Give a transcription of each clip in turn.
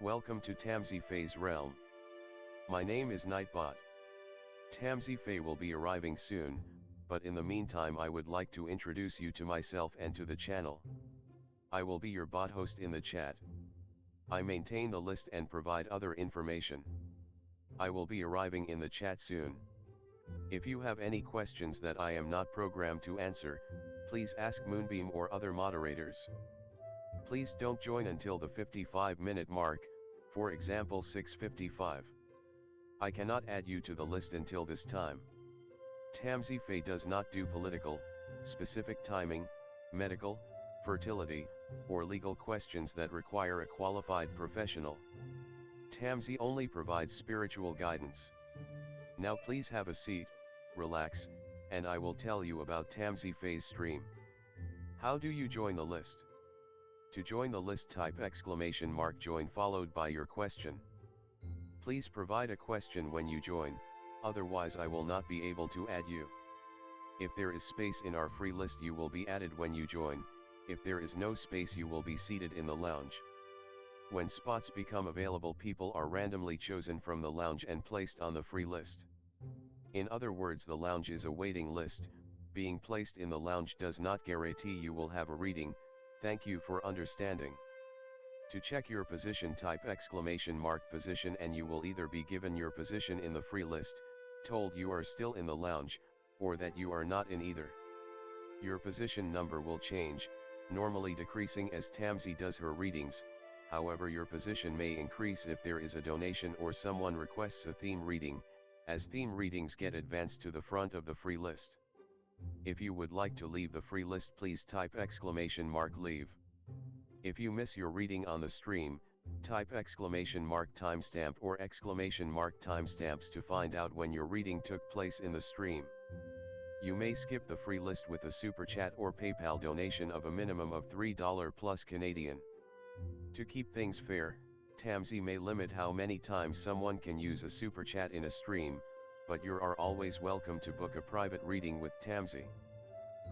Welcome to Tamsyfae's realm. My name is Nightbot. Tamsyfae will be arriving soon, but in the meantime I would like to introduce you to myself and to the channel. I will be your bot host in the chat. I maintain the list and provide other information. I will be arriving in the chat soon. If you have any questions that I am not programmed to answer, please ask Moonbeam or other moderators. Please don't join until the 55-minute mark, for example 6:55. I cannot add you to the list until this time. Tamsyfae does not do political, specific timing, medical, fertility, or legal questions that require a qualified professional. Tamsy only provides spiritual guidance. Now please have a seat, relax, and I will tell you about Tamsyfae's stream. How do you join the list? To join the list, type !join followed by your question. Please provide a question when you join, otherwise I will not be able to add you. If there is space in our free list you will be added when you join. If there is no space you will be seated in the lounge. When spots become available, people are randomly chosen from the lounge and placed on the free list. In other words, the lounge is a waiting list. Being placed in the lounge does not guarantee you will have a reading. Thank you for understanding. To check your position, type !position and you will either be given your position in the free list, told you are still in the lounge, or that you are not in either. Your position number will change, normally decreasing as Tamsy does her readings. However, your position may increase if there is a donation or someone requests a theme reading, as theme readings get advanced to the front of the free list. If you would like to leave the free list, please type !leave. If you miss your reading on the stream, type !timestamp or !timestamps to find out when your reading took place in the stream. You may skip the free list with a super chat or PayPal donation of a minimum of $3 plus Canadian. To keep things fair, Tamsy may limit how many times someone can use a super chat in a stream, but you are always welcome to book a private reading with Tamsy.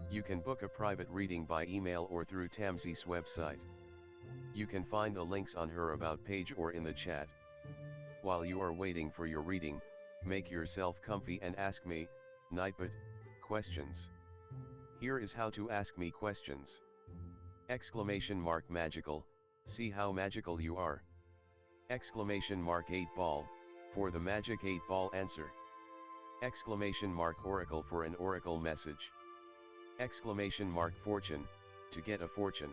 You can book a private reading by email or through Tamsy's website. You can find the links on her about page or in the chat. While you are waiting for your reading, make yourself comfy and ask me, Nightbot, questions. Here is how to ask me questions. !magical, see how magical you are. !8 ball, for the magic 8 ball answer. !oracle for an oracle message. !fortune, to get a fortune.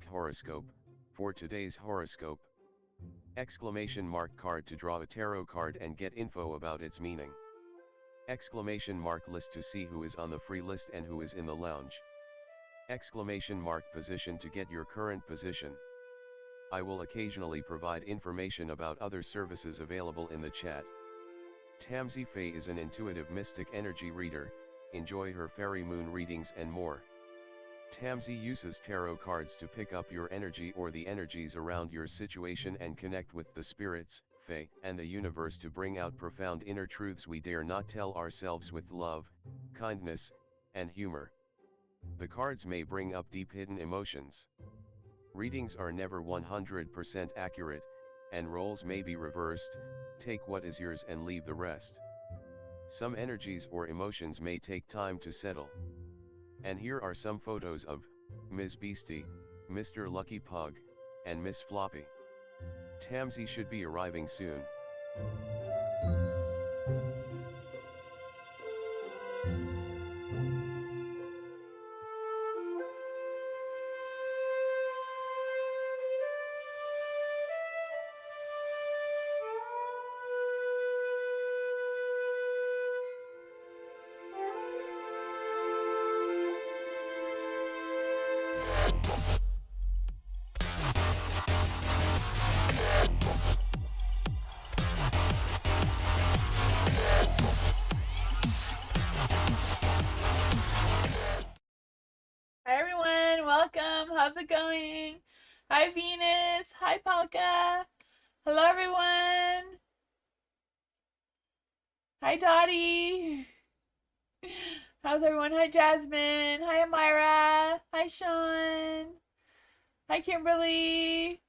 !horoscope, for today's horoscope. !card to draw a tarot card and get info about its meaning. !list to see who is on the free list and who is in the lounge. !position to get your current position. I will occasionally provide information about other services available in the chat. Tamsyfae is an intuitive mystic energy reader. Enjoy her fairy moon readings and more. Tamsy uses tarot cards to pick up your energy or the energies around your situation and connect with the spirits, fae, and the universe to bring out profound inner truths we dare not tell ourselves with love, kindness, and humor. The cards may bring up deep hidden emotions. Readings are never 100% accurate, and roles may be reversed. Take what is yours and leave the rest. Some energies or emotions may take time to settle. And here are some photos of Ms. Beastie, Mr. Lucky Pug, and Miss Floppy. Tamsy should be arriving soon. Hi everyone, welcome. How's it going? Hi Venus. Hi Palka. Hello everyone. Hi Dottie. How's everyone? Hi Jasmine. Hi Amira. Hi Sean. Hi Kimberly.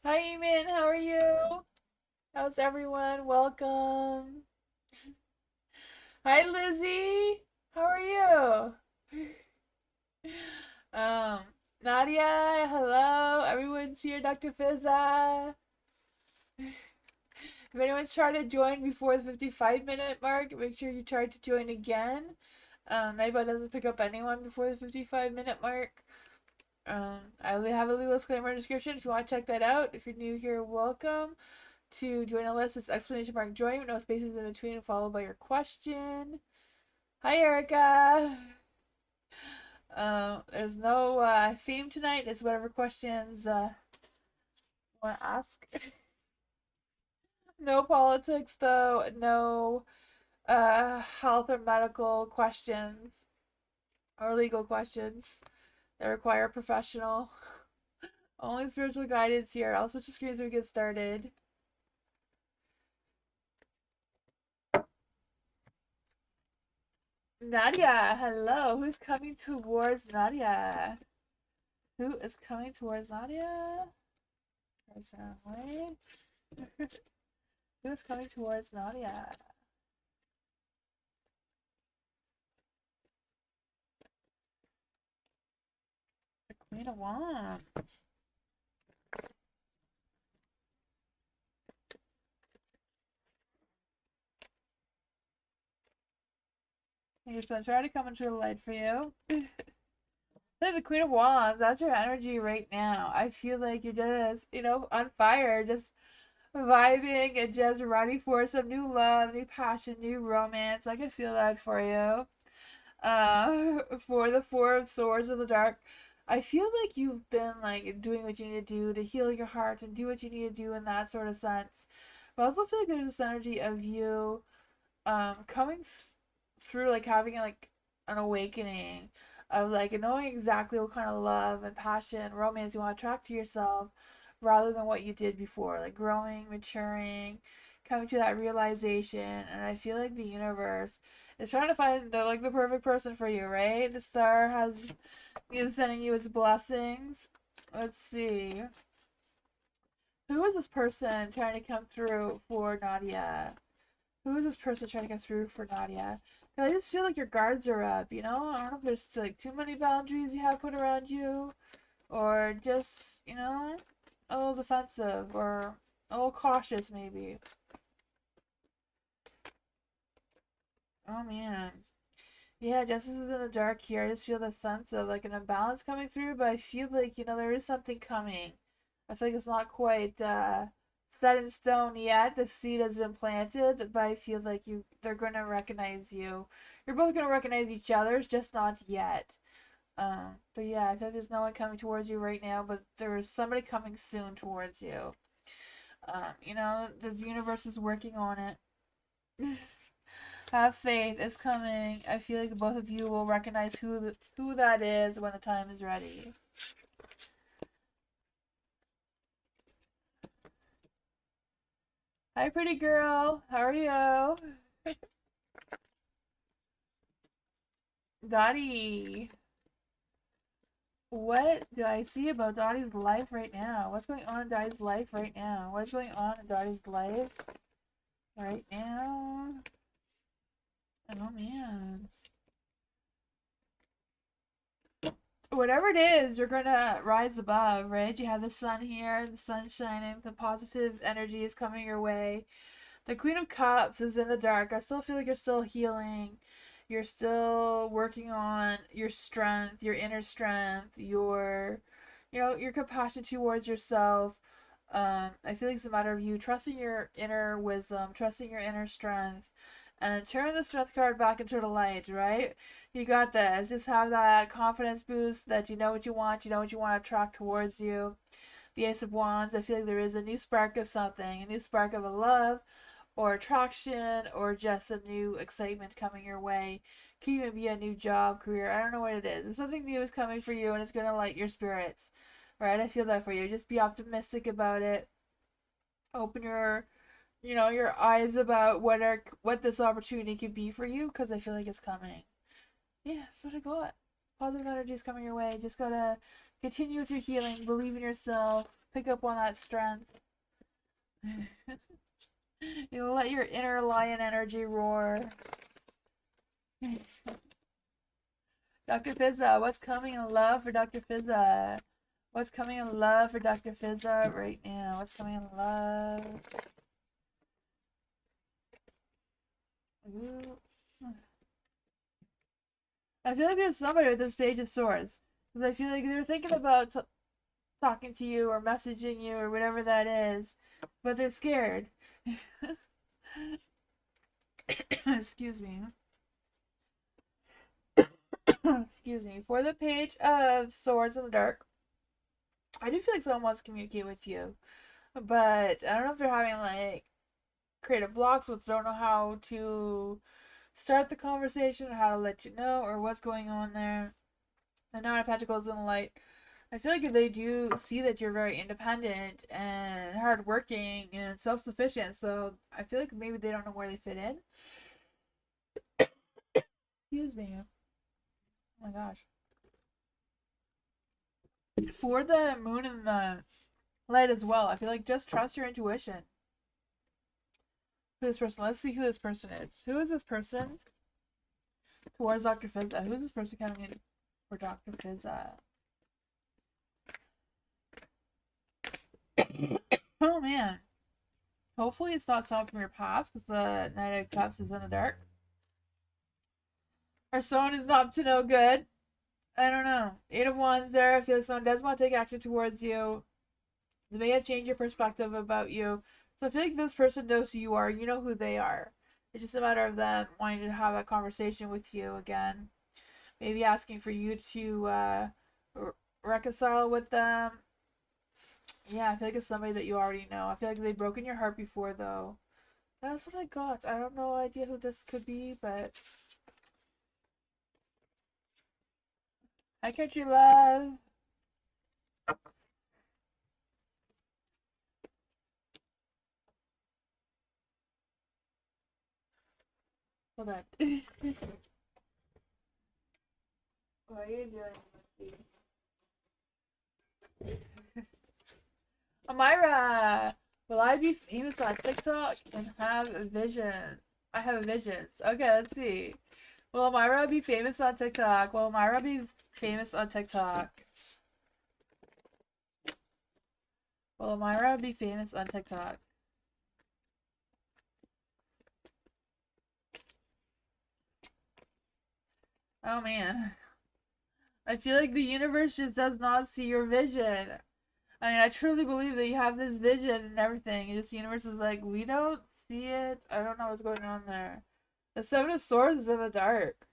Hi, Eamon. How are you? How's everyone? Welcome. Hi, Lizzie. How are you? Um, Nadia. Hello. Everyone's here. Dr. Fizza. If anyone's tried to join before the 55-minute mark, make sure you try to join again. Nightbot doesn't pick up anyone before the 55-minute mark. I have a little disclaimer in the description if you want to check that out. If you're new here, welcome. To join a list, it's exclamation mark join with no spaces in between, followed by your question. Hi, Erica. There's no theme tonight. It's whatever questions want to ask. No politics, though. No health or medical questions or legal questions that require a professional. Only spiritual guidance here. I'll switch the screens when we get started. Nadia, hello. Who's coming towards Nadia? Who is coming towards Nadia? Personally. Who is coming towards Nadia? The Queen of Wands. He's gonna try to come into the light for you. The Queen of Wands, that's your energy right now. I feel like you're just, on fire, just vibing and just ready for some new love, new passion, new romance. I can feel that for you. For the Four of Swords in the Dark, I feel like you've been like doing what you need to do to heal your heart and do what you need to do in that sort of sense. But I also feel like there's this energy of you coming through, like having like an awakening of like knowing exactly what kind of love and passion, romance you want to attract to yourself rather than what you did before, like growing, maturing, coming to that realization. And I feel like the universe is trying to find the perfect person for you, right? The star is sending you its blessings. Let's see. Who is this person trying to come through for Nadia? Who is this person trying to get through for Nadia? I just feel like your guards are up, I don't know if there's like too many boundaries you have put around you, or just, a little defensive, or a little cautious maybe. Oh man. Yeah, Justice is in the dark here. I just feel the sense of like an imbalance coming through, but I feel like, there is something coming. I feel like it's not quite set in stone yet. The seed has been planted, but I feel like they're gonna recognize you. You're both gonna recognize each other, just not yet. But yeah, I feel like there's no one coming towards you right now, but there's somebody coming soon towards you. The universe is working on it. Have faith, it's coming. I feel like both of you will recognize who that is when the time is ready. Hi, pretty girl. How are you? Dottie. What do I see about Dottie's life right now? What's going on in Dottie's life right now? What's going on in Dottie's life right now? Oh, man. Whatever it is, you're gonna rise above, right? You have the sun here, the sun's shining, the positive energy is coming your way. The Queen of Cups is in the dark. I still feel like you're still healing. You're still working on your strength, your inner strength, your compassion towards yourself. I feel like it's a matter of you trusting your inner wisdom, trusting your inner strength, and turn the strength card back into the light, right? You got this. Just have that confidence boost that you know what you know what you want to attract towards you. The Ace of Wands, I feel like there is a new spark of something, a new spark of a love, or attraction, or just a new excitement coming your way. Could even be a new job, career. I don't know what it is. But something new is coming for you and it's gonna light your spirits. Right? I feel that for you. Just be optimistic about it. Open your eyes about what this opportunity could be for you, because I feel like it's coming. Yeah, that's what I got. Positive energy is coming your way. Just gotta continue with your healing, believe in yourself, pick up on that strength. You'll let your inner lion energy roar. Dr. Fizza, what's coming in love for Dr. Fizza? What's coming in love for Dr. Fizza right now? What's coming in love? Ooh. I feel like there's somebody with this Page of Swords. Because I feel like they're thinking about talking to you or messaging you or whatever that is. But they're scared. Excuse me. Excuse me. For the Page of Swords in the Dark, I do feel like someone wants to communicate with you. But I don't know if they're having like creative blocks, which don't know how to start the conversation or how to let you know or what's going on there. The Nine of Pentacles in the light. I feel like if they do see that you're very independent and hardworking and self-sufficient, so I feel like maybe they don't know where they fit in. Excuse me. Oh my gosh. For the moon and the light as well, I feel like just trust your intuition. Who this person? Let's see who this person is. Who is this person? Towards Dr. Fizza. Who is this person coming in for Dr. Fizza? Oh man. Hopefully it's not someone from your past, because the Knight of Cups is in the dark. Or someone is not up to no good. I don't know. Eight of Wands there. I feel like someone does want to take action towards you. They may have changed your perspective about you. So I feel like this person knows who you are. You know who they are. It's just a matter of them wanting to have that conversation with you again. Maybe asking for you to reconcile with them. Yeah, I feel like it's somebody that you already know. I feel like they've broken your heart before, though. That's what I got. I don't know idea who this could be, but... Hi, country love. Hold on. What are you doing? Amira, will I be famous on TikTok and have a vision? I have visions. Okay, let's see. Will Amira be famous on TikTok? Will Amira be famous on TikTok? Will Amira be famous on TikTok? Oh man. I feel like the universe just does not see your vision. I mean, I truly believe that you have this vision and everything. And just the universe is like, we don't see it. I don't know what's going on there. The Seven of Swords is in the dark.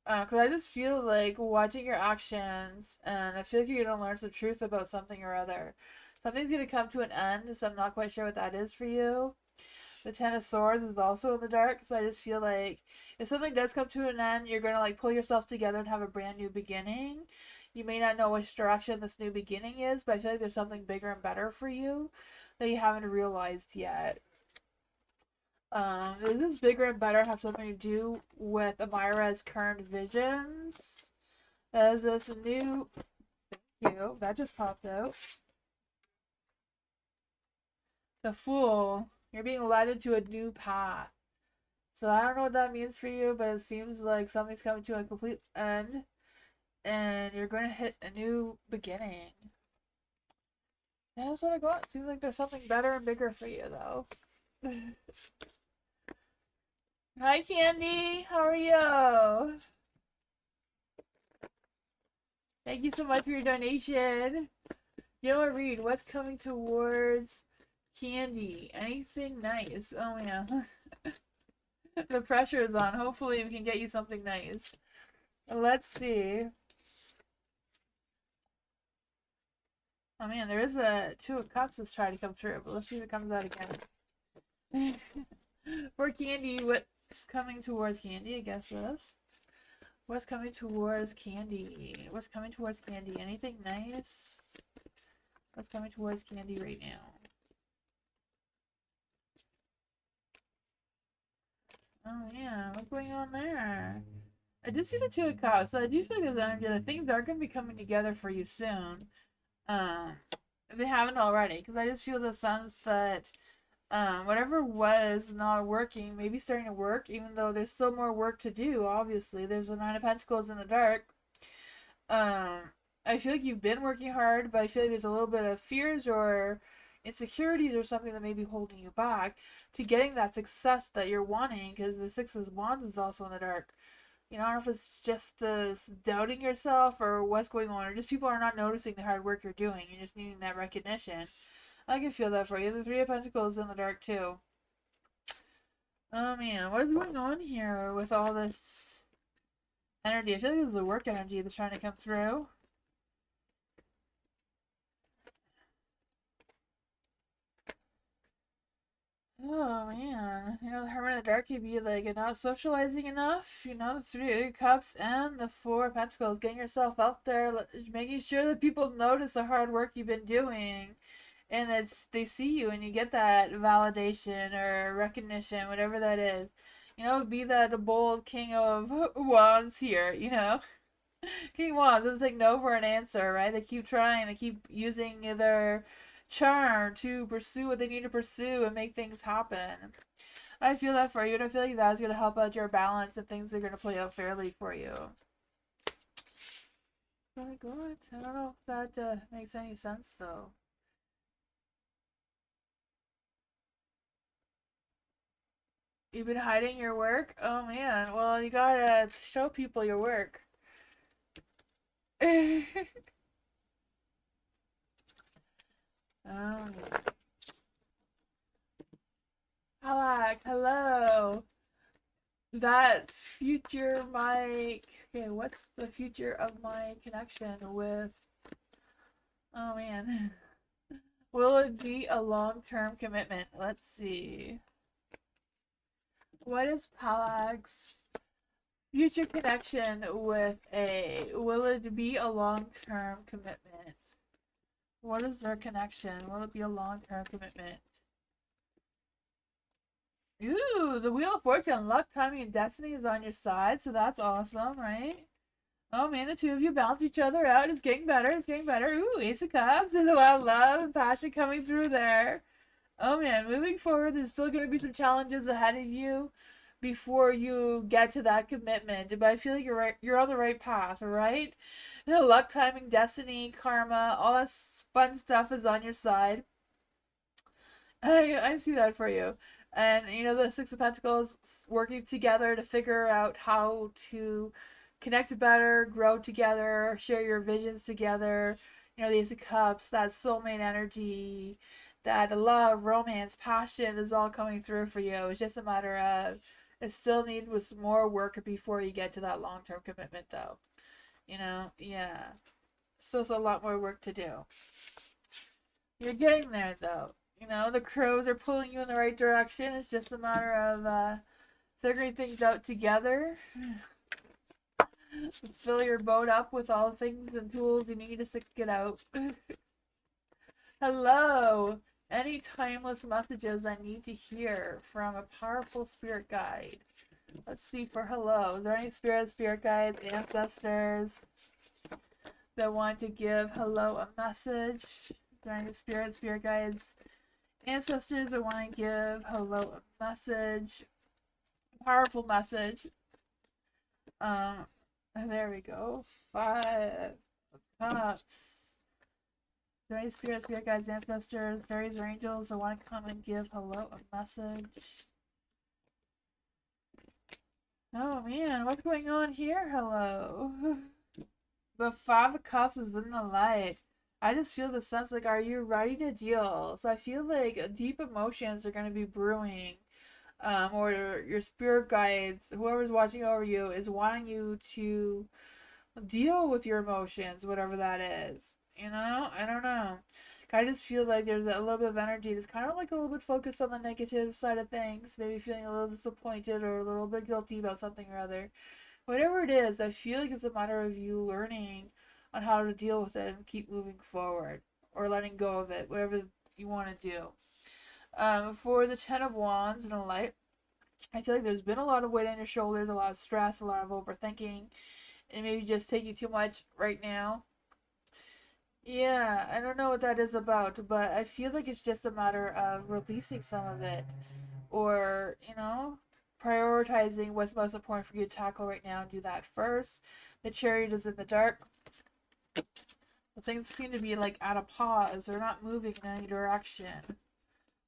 Because I just feel like watching your actions, and I feel like you're going to learn some truth about something or other. Something's going to come to an end, so I'm not quite sure what that is for you. The Ten of Swords is also in the dark, so I just feel like if something does come to an end, you're going to like pull yourself together and have a brand new beginning. You may not know which direction this new beginning is, but I feel like there's something bigger and better for you that you haven't realized yet. Does this bigger and better have something to do with Amira's current visions? Is this a new... Thank you. That just popped out. The Fool. You're being led into a new path. So I don't know what that means for you, but it seems like something's coming to a complete end. And you're going to hit a new beginning. That's what I got. Seems like there's something better and bigger for you, though. Hi, Candy. How are you? Thank you so much for your donation. You know what, Reed? What's coming towards Candy? Anything nice? Oh, yeah. The pressure is on. Hopefully, we can get you something nice. Let's see. Oh, man. There is a Two of Cups that's trying to come through, but let's see if it comes out again. For Candy, what's coming towards Candy? I guess this. What's coming towards Candy? What's coming towards Candy? Anything nice? What's coming towards Candy right now? Oh yeah, what's going on there? I did see the Two of Cups, so I do feel like there's energy that things are going to be coming together for you soon. if they haven't already, because I just feel the sense that whatever was not working, maybe starting to work, even though there's still more work to do. Obviously, there's a Nine of Pentacles in the dark. Um, I feel like you've been working hard, but I feel like there's a little bit of fears or insecurities or something that may be holding you back to getting that success that you're wanting. Because the Six of Wands is also in the dark. You know, I don't know if it's just the doubting yourself or what's going on, or just people are not noticing the hard work you're doing. You're just needing that recognition. I can feel that for you. The Three of Pentacles in the dark too. Oh man, what is going on here with all this energy? I feel like there's a work energy that's trying to come through. Oh man, you know, the Hermit in the Dark could be like, you're not socializing enough. You know, the Three of Cups and the Four of Pentacles, getting yourself out there, making sure that people notice the hard work you've been doing, and it's they see you and you get that validation or recognition, whatever that is. You know, be that bold King of Wands here. You know, King Wands doesn't take no for an answer, right? They keep trying, they keep using their charm to pursue what they need to pursue and make things happen. I feel that for you, and I feel like that's going to help out your balance and things are going to play out fairly for you. Very good. I don't know if that makes any sense, though. You've been hiding your work? Oh man, well, you gotta show people your work. um, Halak, hello. That's future Mike. Okay, what's the future of my connection with. Oh man. Will it be a long term commitment? Let's see. What is Palak's future connection with a. Will it be a long term commitment? What is their connection? Will it be a long term commitment? Ooh, the Wheel of Fortune, luck, timing, and destiny is on your side, so that's awesome, right? Oh man, the two of you balance each other out. It's getting better. It's getting better. Ooh, Ace of Cups. There's a lot of love and passion coming through there. Oh man, moving forward, there's still going to be some challenges ahead of you before you get to that commitment. But I feel like you're right. You're on the right path, right? You know, luck, timing, destiny, karma, all that fun stuff is on your side. I see that for you. And you know, the Six of Pentacles working together to figure out how to connect better, grow together, share your visions together. You know, the Ace of Cups, that soulmate energy, that love, romance, passion is all coming through for you. It's just a matter of it still needs some more work before you get to that long term commitment though. You know, yeah. Still a lot more work to do. You're getting there though. You know, the crows are pulling you in the right direction. It's just a matter of figuring things out together. Fill your boat up with all the things and tools you need to stick it out. Hello! Any timeless messages I need to hear from a powerful spirit guide? Let's see for hello. Is there any spirit guides, ancestors that want to give hello a message? Is there any spirit guides, ancestors that want to give hello a message? Powerful message. There we go. 5 cups. There any spirit guides, ancestors, fairies, or angels that want to come and give hello a message? Oh man, what's going on here? Hello. The 5 of Cups is in the light. I just feel the sense like, are you ready to deal? So I feel like deep emotions are going to be brewing. Or your spirit guides, whoever's watching over you, is wanting you to deal with your emotions, whatever that is. You know? I don't know. I just feel like there's a little bit of energy that's kind of like a little bit focused on the negative side of things, maybe feeling a little disappointed or a little bit guilty about something or other. Whatever it is, I feel like it's a matter of you learning on how to deal with it and keep moving forward or letting go of it, whatever you want to do. For the Ten of Wands and the light, I feel like there's been a lot of weight on your shoulders, a lot of stress, a lot of overthinking, and maybe just taking too much right now. Yeah, I don't know what that is about, but I feel like it's just a matter of releasing some of it. Or, prioritizing what's most important for you to tackle right now and do that first. The chariot is in the dark. Things seem to be like at a pause. They're not moving in any direction.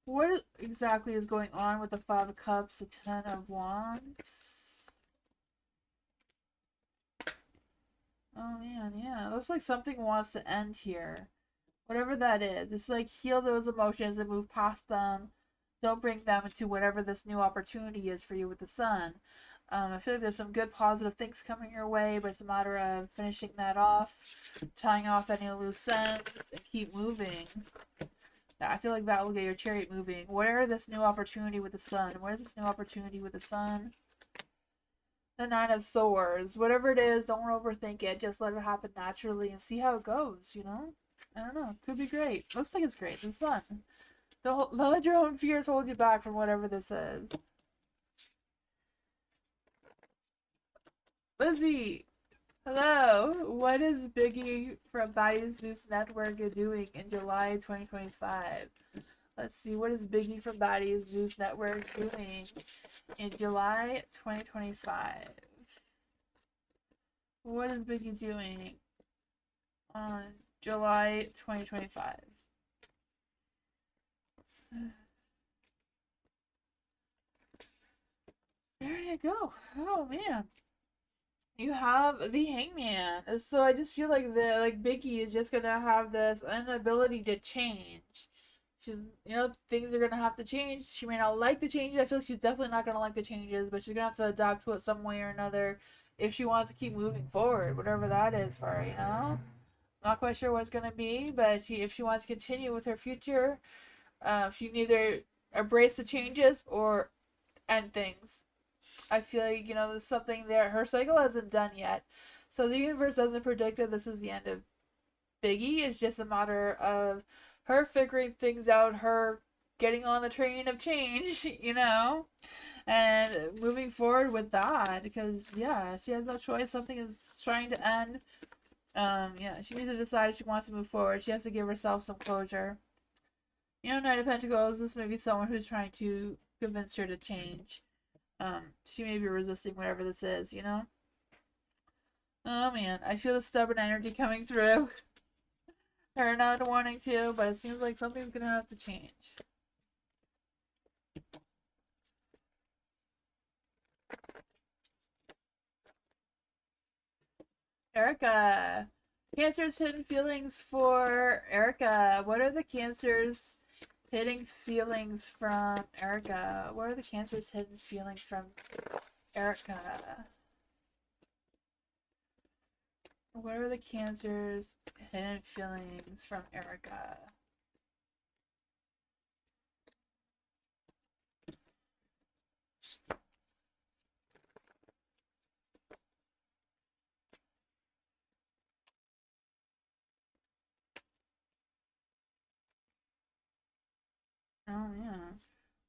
What exactly is going on with the Five of Cups, the Ten of Wands? Oh man, yeah. It looks like something wants to end here. Whatever that is. It's like heal those emotions and move past them. Don't bring them into whatever this new opportunity is for you with the sun. I feel like there's some good positive things coming your way, but it's a matter of finishing that off, tying off any loose ends, and keep moving. I feel like that will get your chariot moving. Where this new opportunity with the sun? Where's this new opportunity with the sun? The Nine of Swords. Whatever it is, don't overthink it. Just let it happen naturally and see how it goes. I don't know. Could be great. Looks like it's great. The sun. Don't let your own fears hold you back from whatever this is. Lizzie, hello. What is Biggie from Body Zeus Network doing in July 2025? Let's see. What is Biggie from Body Zeus Network doing in July 2025? What is Biggie doing on July 2025? There you go. Oh man. You have the Hangman. So I just feel like Biggie is just gonna have this inability to change. She's things are gonna have to change. She may not like the changes. I feel like she's definitely not gonna like the changes, but she's gonna have to adapt to it some way or another if she wants to keep moving forward, whate. That is for her. Not quite sure what it's gonna be, but if she wants to continue with her future, she can either embrace the changes or end things. I feel like, there's something there. Her cycle hasn't done yet. So the universe doesn't predict that this is the end of Biggie. It's just a matter of her figuring things out, her getting on the train of change, and moving forward with that. Because, yeah, she has no choice. Something is trying to end. Yeah, she needs to decide if she wants to move forward. She has to give herself some closure. Knight of Pentacles, this may be someone who's trying to convince her to change. She may be resisting whatever this is. Oh man, I feel the stubborn energy coming through. Her not wanting to, but it seems like something's gonna have to change. Erica. Cancer's hidden feelings for Erica. What are the Cancer's hidden feelings from Erica? What are the Cancer's hidden feelings from Erica? What are the Cancer's hidden feelings from Erica? Oh yeah.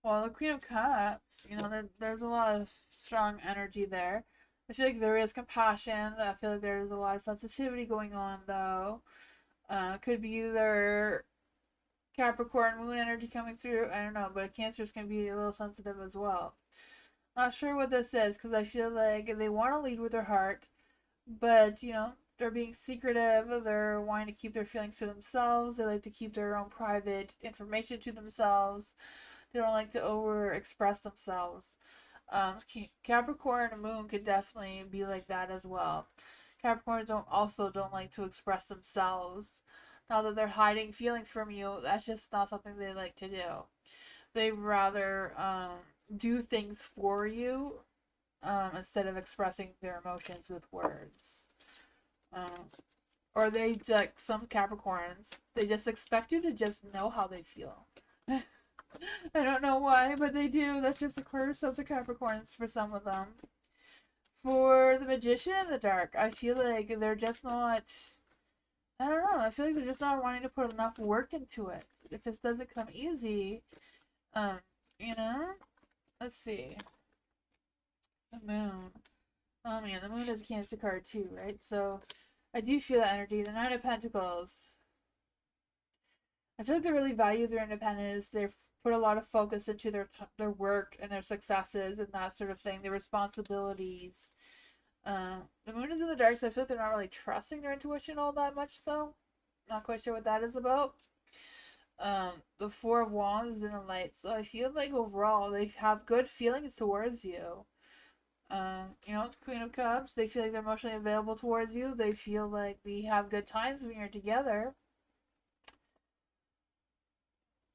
Well, the Queen of Cups, there's a lot of strong energy there. I feel like there is compassion. I feel like there's a lot of sensitivity going on, though. Could be either Capricorn moon energy coming through. I don't know, but Cancers can be a little sensitive as well. Not sure what this is because I feel like they want to lead with their heart, but they're being secretive. They're wanting to keep their feelings to themselves. They like to keep their own private information to themselves. They don't like to over express themselves. Capricorn and Moon could definitely be like that as well. Capricorns don't like to express themselves. Now that they're hiding feelings from you, that's just not something they like to do. They rather do things for you instead of expressing their emotions with words. Um, or they like some Capricorns, they just expect you to just know how they feel. I don't know why, but they do. That's just a clear sense of Capricorns for some of them. For the Magician in the Dark, I feel like they're just not. I don't know. I feel like they're just not wanting to put enough work into it. If this doesn't come easy, um, you know. Let's see. The Moon. Oh man, the Moon is a Cancer card too, right? So I do feel that energy. The Nine of Pentacles. I feel like they really value their independence. They've put a lot of focus into their work and their successes and that sort of thing, their responsibilities. The moon is in the dark, so I feel like they're not really trusting their intuition all that much, though. Not quite sure what that is about. The Four of Wands is in the light, so I feel like overall they have good feelings towards you. You know, the Queen of Cups, they feel like they're emotionally available towards you. They feel like they have good times when you're together.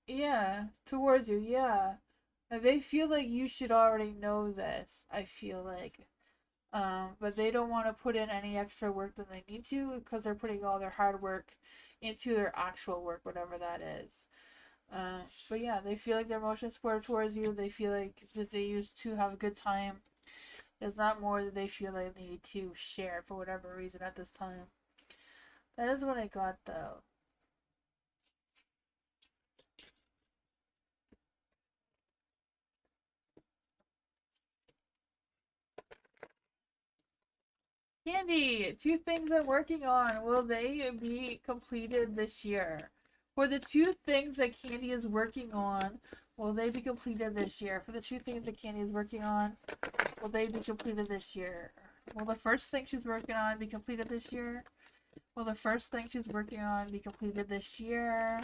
Yeah, towards you, yeah. They feel like you should already know this, I feel like. But they don't want to put in any extra work than they need to because they're putting all their hard work into their actual work, whatever that is. But yeah, they feel like they're emotionally supportive towards you. They feel like that they used to have a good time. There's not more that they feel like they need to share for whatever reason at this time. That is what I got though. Candy, two things I'm working on. Will they be completed this year? For the two things that Candy is working on, will they be completed this year? For the two things that Candy is working on, will they be completed this year? Will the first thing she's working on be completed this year? Will the first thing she's working on be completed this year?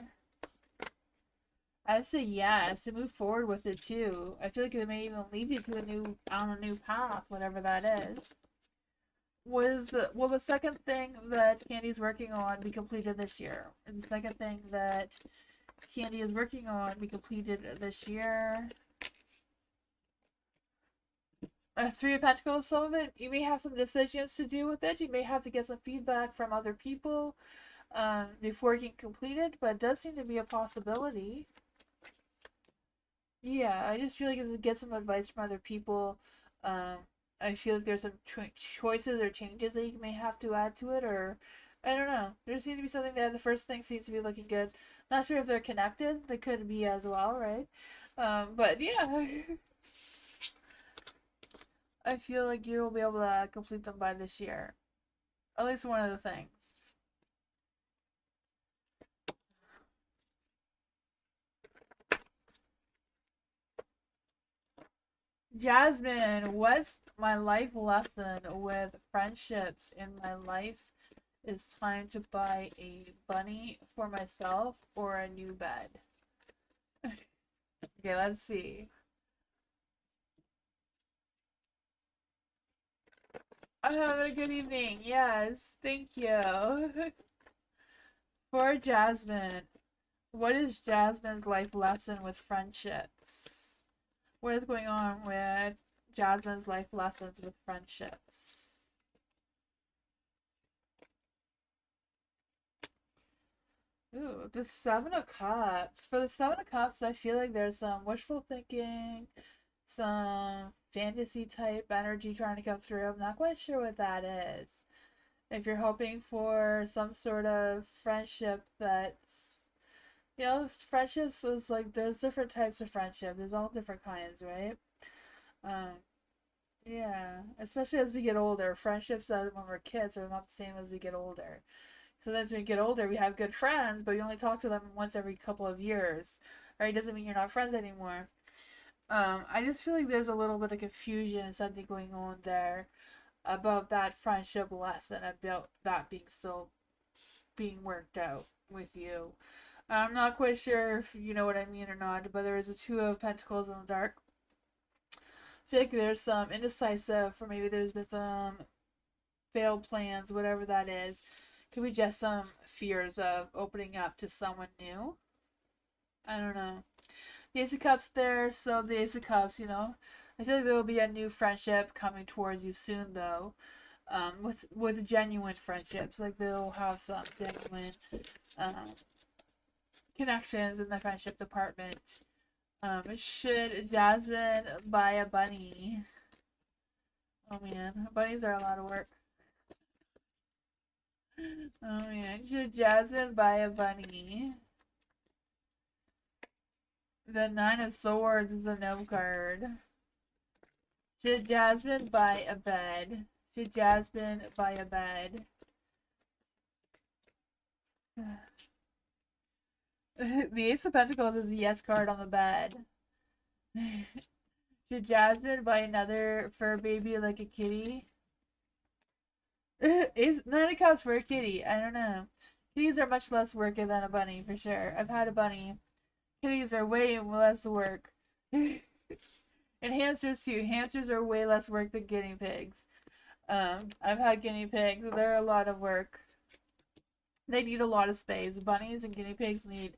I say yes, to move forward with it too. I feel like it may even lead you to a new path, whatever that is. Will the second thing that Candy's working on be completed this year? Or the second thing that Candy is working on be completed this year? Three of Pentacles, some of it, you may have some decisions to do with it. You may have to get some feedback from other people before you can complete it, but it does seem to be a possibility. Yeah, I just feel like it's to get some advice from other people. Um, I feel like there's some choices or changes that you may have to add to it, or I don't know. There seems to be something there. The first thing seems to be looking good. Not sure if they're connected. They could be as well, right? But yeah, I feel like you will be able to complete them by this year. At least one of the things. Jasmine, what's my life lesson with friendships in my life? Is time to buy a bunny for myself or a new bed. Okay, let's see. I'm having a good evening. Yes, thank you. For Jasmine, what is Jasmine's life lesson with friendships? What is going on with Jasmine's life lessons with friendships? Ooh, the Seven of Cups. For the Seven of Cups, I feel like there's some wishful thinking, some fantasy type energy trying to come through. I'm not quite sure what that is. If you're hoping for some sort of friendship that's, you know, friendships is like there's different types of friendship. There's all different kinds, right? Um, yeah, especially as we get older, friendships as when we're kids are not the same as we get older. So as we get older, we have good friends, but you only talk to them once every couple of years, right? Doesn't mean you're not friends anymore. I just feel like there's a little bit of confusion and something going on there about that friendship lesson, about that being still being worked out with you. I'm not quite sure if you know what I mean or not, but there is a Two of Pentacles in the dark. I feel like there's some indecisive, or maybe there's been some failed plans, whatever that is. Could be just some fears of opening up to someone new. I don't know. The Ace of Cups there, so the Ace of Cups, you know, I feel like there will be a new friendship coming towards you soon, though. With genuine friendships, like they'll have some genuine um, connections in the friendship department. Should Jasmine buy a bunny? Oh man, bunnies are a lot of work. Oh man, should Jasmine buy a bunny? The Nine of Swords is the no card. Should Jasmine buy a bed? Should Jasmine buy a bed? The Ace of Pentacles is a yes card on the bed. Should Jasmine buy another fur baby like a kitty? Is Nine of Cups for a kitty? I don't know. Kitties are much less work than a bunny, for sure. I've had a bunny. Kitties are way less work. And hamsters too. Hamsters are way less work than guinea pigs. I've had guinea pigs. They're a lot of work. They need a lot of space. Bunnies and guinea pigs need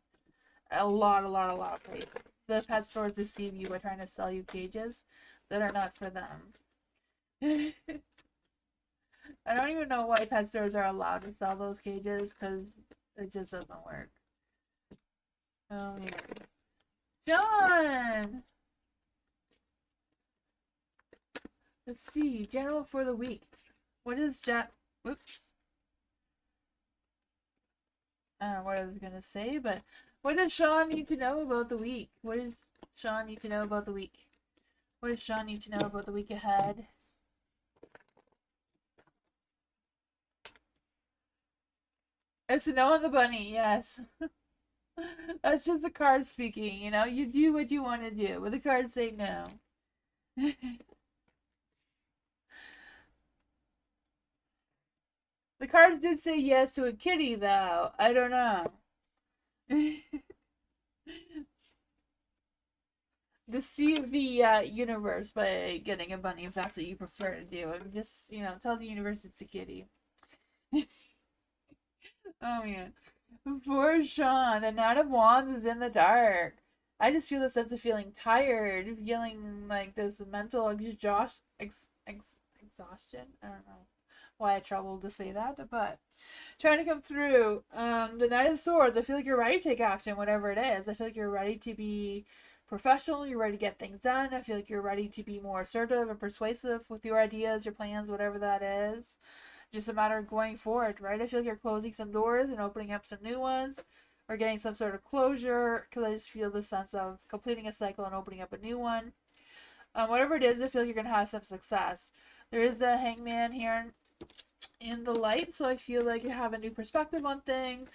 a lot of space. The pet stores deceive you by trying to sell you cages that are not for them. I don't even know why pet stores are allowed to sell those cages, because it just doesn't work. Oh, yeah. John! Let's see. General for the week. What is Whoops. I don't know what I was going to say, but what does Sean need to know about the week? What does Sean need to know about the week? What does Sean need to know about the week ahead? It's a no on the bunny, yes. That's just the cards speaking, you know? You do what you want to do, but the cards say no. The cards did say yes to a kitty, though. I don't know. Deceive the universe by getting a bunny if that's what you prefer to do. And just, you know, tell the universe it's a kitty. Oh, man. For Sean, the Knight of Wands is in the dark. I just feel a sense of feeling tired, feeling like this mental exhaustion. I don't know why I troubled to say that, but trying to come through. The Knight of Swords, I feel like you're ready to take action, whatever it is. I feel like you're ready to be professional, you're ready to get things done. I feel like you're ready to be more assertive and persuasive with your ideas, your plans, whatever that is. Just a matter of going forward, right? I feel like you're closing some doors and opening up some new ones, or getting some sort of closure, because I just feel the sense of completing a cycle and opening up a new one. Whatever it is, I feel like you're going to have some success. There is the Hangman here in the light, so I feel like you have a new perspective on things.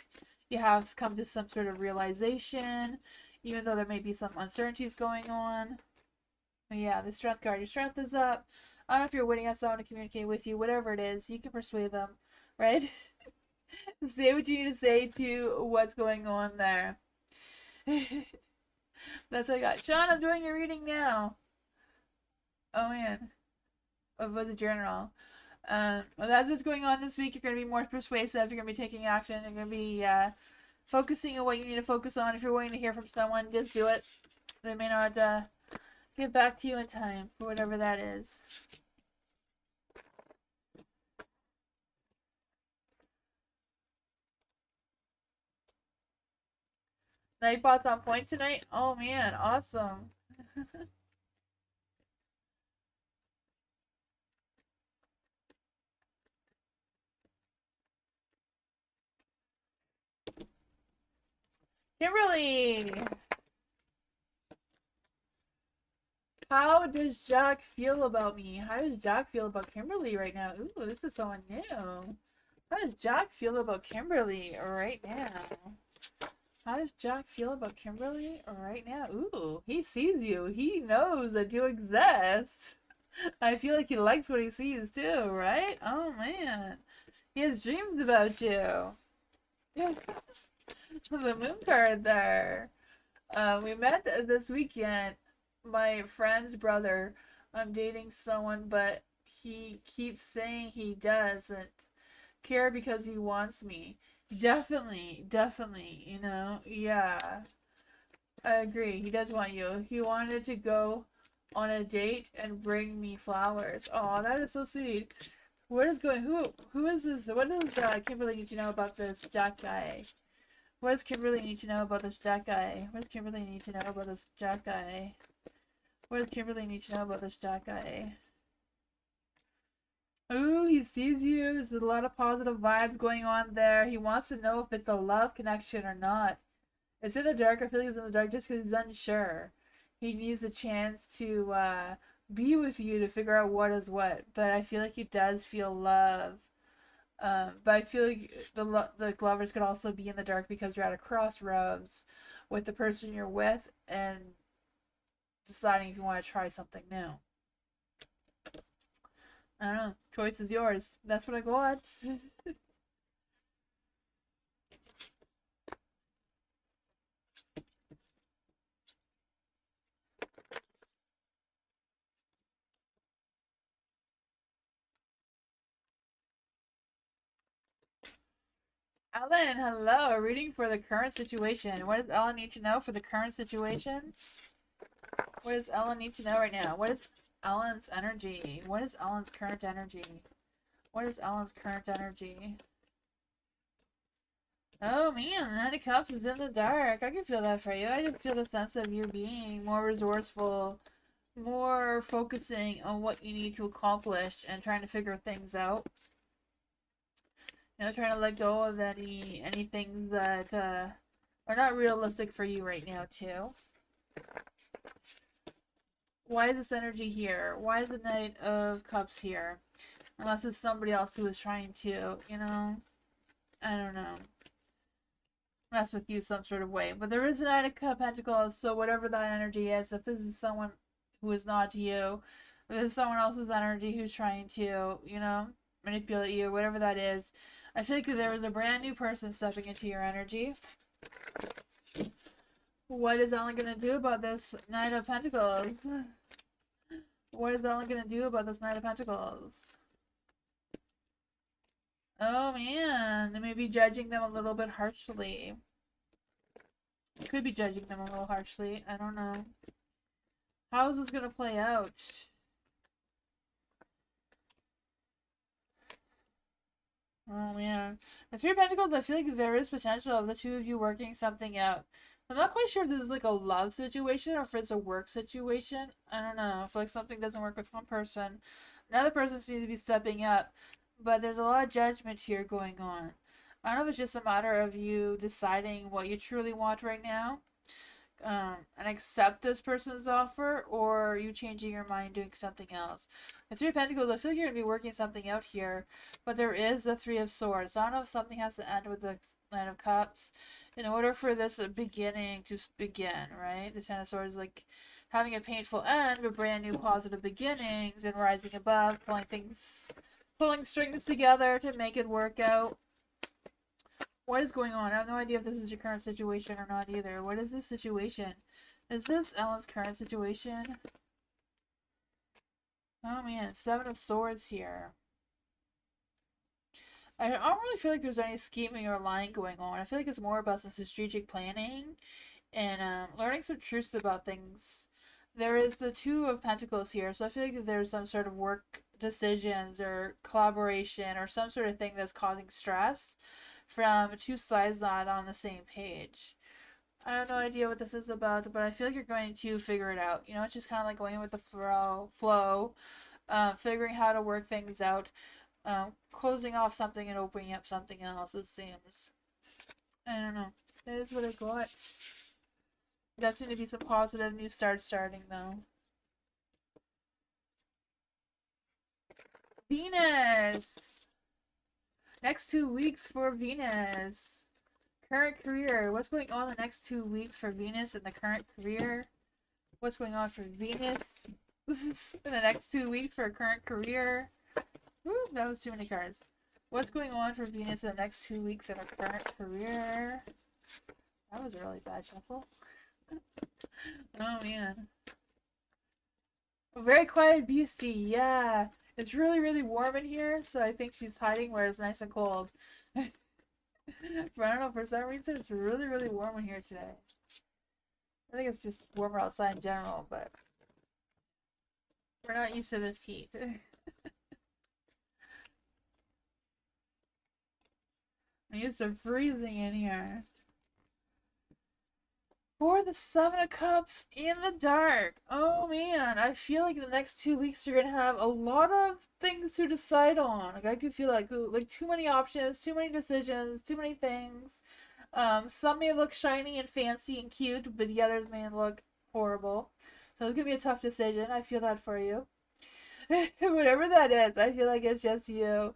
You have come to some sort of realization, even though there may be some uncertainties going on. But yeah, the Strength card, your strength is up. I don't know if you're waiting on someone to communicate with you, whatever it is, you can persuade them, right? Say what you need to say to what's going on there. That's what I got. Sean, I'm doing your reading now. Oh man. It was a journal. Well, that's what's going on this week. You're going to be more persuasive. You're going to be taking action. You're going to be focusing on what you need to focus on. If you're waiting to hear from someone, just do it. They may not get back to you in time for whatever that is. Nightbot's on point tonight? Oh man, awesome. Kimberly! How does Jack feel about me? How does Jack feel about Kimberly right now? Ooh, this is someone new. How does Jack feel about Kimberly right now? How does Jack feel about Kimberly right now? Ooh, he sees you. He knows that you exist. I feel like he likes what he sees too, right? Oh man. He has dreams about you. The moon card there. We met this weekend. My friend's brother. I'm dating someone, but he keeps saying he doesn't care because he wants me. Definitely, you know, yeah. I agree. He does want you. He wanted to go on a date and bring me flowers. Oh, that is so sweet. What is going? Who is this? What does Kimberly need to know about this Jack guy? What does Kimberly need to know about this Jack guy? What does Kimberly need to know about this Jack guy? What does Kimberly need to know about this Jack guy? Ooh, he sees you. There's a lot of positive vibes going on there. He wants to know if it's a love connection or not. It's in the dark. I feel like he's in the dark just because he's unsure. He needs a chance to be with you to figure out what is what. But I feel like he does feel love. But I feel like the lovers could also be in the dark because you're at a crossroads with the person you're with and deciding if you want to try something new. I don't know. Choice is yours. That's what I got. Ellen, hello. A reading for the current situation. What does Ellen need to know for the current situation? What does Ellen need to know right now? What is Ellen's energy? What is Ellen's current energy? What is Ellen's current energy? Oh man, the Knight of Cups is in the dark. I can feel that for you. I can feel the sense of you being more resourceful, more focusing on what you need to accomplish and trying to figure things out. You know, trying to let go of any things that are not realistic for you right now too. Why is this energy here? Why is the Knight of Cups here? Unless it's somebody else who is trying to, you know, I don't know, mess with you some sort of way. But there is a Knight of Pentacles, so whatever that energy is, if this is someone who is not you, if this is someone else's energy who's trying to, you know, manipulate you, whatever that is, I feel like there is a brand new person stepping into your energy. What is Ellen gonna do about this Knight of Pentacles? What is Ellen gonna do about this Knight of Pentacles? Oh man, they may be judging them a little bit harshly. Could be judging them a little harshly. I don't know. How is this gonna play out? Oh man. The Three of Pentacles, I feel like there is potential of the two of you working something out. I'm not quite sure if this is like a love situation or if it's a work situation. I don't know. I feel like something doesn't work with one person. Another person seems to be stepping up. But there's a lot of judgment here going on. I don't know if it's just a matter of you deciding what you truly want right now, and accept this person's offer, or you changing your mind doing something else. The Three of Pentacles, I feel like you're going to be working something out here, but there is the Three of Swords. I don't know if something has to end with the Knight of Cups in order for this beginning to begin, right? The Ten of Swords is like having a painful end, but brand new positive beginnings and rising above, pulling strings together to make it work out. What is going on? I have no idea if this is your current situation or not either. What is this situation? Is this Ellen's current situation? Oh man, Seven of Swords here. I don't really feel like there's any scheming or lying going on. I feel like it's more about some strategic planning and learning some truths about things. There is the Two of Pentacles here, so I feel like there's some sort of work decisions or collaboration or some sort of thing that's causing stress from two sides not on the same page. I have no idea what this is about, but I feel like you're going to figure it out. You know, it's just kind of like going with the flow, figuring how to work things out, closing off something and opening up something else, it seems. I don't know. That is what I got. That's going to be some positive new starting, though. Venus! Next 2 weeks for Venus. Current career. What's going on the next 2 weeks for Venus in the current career? What's going on for Venus in the next 2 weeks for a current career? Woo, that was too many cards. What's going on for Venus in the next 2 weeks in her current career? That was a really bad shuffle. Oh man. A very quiet beastie, yeah. It's really, really warm in here, so I think she's hiding where it's nice and cold. But I don't know, for some reason it's really, really warm in here today. I think it's just warmer outside in general, but we're not used to this heat. I'm used to freezing in here. For the Seven of Cups in the dark. Oh man, I feel like the next 2 weeks you're gonna have a lot of things to decide on. Like I could feel like too many options, too many decisions, too many things. Some may look shiny and fancy and cute, but the others may look horrible. So it's gonna be a tough decision. I feel that for you. Whatever that is, I feel like it's just you.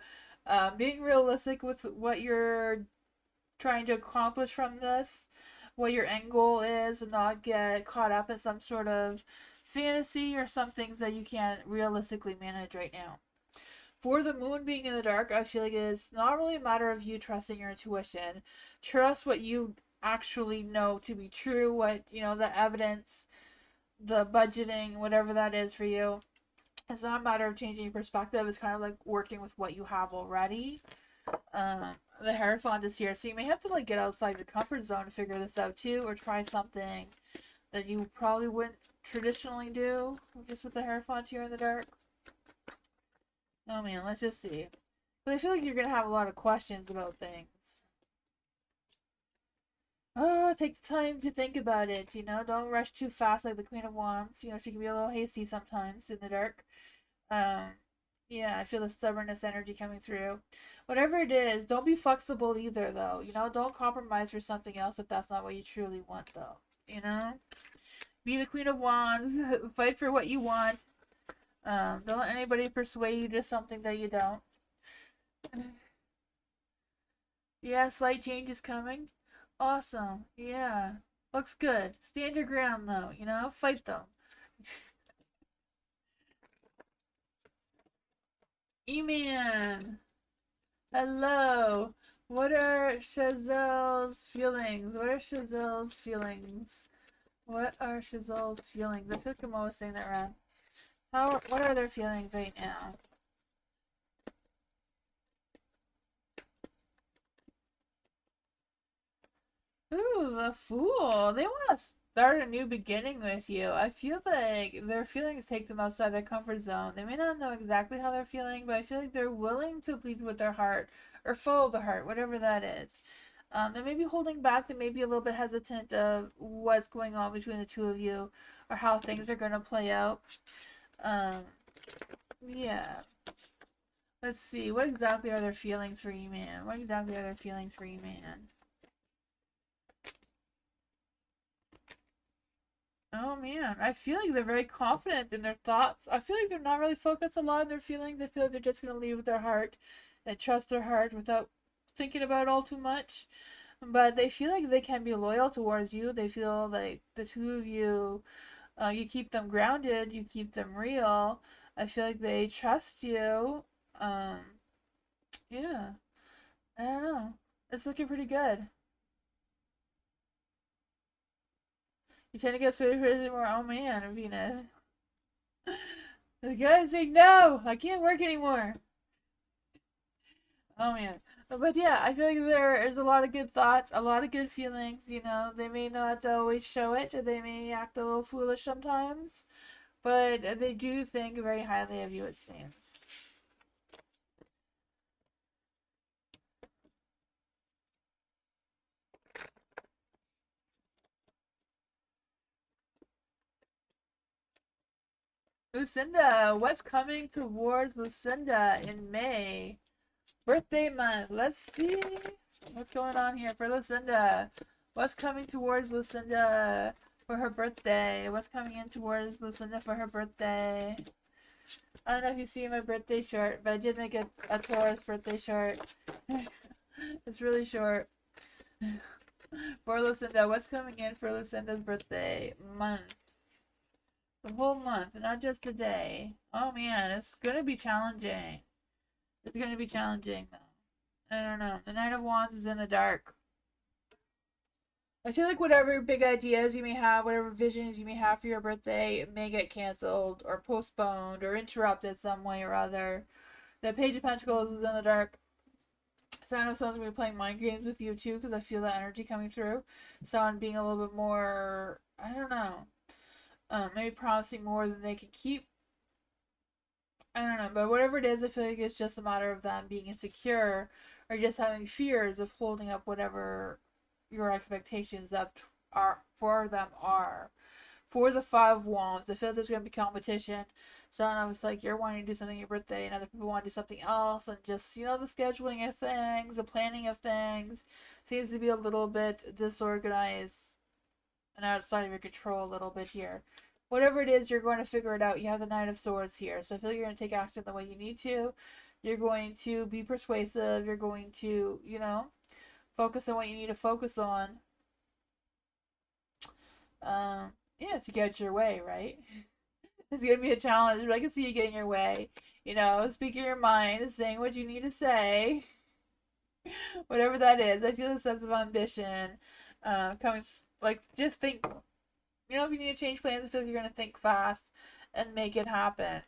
Being realistic with what you're trying to accomplish from this, what your end goal is, and not get caught up in some sort of fantasy or some things that you can't realistically manage right now. For the moon being in the dark, I feel like it's not really a matter of you trusting your intuition. Trust what you actually know to be true, what, the evidence, the budgeting, whatever that is for you. It's not a matter of changing your perspective. It's kind of like working with what you have already. The Hierophant is here, so you may have to like get outside your comfort zone to figure this out too, or try something that you probably wouldn't traditionally do, just with the Hierophant here in the dark. Oh man, let's just see. But I feel like you're gonna have a lot of questions about things. Oh, take the time to think about it, don't rush too fast like the Queen of Wands. She can be a little hasty sometimes in the dark. Um, yeah, I feel the stubbornness energy coming through. Whatever it is, don't be flexible either, though. Don't compromise for something else if that's not what you truly want, though. Be the Queen of Wands. Fight for what you want. Don't let anybody persuade you to something that you don't. Yeah, slight change is coming. Awesome. Yeah. Looks good. Stand your ground, though. Fight them. E-Man. Hello. What are Chazelle's feelings? What are Chazelle's feelings? What are Chazelle's feelings? I feel like I'm always saying that wrong. What are their feelings right now? Ooh, the Fool. They want to start a new beginning with you. I feel like their feelings take them outside their comfort zone. They may not know exactly how they're feeling, but I feel like they're willing to lead with their heart or follow the heart, whatever that is. They may be holding back. They may be a little bit hesitant of what's going on between the two of you or how things are going to play out. Yeah. Let's see. What exactly are their feelings for you, man? What exactly are their feelings for you, man? Oh man, I feel like they're very confident in their thoughts. I feel like they're not really focused a lot on their feelings. I feel like they're just gonna lead with their heart and trust their heart without thinking about it all too much. But they feel like they can be loyal towards you. They feel like the two of you, you keep them grounded, you keep them real. I feel like they trust you. Um, yeah, I don't know. It's looking pretty good. You tend to get sweaty for more. Oh man, Venus. The guy's saying, no, I can't work anymore. Oh man. But yeah, I feel like there is a lot of good thoughts, a lot of good feelings, They may not always show it, they may act a little foolish sometimes, but they do think very highly of you, it seems. Lucinda, what's coming towards Lucinda in May? Birthday month. Let's see what's going on here for Lucinda. What's coming towards Lucinda for her birthday? What's coming in towards Lucinda for her birthday? I don't know if you see my birthday short, but I did make a Taurus birthday short. It's really short. For Lucinda, what's coming in for Lucinda's birthday month? The whole month, not just the day. Oh man, it's gonna be challenging. It's gonna be challenging though. I don't know. The Knight of Wands is in the dark. I feel like whatever big ideas you may have, whatever visions you may have for your birthday, may get canceled or postponed or interrupted some way or other. The Page of Pentacles is in the dark. So I know someone's going to be playing mind games with you too, because I feel that energy coming through. Someone being a little bit more, I don't know, maybe promising more than they can keep. I don't know, but whatever it is, I feel like it's just a matter of them being insecure or just having fears of holding up whatever your expectations of are for them are. For the Five of Wands, I feel like there's going to be competition. So I was like, you're wanting to do something on your birthday, and other people want to do something else, and just, the scheduling of things, the planning of things seems to be a little bit disorganized and outside of your control a little bit here. Whatever it is, you're going to figure it out. You have the Knight of Swords here, so I feel like you're going to take action the way you need to. You're going to be persuasive. You're going to, focus on what you need to focus on. Yeah, to get your way, right? It's gonna be a challenge, but I can see you getting your way. Speaking your mind, saying what you need to say, whatever that is. I feel a sense of ambition, coming. Like, just think. If you need to change plans, I feel like you're gonna think fast and make it happen.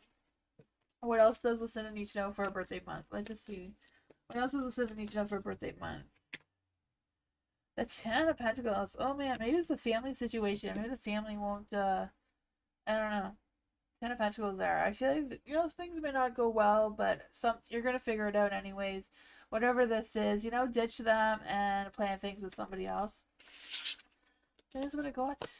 What else does Lucinda need to know for a birthday month? Let's just see. What else does Lucinda need to know for a birthday month? The Ten of Pentacles. Oh man, maybe it's a family situation. Maybe the family won't. I don't know. Ten of Pentacles there. I feel like things may not go well, but you're gonna figure it out anyways. Whatever this is, ditch them and plan things with somebody else. That is what I got.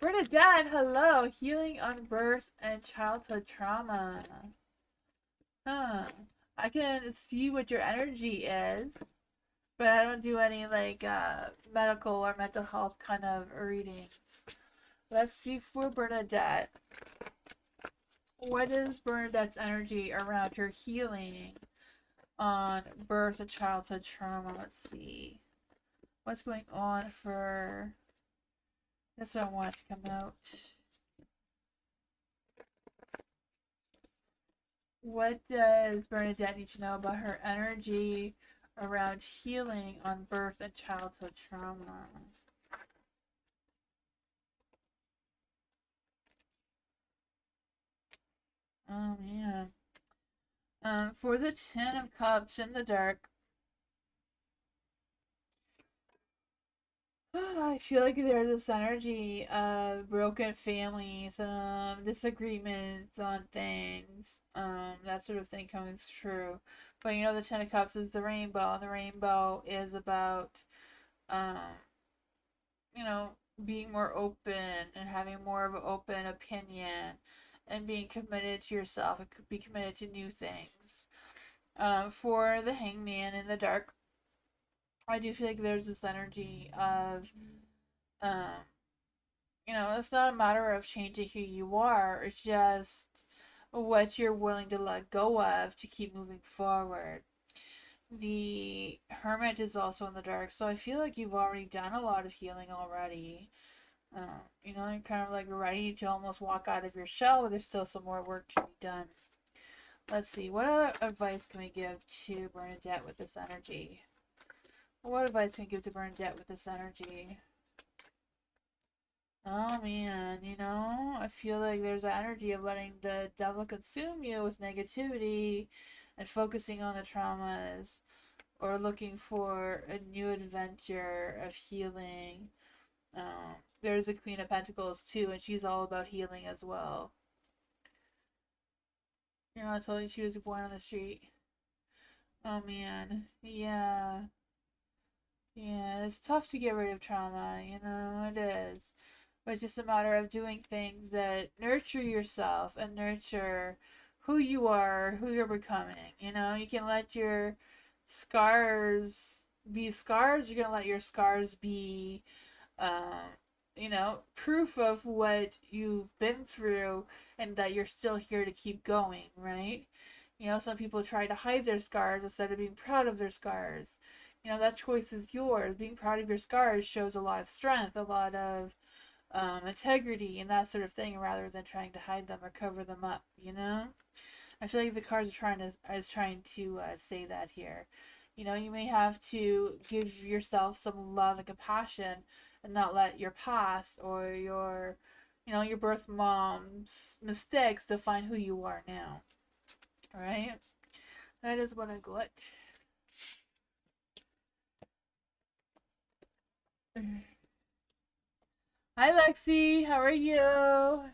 Bernadette, hello. Healing on birth and childhood trauma. Huh. I can see what your energy is, but I don't do any medical or mental health kind of readings. Let's see for Bernadette. What is Bernadette's energy around her healing on birth and childhood trauma? Let's see. What's going on for... That's what I want to come out. What does Bernadette need to know about her energy around healing on birth and childhood trauma? Oh man. For the Ten of Cups in the dark, I feel like there's this energy of broken families, disagreements on things, that sort of thing coming through. But the Ten of Cups is the rainbow, and the rainbow is about, um, being more open and having more of an open opinion and being committed to yourself and be committed to new things. For the Hangman in the dark, I do feel like there's this energy of, um, it's not a matter of changing who you are. It's just what you're willing to let go of to keep moving forward. The Hermit is also in the dark, so I feel like you've already done a lot of healing already. You're kind of like ready to almost walk out of your shell, but there's still some more work to be done. Let's see, what other advice can we give to Bernadette with this energy? What advice can we give to Bernadette with this energy? Oh man, I feel like there's an energy of letting the devil consume you with negativity and focusing on the traumas or looking for a new adventure of healing. There's a Queen of Pentacles too, and she's all about healing as well. I told you she was born on the street. Oh man, yeah. Yeah, it's tough to get rid of trauma, it is. But it's just a matter of doing things that nurture yourself and nurture who you are, who you're becoming. You can let your scars be scars. You're going to let your scars be, proof of what you've been through and that you're still here to keep going, right? Some people try to hide their scars instead of being proud of their scars. That choice is yours. Being proud of your scars shows a lot of strength, a lot of integrity, and that sort of thing, rather than trying to hide them or cover them up. I feel like the cards are trying to say that here. You may have to give yourself some love and compassion, and not let your past or your birth mom's mistakes define who you are now. All right, that is what I got. Hi Lexi, how are you?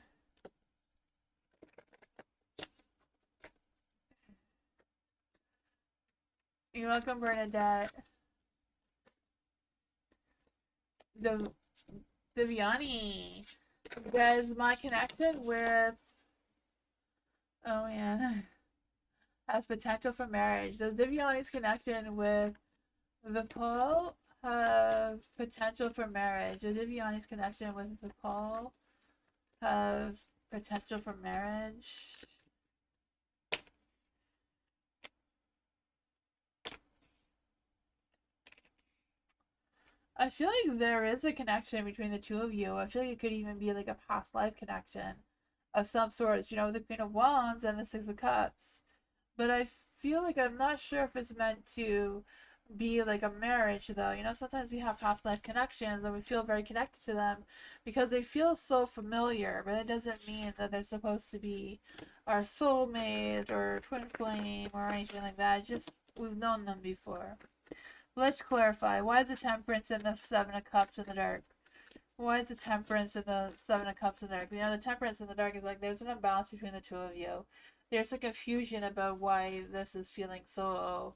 You're welcome, Bernadette. The Viviani. Does my connection with... Oh man. Has potential for marriage. Does Viviani's connection with Vipul have potential for marriage. A Viviani's connection with Paul have potential for marriage. I feel like there is a connection between the two of you. I feel like it could even be like a past life connection of some sort, you know, the Queen of Wands and the Six of Cups. But I feel like I'm not sure if it's meant to be like a marriage though. You know, sometimes we have past life connections and we feel very connected to them because they feel so familiar, but it doesn't mean that they're supposed to be our soulmate or twin flame or anything like that. It's just we've known them before. Let's clarify. Why is the Temperance and the Seven of Cups in the dark? Why is the Temperance and the Seven of Cups in the dark? You know, the Temperance in the dark is like there's an imbalance between the two of you. There's a confusion about why this is feeling so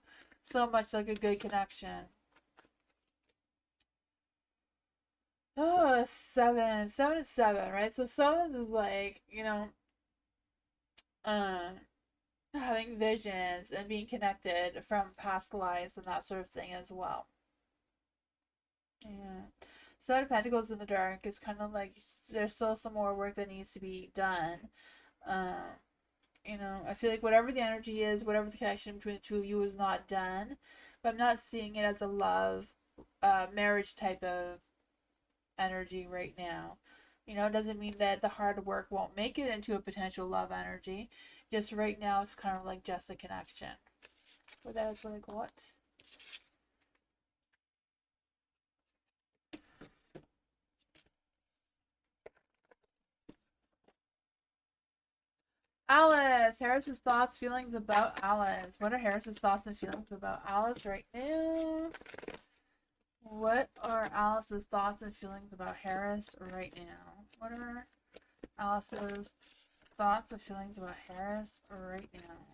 much like a good connection. Oh, seven. Seven is seven, right? So seven is like, you know, um, having visions and being connected from past lives and that sort of thing as well. Yeah. Seven of Pentacles in the dark is kind of like there's still some more work that needs to be done. Um, you know, I feel like whatever the energy is, whatever the connection between the two of you is not done, but I'm not seeing it as a love, marriage type of energy right now. You know, it doesn't mean that the hard work won't make it into a potential love energy. Just right now, it's kind of like just a connection. But that's what I got. Alice! Harris's thoughts, feelings about Alice. What are Harris's thoughts and feelings about Alice right now? What are Alice's thoughts and feelings about Harris right now? What are Alice's thoughts and feelings about Harris right now?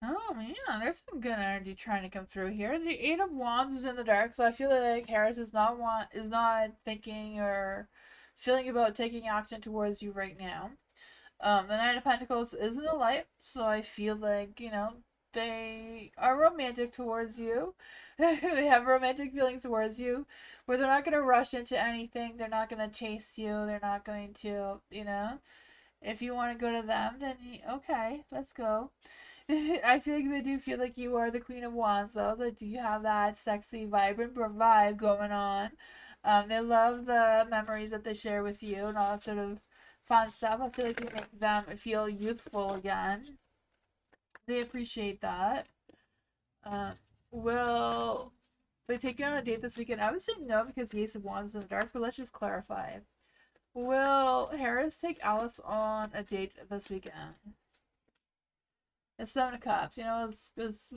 Oh man, there's some good energy trying to come through here. The Eight of Wands is in the dark, so I feel like Harris is not thinking or feeling about taking action towards you right now. The Knight of Pentacles is in the light, so I feel like, you know, they are romantic towards you. They have romantic feelings towards you, where they're not going to rush into anything. They're not going to chase you. They're not going to, you know, if you want to go to them, then okay, let's go. I feel like they do feel like you are the Queen of Wands, though. That you have that sexy, vibrant vibe going on. They love the memories that they share with you and all that sort of fun stuff. I feel like you make them feel youthful again. They appreciate that. Um, will they take you on a date this weekend? I would say no because the Ace of Wands is in the dark, but let's just clarify. Will Harris take Alice on a date this weekend? It's Seven of Cups. You know, it's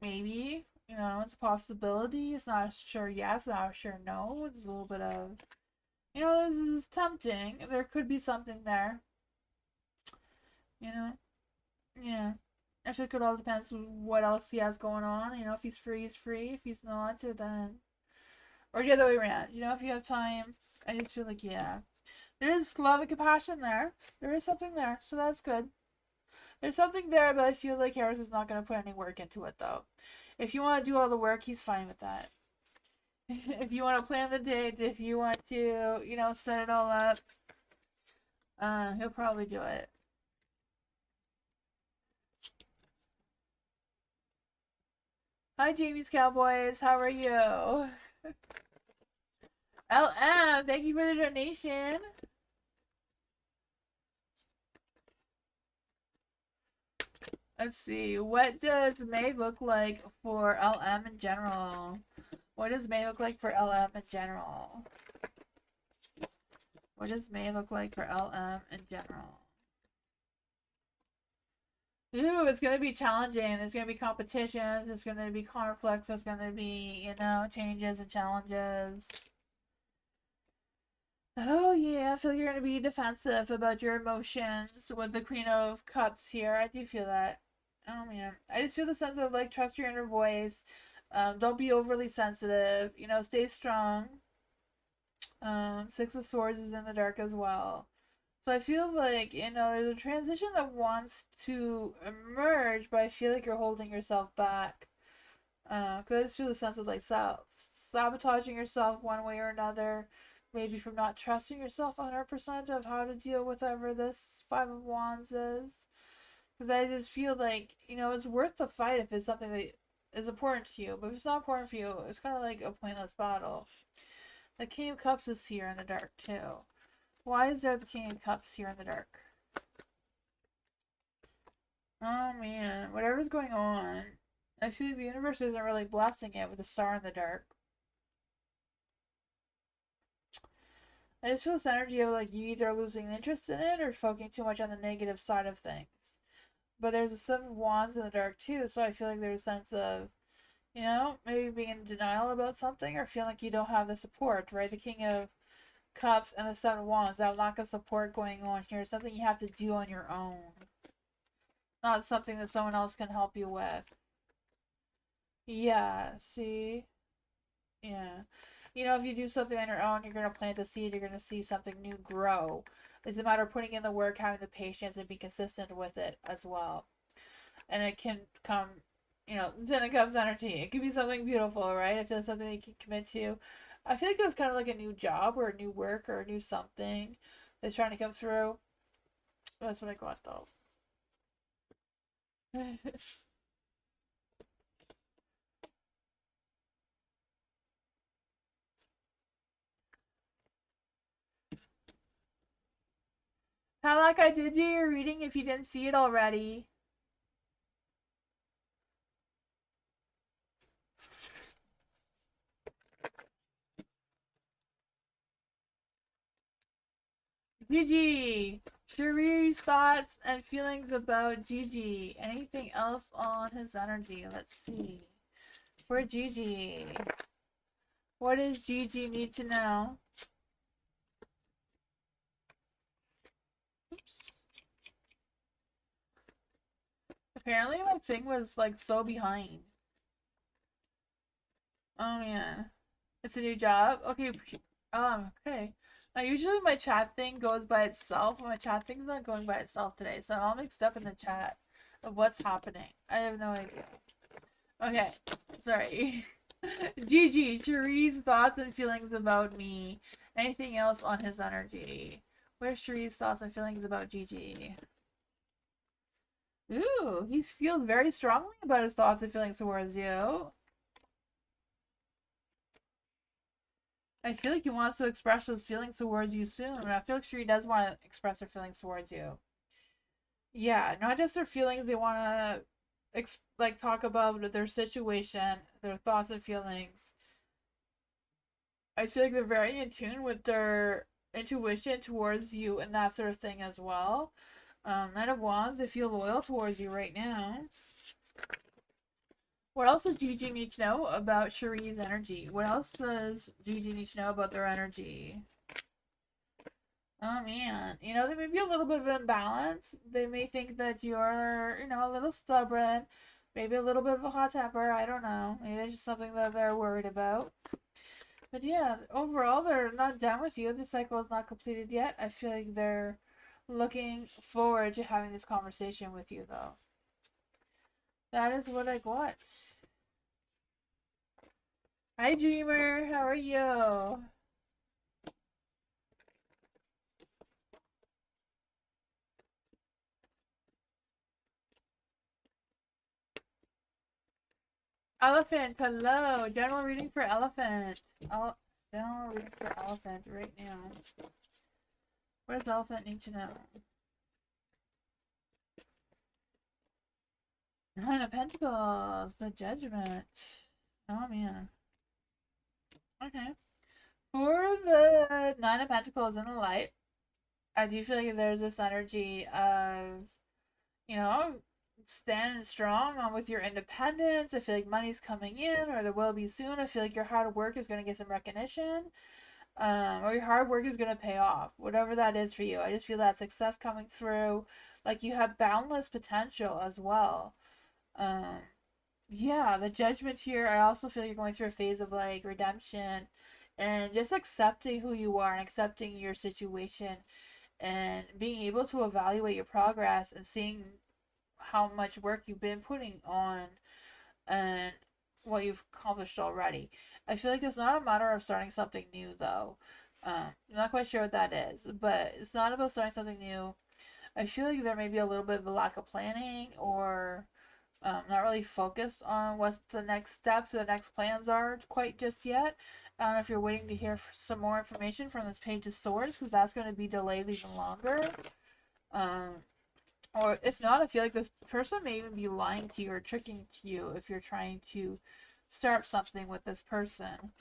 maybe. You know, it's a possibility. It's not a sure yes, not a sure no. It's a little bit of, you know, this is tempting. There could be something there. You know, yeah. I think it all depends on what else he has going on. You know, if he's free, he's free. If he's not, then or the other way around. You know, if you have time, I just feel like yeah, there is love and compassion there. There is something there, so that's good. There's something there, but I feel like Harris is not going to put any work into it, though. If you want to do all the work, he's fine with that. If you want to plan the date, if you want to, you know, set it all up, he'll probably do it. Hi, Jamie's Cowboys. How are you? LM, thank you for the donation. Let's see. What does May look like for LM in general? What does May look like for LM in general? What does May look like for LM in general? Ooh, it's going to be challenging. There's going to be competitions. There's going to be conflicts. There's going to be, you know, changes and challenges. Oh, yeah. I feel like you're going to be defensive about your emotions with the Queen of Cups here. I do feel that. Oh, man. I just feel the sense of, like, trust your inner voice. Don't be overly sensitive. You know, stay strong. Six of Swords is in the dark as well. So I feel like, there's a transition that wants to emerge, but I feel like you're holding yourself back. Because I just feel the sense of like sabotaging yourself one way or another, maybe from not trusting yourself 100% of how to deal with whatever this Five of Wands is. Because I just feel like, it's worth the fight if it's something that is important to you. But if it's not important for you, it's kind of like a pointless battle. The King of Cups is here in the dark too. Why is there the King of Cups here in the dark? Oh man, whatever's going on, I feel like the universe isn't really blessing it with a star in the dark. I just feel this energy of like you either losing interest in it or focusing too much on the negative side of things. But there's a Seven of Wands in the dark too, so I feel like there's a sense of, maybe being in denial about something or feeling like you don't have the support, right? The King of Cups and the Seven of Wands, that lack of support going on here is something you have to do on your own, not something that someone else can help you with. Yeah, see? Yeah. If you do something on your own, you're going to plant the seed, you're going to see something new grow. It's a matter of putting in the work, having the patience, and be consistent with it as well. And it can come, then it comes energy. It could be something beautiful, right? If it's something you can commit to. I feel like it's kind of like a new job or a new work or a new something that's trying to come through. That's what I got though. How like I did do your reading if you didn't see it already. Gigi, Cherie's thoughts and feelings about Gigi. Anything else on his energy? Let's see. For Gigi. What does Gigi need to know? Oops. Apparently my thing was like so behind. Oh man. It's a new job? Okay. Okay. Now usually my chat thing goes by itself, but my chat thing's not going by itself today, so I'm all mixed up in the chat of what's happening. I have no idea. Okay. Sorry. Gigi, Cherie's thoughts and feelings about me. Anything else on his energy? Where's Cherie's thoughts and feelings about Gigi? Ooh, he feels very strongly about his thoughts and feelings towards you. I feel like he wants to express those feelings towards you soon. I feel like Cherie does want to express her feelings towards you. Yeah, not just their feelings. They want to like talk about their situation, their thoughts and feelings. I feel like they're very in tune with their intuition towards you and that sort of thing as well. Knight of Wands, they feel loyal towards you right now. What else does Gigi need to know about Cherie's energy? What else does Gigi need to know about their energy? Oh man, there may be a little bit of an imbalance. They may think that you're, a little stubborn, maybe a little bit of a hot temper. I don't know. Maybe it's just something that they're worried about. But yeah, overall, they're not done with you. The cycle is not completed yet. I feel like they're looking forward to having this conversation with you, though. That is what I got. Hi, Dreamer. How are you? Elephant, hello. General reading for Elephant. General reading for Elephant right now. What does Elephant need to know? Nine of Pentacles, the Judgment. Oh man. Okay. For the Nine of Pentacles in the light, I do feel like there's this energy of, you know, standing strong on with your independence. I feel like money's coming in, or there will be soon. I feel like your hard work is going to get some recognition, or your hard work is going to pay off, whatever that is for you. I just feel that success coming through. Like you have boundless potential as well. Um, yeah, the Judgment here, I also feel you're going through a phase of like redemption and just accepting who you are and accepting your situation and being able to evaluate your progress and seeing how much work you've been putting on and what you've accomplished already. I feel like it's not a matter of starting something new though. I'm not quite sure what that is, but it's not about starting something new. I feel like there may be a little bit of a lack of planning or not really focused on what the next steps or the next plans are quite just yet. I don't know if you're waiting to hear some more information from this Page of Swords, because that's going to be delayed even longer. Um, or if not, I feel like this person may even be lying to you or tricking to you if you're trying to start something with this person.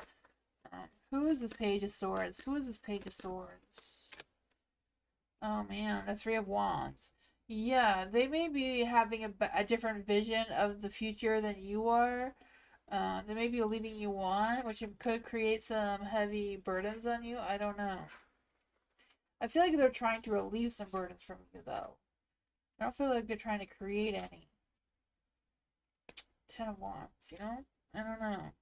Who is this Page of Swords? Who is this Page of Swords? Oh man, the Three of Wands. Yeah, they may be having a different vision of the future than you are. They may be leading you on, which could create some heavy burdens on you. I don't know. I feel like they're trying to relieve some burdens from you, though. I don't feel like they're trying to create any. Ten of Wands, you know? I don't know.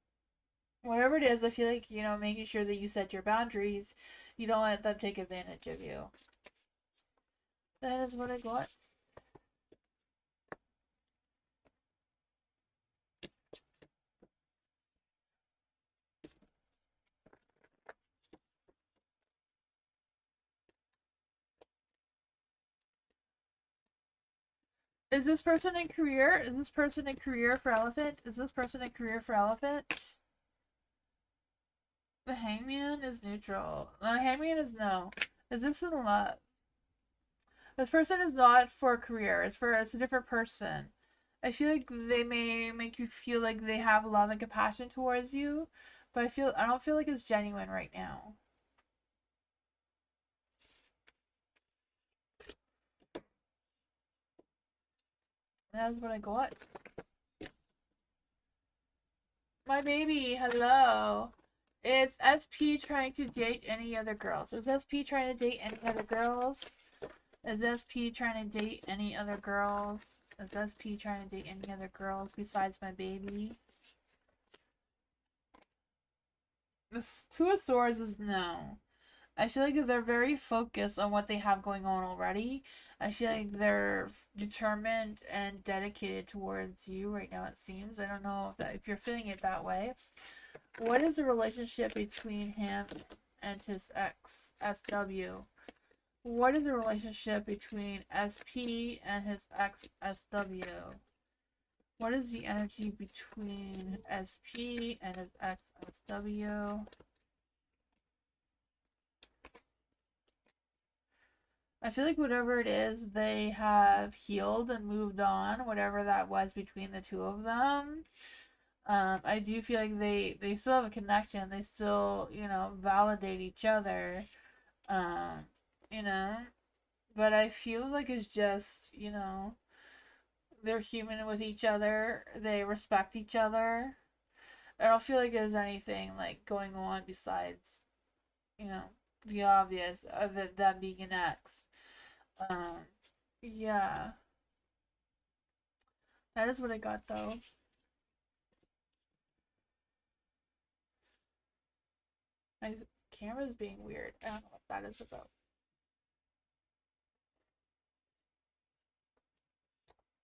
Whatever it is, I feel like, making sure that you set your boundaries. You don't let them take advantage of you. That is what I got. Is this person in career? Is this person in career for Elephant? Is this person in career for Elephant? The Hangman is neutral. The Hangman is no. Is this in love? This person is not for career. It's a different person. I feel like they may make you feel like they have love and compassion towards you, but I don't feel like it's genuine right now. That's what I got. My baby, hello. Is SP trying to date any other girls? Is SP trying to date any other girls? Is SP trying to date any other girls? Is SP trying to date any other girls besides my baby? This Two of Swords is no. I feel like they're very focused on what they have going on already. I feel like they're determined and dedicated towards you right now, it seems. I don't know if you're feeling it that way. What is the relationship between him and his ex, SW? What is the relationship between SP and his ex, SW? What is the energy between SP and his ex, SW? I feel like whatever it is, they have healed and moved on, whatever that was between the two of them. I do feel like they still have a connection. They still, validate each other. Um, you know, but I feel like it's just, they're human with each other. They respect each other. I don't feel like there's anything like going on besides, you know, the obvious of it, them being an ex. Um, yeah, that is what I got though. My camera's being weird. I don't know what that is about.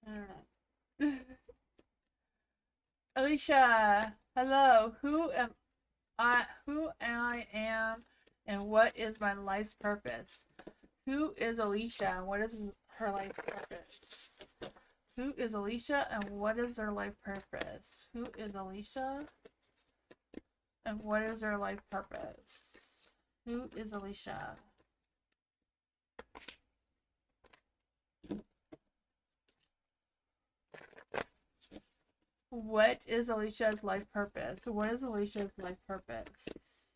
I don't know. Alicia, hello. Who I am and what is my life's purpose? Who is Alicia and what is her life purpose? Who is Alicia and what is her life purpose? Who is Alicia and what is her life purpose? Who is Alicia? What is Alicia's life purpose? What is Alicia's life purpose?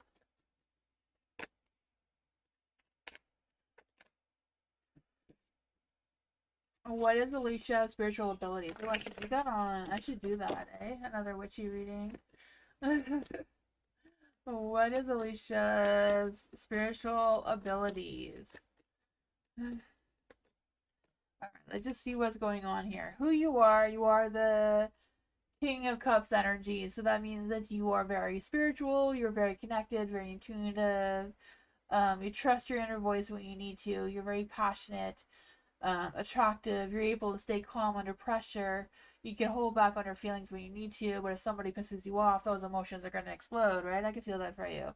What is Alicia's spiritual abilities? Oh, I should do that I should do that, eh? Another witchy reading. What is Alicia's spiritual abilities? Alright, let's just see what's going on here. Who you are the King of Cups energy. So that means that you are very spiritual, you're very connected, very intuitive. You trust your inner voice when you need to. You're very passionate, attractive. You're able to stay calm under pressure. You can hold back on your feelings when you need to, but if somebody pisses you off, those emotions are going to explode, right? I can feel that for you.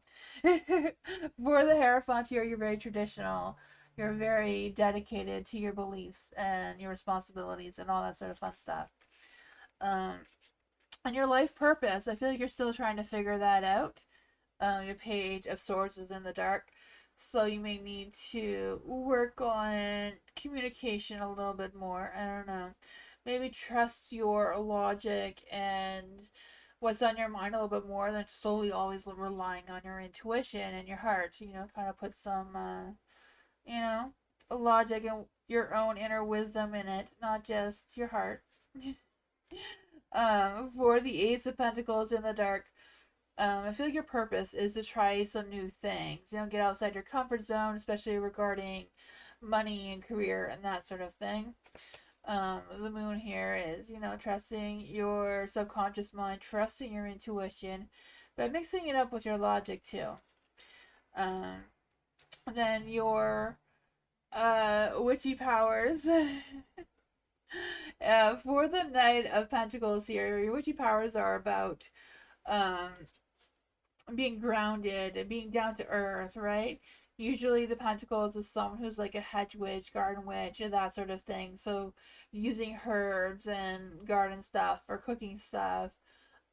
For the Hierophant here, you're very traditional. You're very dedicated to your beliefs and your responsibilities and all that sort of fun stuff. Um, and your life purpose, I feel like you're still trying to figure that out. Your Page of Swords is in the dark. So you may need to work on communication a little bit more. I don't know. Maybe trust your logic and what's on your mind a little bit more than solely always relying on your intuition and your heart. Kind of put some, you know, logic and your own inner wisdom in it, not just your heart. For the Ace of Pentacles in the dark, I feel like your purpose is to try some new things. Get outside your comfort zone, especially regarding money and career and that sort of thing. The moon here is, trusting your subconscious mind, trusting your intuition, but mixing it up with your logic too. Um, then your witchy powers. For the Knight of Pentacles here, your witchy powers are about um, being grounded and being down to earth, right? Usually the pentacles is someone who's like a hedge witch, garden witch, and that sort of thing. So using herbs and garden stuff or cooking stuff,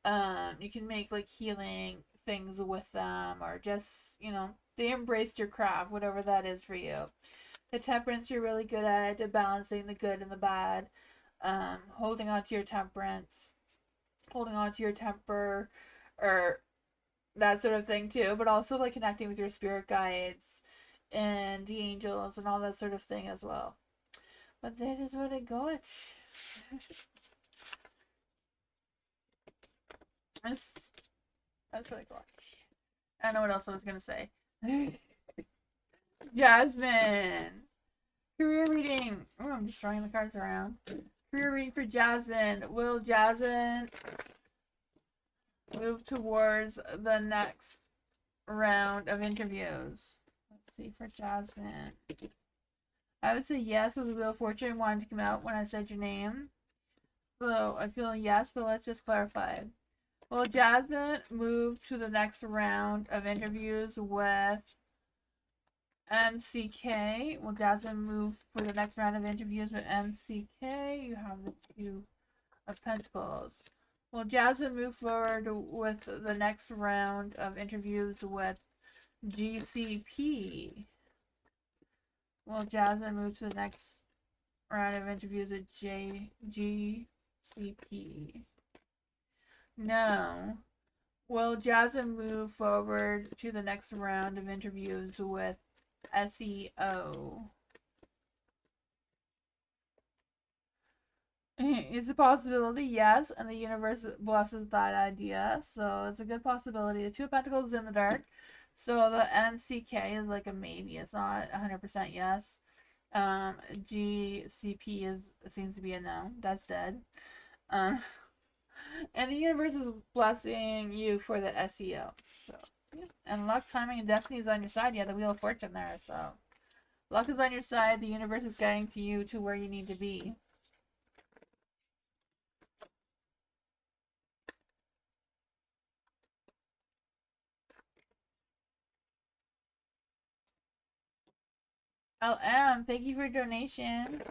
you can make like healing things with them, or just, they embraced your craft, whatever that is for you. The temperance, you're really good at balancing the good and the bad, holding on to your temperance, holding on to your temper, or that sort of thing too, but also like connecting with your spirit guides and the angels and all that sort of thing as well. But that is what I got. That's what I got. I don't know what else I was gonna say. Jasmine. Career reading. Oh, I'm just throwing the cards around. Career reading for Jasmine. Will Jasmine move towards the next round of interviews? Let's see for Jasmine. I would say yes, but the Wheel of Fortune wanted to come out when I said your name. So I feel yes, but let's just clarify. Will Jasmine move to the next round of interviews with MCK? Will Jasmine move for the next round of interviews with MCK? You have the Two of Pentacles. Will Jasmine move forward with the next round of interviews with GCP? Will Jasmine move to the next round of interviews with GCP? No. Will Jasmine move forward to the next round of interviews with SEO? It's a possibility, yes, and the universe blesses that idea, so it's a good possibility. The Two of Pentacles is in the dark, so the MCK is like a maybe. It's not 100% yes. GCP seems to be a no. That's dead. And the universe is blessing you for the SEO. So, yeah. And luck, timing, and destiny is on your side. Yeah, the Wheel of Fortune there. So, luck is on your side. The universe is guiding to you to where you need to be. LM, thank you for your donation.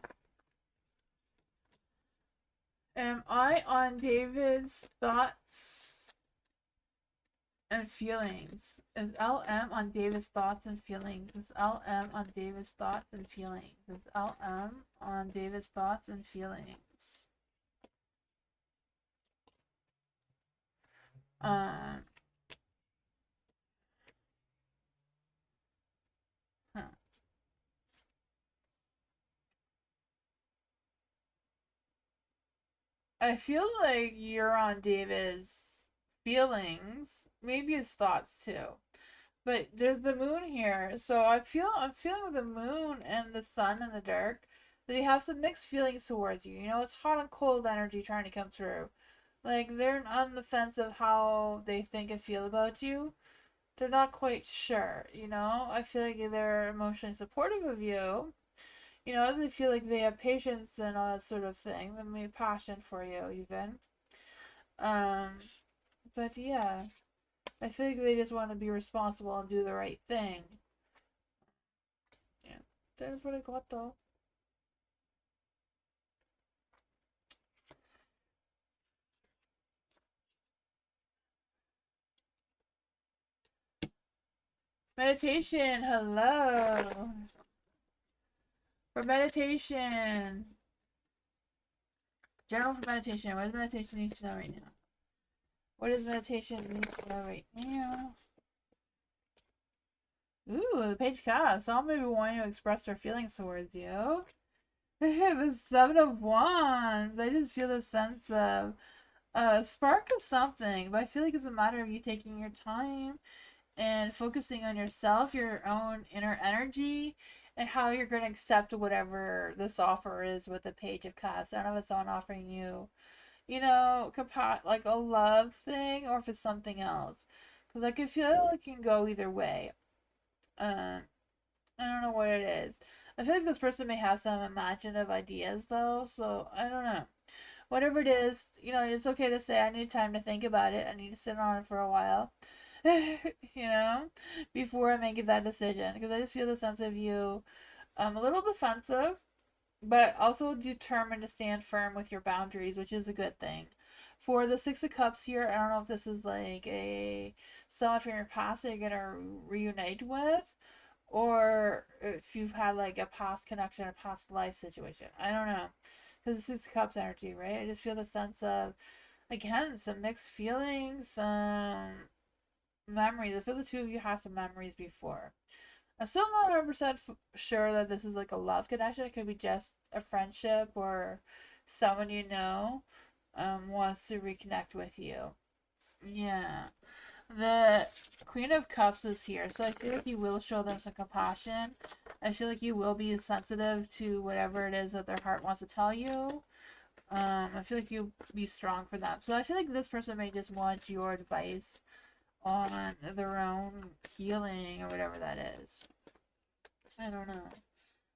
Am I on David's thoughts and feelings? Is LM on David's thoughts and feelings? Is LM on David's thoughts and feelings? Is LM on David's thoughts and feelings? Huh. I feel like you're on David's feelings, maybe his thoughts too. But there's the moon here, so I'm feeling with the moon and the sun and the dark that they have some mixed feelings towards you. It's hot and cold energy trying to come through. Like they're on the fence of how they think and feel about you. they're not quite sure, you know? I feel like they're emotionally supportive of you. You know, they feel like they have patience and all that sort of thing. They may have passion for you, even. Um, but yeah, I feel like they just want to be responsible and do the right thing. Yeah, that is what I got though. Meditation, hello. For meditation. General for meditation. What does meditation need to know right now? What does meditation need to know right now? Ooh, the page cups. Someone may be wanting to express their feelings towards you. The Seven of Wands. I just feel the sense of a spark of something, but I feel like it's a matter of you taking your time and focusing on yourself, your own inner energy, and how you're going to accept whatever this offer is with the Page of Cups. I don't know if it's on offering you, you know, like a love thing or if it's something else. Because I can feel like it can go either way. Um, I don't know what it is. I feel like this person may have some imaginative ideas though, so I don't know. Whatever it is, you know, it's okay to say I need time to think about it. I need to sit on it for a while. You know, before I make that decision, because I just feel the sense of you a little defensive, but also determined to stand firm with your boundaries, which is a good thing. For the Six of Cups here, I don't know if this is like a someone from your past that you're gonna reunite with, or if you've had like a past connection or past life situation. I don't know, because it's Six of Cups energy, right? I just feel the sense of, again, some mixed feelings, some memories. I feel the two of you have some memories before. I'm still not 100% sure that this is like a love connection. It could be just a friendship or someone you know wants to reconnect with you. Yeah. The Queen of Cups is here, so I feel like you will show them some compassion. I feel like you will be sensitive to whatever it is that their heart wants to tell you. I feel like you'll be strong for them. So I feel like this person may just want your advice on their own healing or whatever that is. I don't know.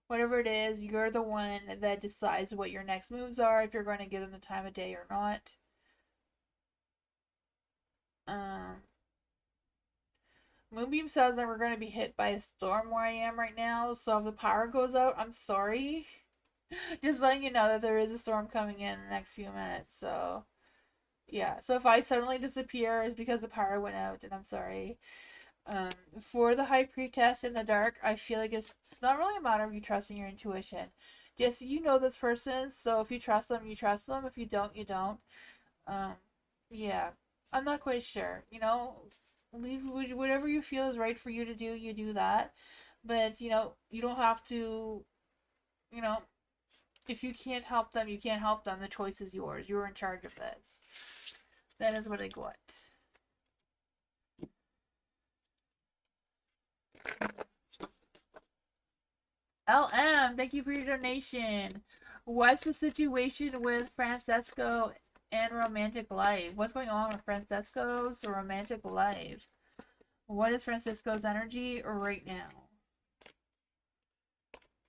Whatever it is, you're the one that decides what your next moves are, if you're going to give them the time of day or not. Um, Moonbeam says that we're going to be hit by a storm where I am right now, so if the power goes out, I'm sorry. Just letting you know that there is a storm coming in the next few minutes, so yeah. So if I suddenly disappear, it's because the power went out, and I'm sorry. For the High Priestess in the dark, I feel like it's not really a matter of you trusting your intuition. Just, you know this person, so if you trust them, you trust them. If you don't, you don't. Um, yeah, I'm not quite sure. You know, leave whatever you feel is right for you to do. You do that, but you know, you don't have to. You know, if you can't help them, you can't help them. The choice is yours. You're in charge of this. That is what I got. LM, thank you for your donation. What's the situation with Francesco and romantic life? What's going on with Francesco's romantic life? What is Francisco's energy right now?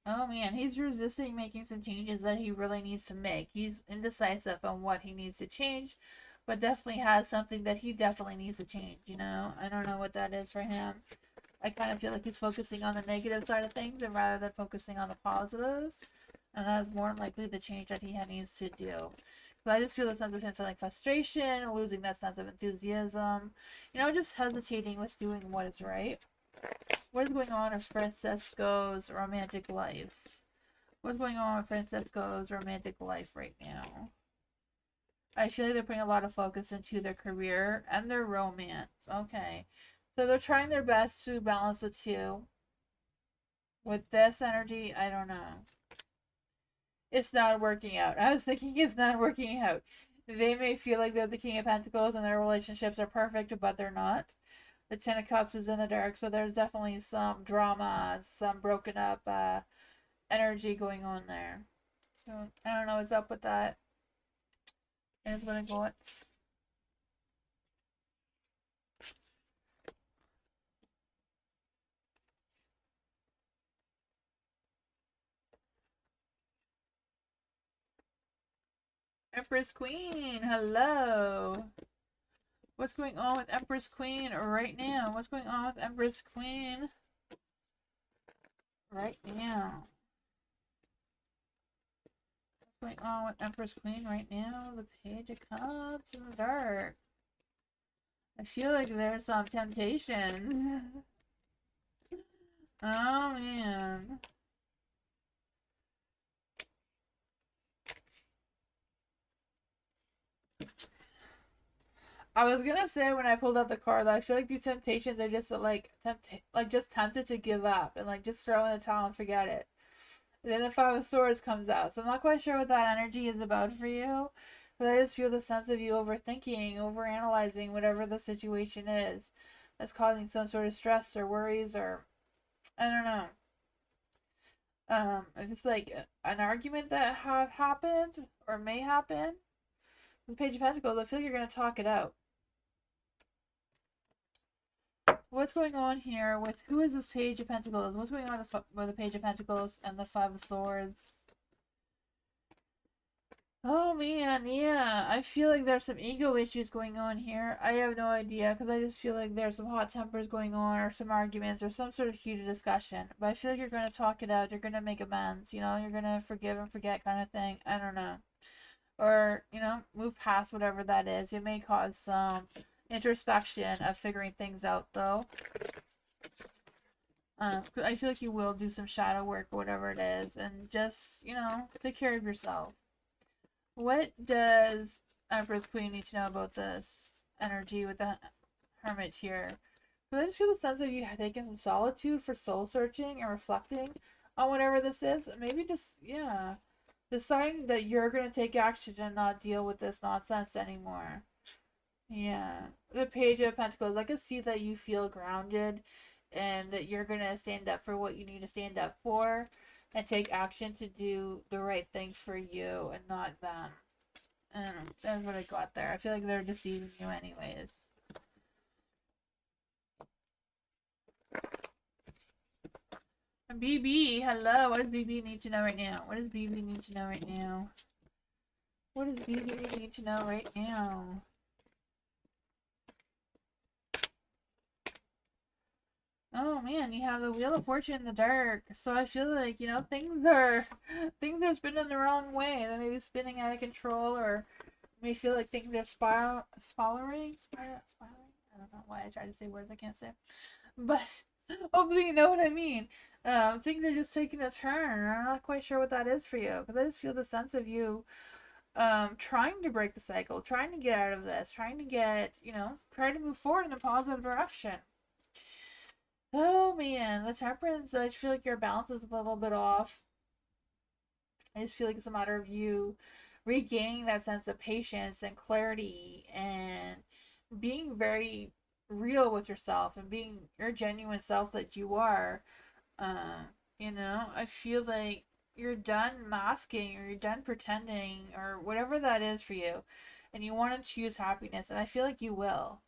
Oh man, he's resisting making some changes that he really needs to make. He's indecisive on what he needs to change, but definitely has something that he definitely needs to change, you know? I don't know what that is for him. I kind of feel like he's focusing on the negative side of things and rather than focusing on the positives. And that is more likely the change that he needs to do. But I just feel a sense of him feeling frustration, losing that sense of enthusiasm, you know, just hesitating with doing what is right. What is going on with Francesco's romantic life? What's going on with Francesco's romantic life right now? I feel like they're putting a lot of focus into their career and their romance. Okay. So they're trying their best to balance the two. With this energy, I don't know. It's not working out. I was thinking it's not working out. They may feel like they're the King of Pentacles and their relationships are perfect, but they're not. The Ten of Cups is in the dark, so there's definitely some drama, some broken up energy going on there. So I don't know what's up with that. And it's what I got. Empress Queen, hello. What's going on with Empress Queen right now? What's going on with Empress Queen right now? What's going on with Empress Queen right now? The Page of Cups in the dark. I feel like there's some temptations. Oh man. I was gonna say when I pulled out the card that I feel like these temptations are just like just tempted to give up and like just throw in the towel and forget it. And then the Five of Swords comes out, so I'm not quite sure what that energy is about for you. But I just feel the sense of you overthinking, overanalyzing whatever the situation is that's causing some sort of stress or worries or I don't know. If it's like an argument that had happened or may happen, with the Page of Pentacles, I feel like you're gonna talk it out. What's going on here with who is this Page of Pentacles? What's going on with the Page of Pentacles and the Five of Swords? Oh man, yeah. I feel like there's some ego issues going on here. I have no idea because I just feel like there's some hot tempers going on or some arguments or some sort of heated discussion. But I feel like you're going to talk it out. You're going to make amends. You know, you're going to forgive and forget kind of thing. I don't know. Or, you know, move past whatever that is. It may cause some introspection of figuring things out though. I feel like you will do some shadow work or whatever it is and just, you know, take care of yourself. What does Empress Queen need to know about this energy with the Hermit here? Because I just feel the sense of you taking some solitude for soul searching and reflecting on whatever this is. Maybe just, yeah, deciding that you're going to take action and not deal with this nonsense anymore. Yeah. The Page of Pentacles, I can see that you feel grounded and that you're going to stand up for what you need to stand up for and take action to do the right thing for you and not them. I don't know. That's what I got there. I feel like they're deceiving you anyways. BB, hello. What does BB need to know right now? What does BB need to know right now? What does BB need to know right now? Oh man, you have the Wheel of Fortune in the dark. So I feel like, you know, things are spinning the wrong way. They may be spinning out of control or may feel like things are spiraling. I don't know why I try to say words I can't say. But hopefully you know what I mean. Things are just taking a turn. I'm not quite sure what that is for you. Because I just feel the sense of you trying to break the cycle, trying to get out of this, trying to get, you know, trying to move forward in a positive direction. Oh man, the Temperance, I just feel like your balance is a little bit off. I just feel like it's a matter of you regaining that sense of patience and clarity and being very real with yourself and being your genuine self that you are. You know, I feel like you're done masking or you're done pretending or whatever that is for you, and you want to choose happiness, and I feel like you will.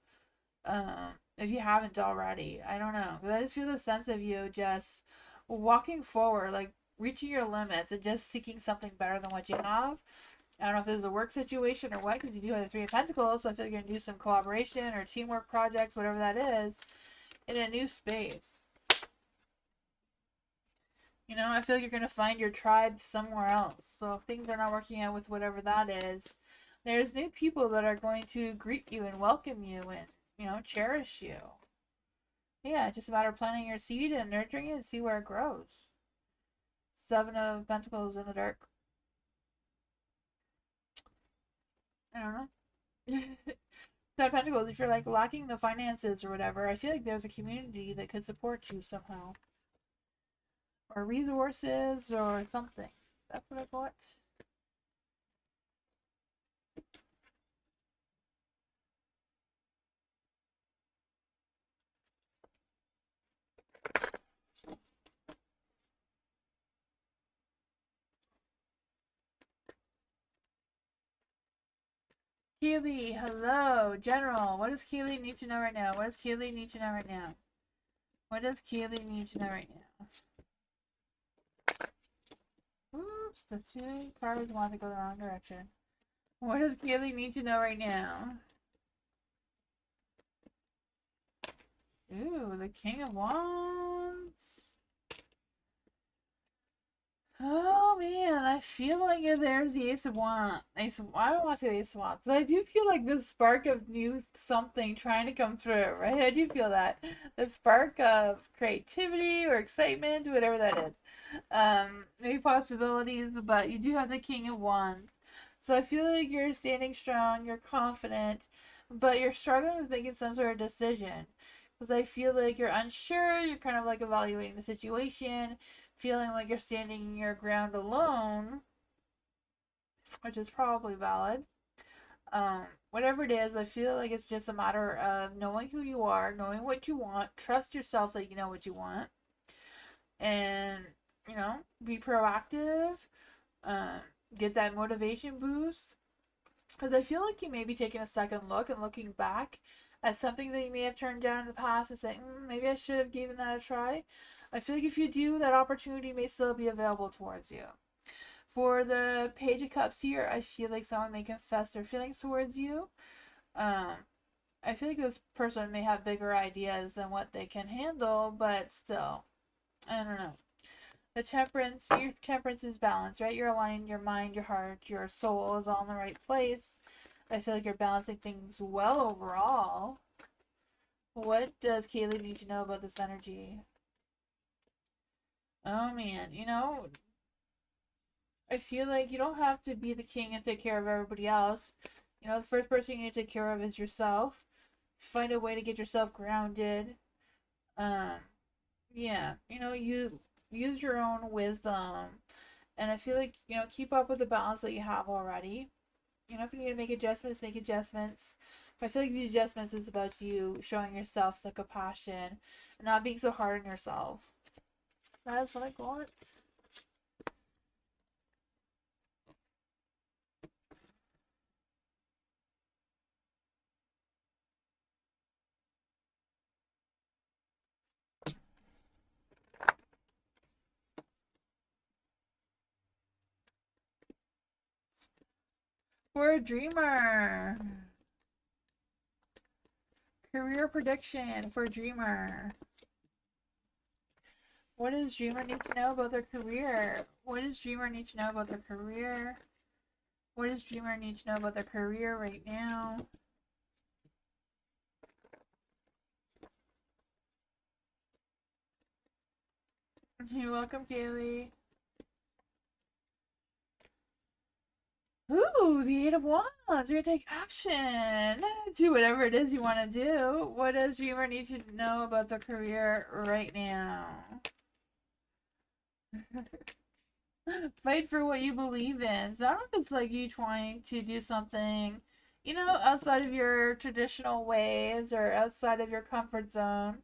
If you haven't already, I don't know. But I just feel the sense of you just walking forward, like reaching your limits and just seeking something better than what you have. I don't know if this is a work situation or what, because you do have the Three of Pentacles, so I feel like you're going to do some collaboration or teamwork projects, whatever that is, in a new space. You know, I feel like you're going to find your tribe somewhere else. So if things are not working out with whatever that is, there's new people that are going to greet you and welcome you and, you know, cherish you. Yeah, it's just a matter of planting your seed and nurturing it and see where it grows. Seven of Pentacles in the dark. I don't know. Seven of Pentacles, if you're like lacking the finances or whatever, I feel like there's a community that could support you somehow. Or resources or something. That's what I got. Keely, hello. General, what does Keely need to know right now? What does Keely need to know right now? What does Keely need to know right now? Oops, the two cards want to go the wrong direction. What does Kaylee need to know right now? Ooh, the King of Wands. Oh man, I feel like if there's the Ace of Wands, I don't want to say the Ace of Wands, but I do feel like this spark of new something trying to come through, right? I do feel that. The spark of creativity or excitement, whatever that is. Maybe possibilities, but you do have the King of Wands. So I feel like you're standing strong, you're confident, but you're struggling with making some sort of decision. Because I feel like you're unsure, you're kind of like evaluating the situation, feeling like you're standing your ground alone, which is probably valid. Whatever it is, I feel like it's just a matter of knowing who you are, knowing what you want, trust yourself that you know what you want, and be proactive. Um, get that motivation boost. Because I feel like you may be taking a second look and looking back at something that you may have turned down in the past and saying, maybe I should have given that a try. I feel like if you do, that opportunity may still be available towards you. For the Page of Cups here, I feel like someone may confess their feelings towards you. Um, I feel like this person may have bigger ideas than what they can handle, but still, I don't know. The temperance, your temperance is balanced, right? You're aligned, your mind, your heart, your soul is all in the right place. I feel like you're balancing things well overall. What does Kaylee need to know about this energy? Oh man, I feel like you don't have to be the king and take care of everybody else. The first person you need to take care of is yourself. Find a way to get yourself grounded. Um, yeah, you use your own wisdom. And I feel like, keep up with the balance that you have already. If you need to make adjustments, make adjustments. But I feel like the adjustments is about you showing yourself some compassion and not being so hard on yourself. That is what I got. For a dreamer. Career prediction for dreamer. What does dreamer need to know about their career? What does dreamer need to know about their career? What does dreamer need to know about their career right now? You're welcome, Kaylee. Ooh, the Eight of Wands. You're gonna take action. Do whatever it is you want to do. What does dreamer need to know about their career right now? Fight for what you believe in. So I don't know if it's like you trying to do something, outside of your traditional ways or outside of your comfort zone.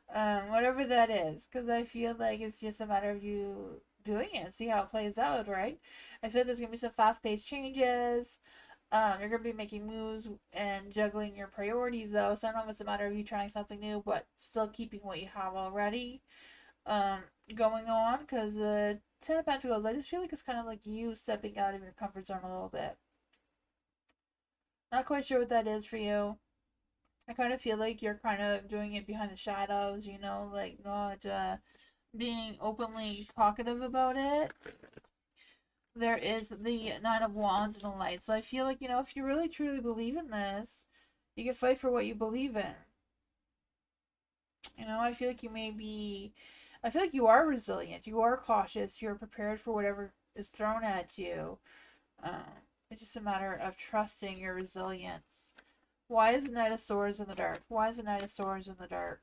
Whatever that is. Because I feel like it's just a matter of you doing it, see how it plays out, right? I feel like there's gonna be some fast-paced changes. You're gonna be making moves and juggling your priorities though, so I don't know if it's a matter of you trying something new but still keeping what you have already going on. Because the Ten of Pentacles, I just feel like it's kind of like you stepping out of your comfort zone a little bit. Not quite sure what that is for you. I kind of feel like you're kind of doing it behind the shadows, like not being openly talkative about it. There is the Nine of Wands and the Light. So I feel like, if you really truly believe in this, you can fight for what you believe in. I feel like I feel like you are resilient. You are cautious. You're prepared for whatever is thrown at you. It's just a matter of trusting your resilience. Why is the Knight of Swords in the dark? Why is the Knight of Swords in the dark?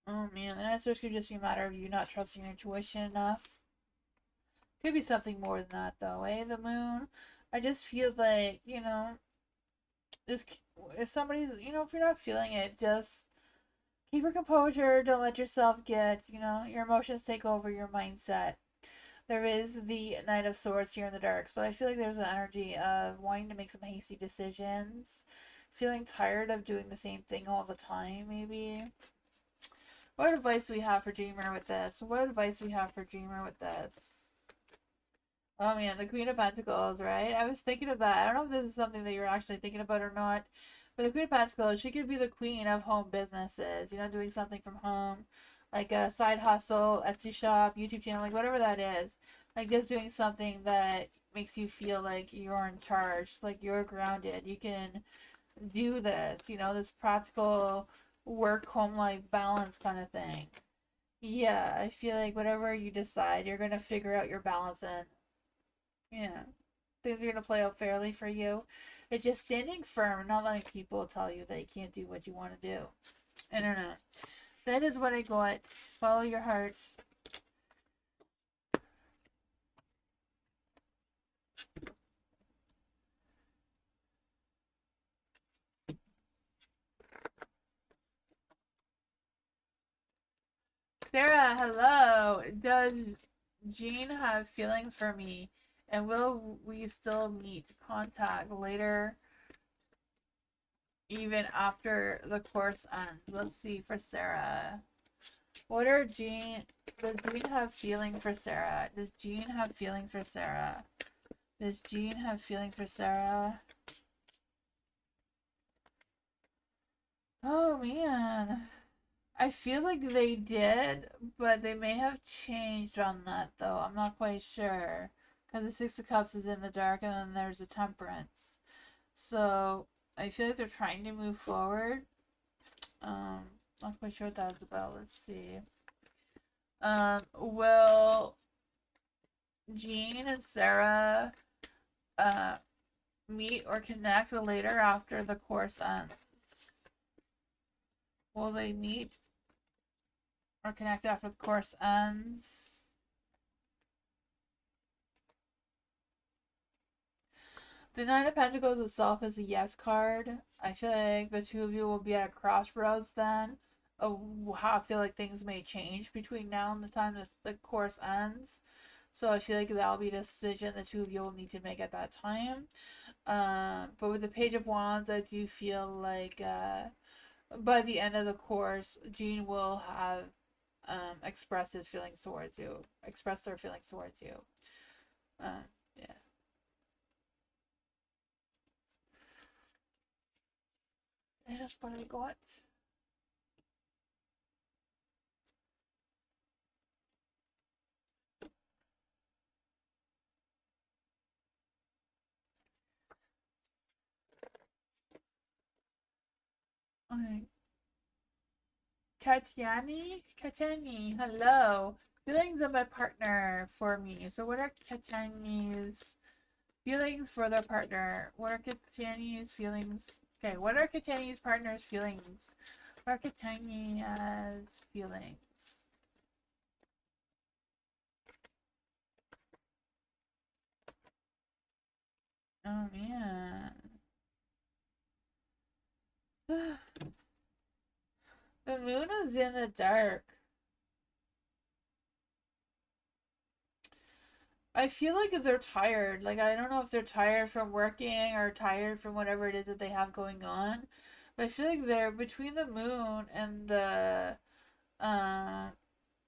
Oh man, the Knight of Swords could just be a matter of you not trusting your intuition enough. Could be something more than that though, eh? The Moon. I just feel like, this, if somebody's, if you're not feeling it, just keep your composure. Don't let yourself get, your emotions take over your mindset. There is the Knight of Swords here in the dark. So I feel like there's an energy of wanting to make some hasty decisions. Feeling tired of doing the same thing all the time, maybe. What advice do we have for Dreamer with this? What advice do we have for Dreamer with this? Oh man, the Queen of Pentacles, right? I was thinking of that. I don't know if this is something that you're actually thinking about or not. But the Queen of Pentacles, she could be the queen of home businesses, doing something from home, like a side hustle, Etsy shop, YouTube channel, like whatever that is. Like just doing something that makes you feel like you're in charge, like you're grounded. You can do this, this practical work home life balance kind of thing. Yeah, I feel like whatever you decide, you're gonna figure out your balance in. Yeah. Things are gonna play out fairly for you. It's just standing firm and not letting people tell you that you can't do what you want to do. I don't know. That is what I got. Follow your heart. Sarah, hello. Does Jean have feelings for me? And will we still meet contact later, even after the course ends? Let's see for Sarah. What are Jean? Does Jean have feelings for Sarah? Does Jean have feelings for Sarah? Does Jean have feelings for Sarah? Oh man. I feel like they did, but they may have changed on that though. I'm not quite sure. Because the Six of Cups is in the dark and then there's a Temperance. So I feel like they're trying to move forward. Not quite sure what that was about. Let's see. Will Jean and Sarah uh meet or connect later after the course ends? Will they meet or connect after the course ends? The Nine of Pentacles itself is a yes card. I feel like the two of you will be at a crossroads then. I feel like things may change between now and the time that the course ends. So I feel like that'll be a decision the two of you will need to make at that time. But with the Page of Wands, I do feel like by the end of the course, Jean will have express his feelings towards you, express their feelings towards you. Yeah. And that's what I got. Okay. Katyani, hello. Feelings of my partner for me. So what are Katyani's feelings for their partner? What are Katyani's feelings? Okay, what are Katyani's partner's feelings? What are Katyani's feelings? Oh man. The moon is in the dark. I feel like they're tired. Like, I don't know if they're tired from working or tired from whatever it is that they have going on. But I feel like they're between the moon and the uh,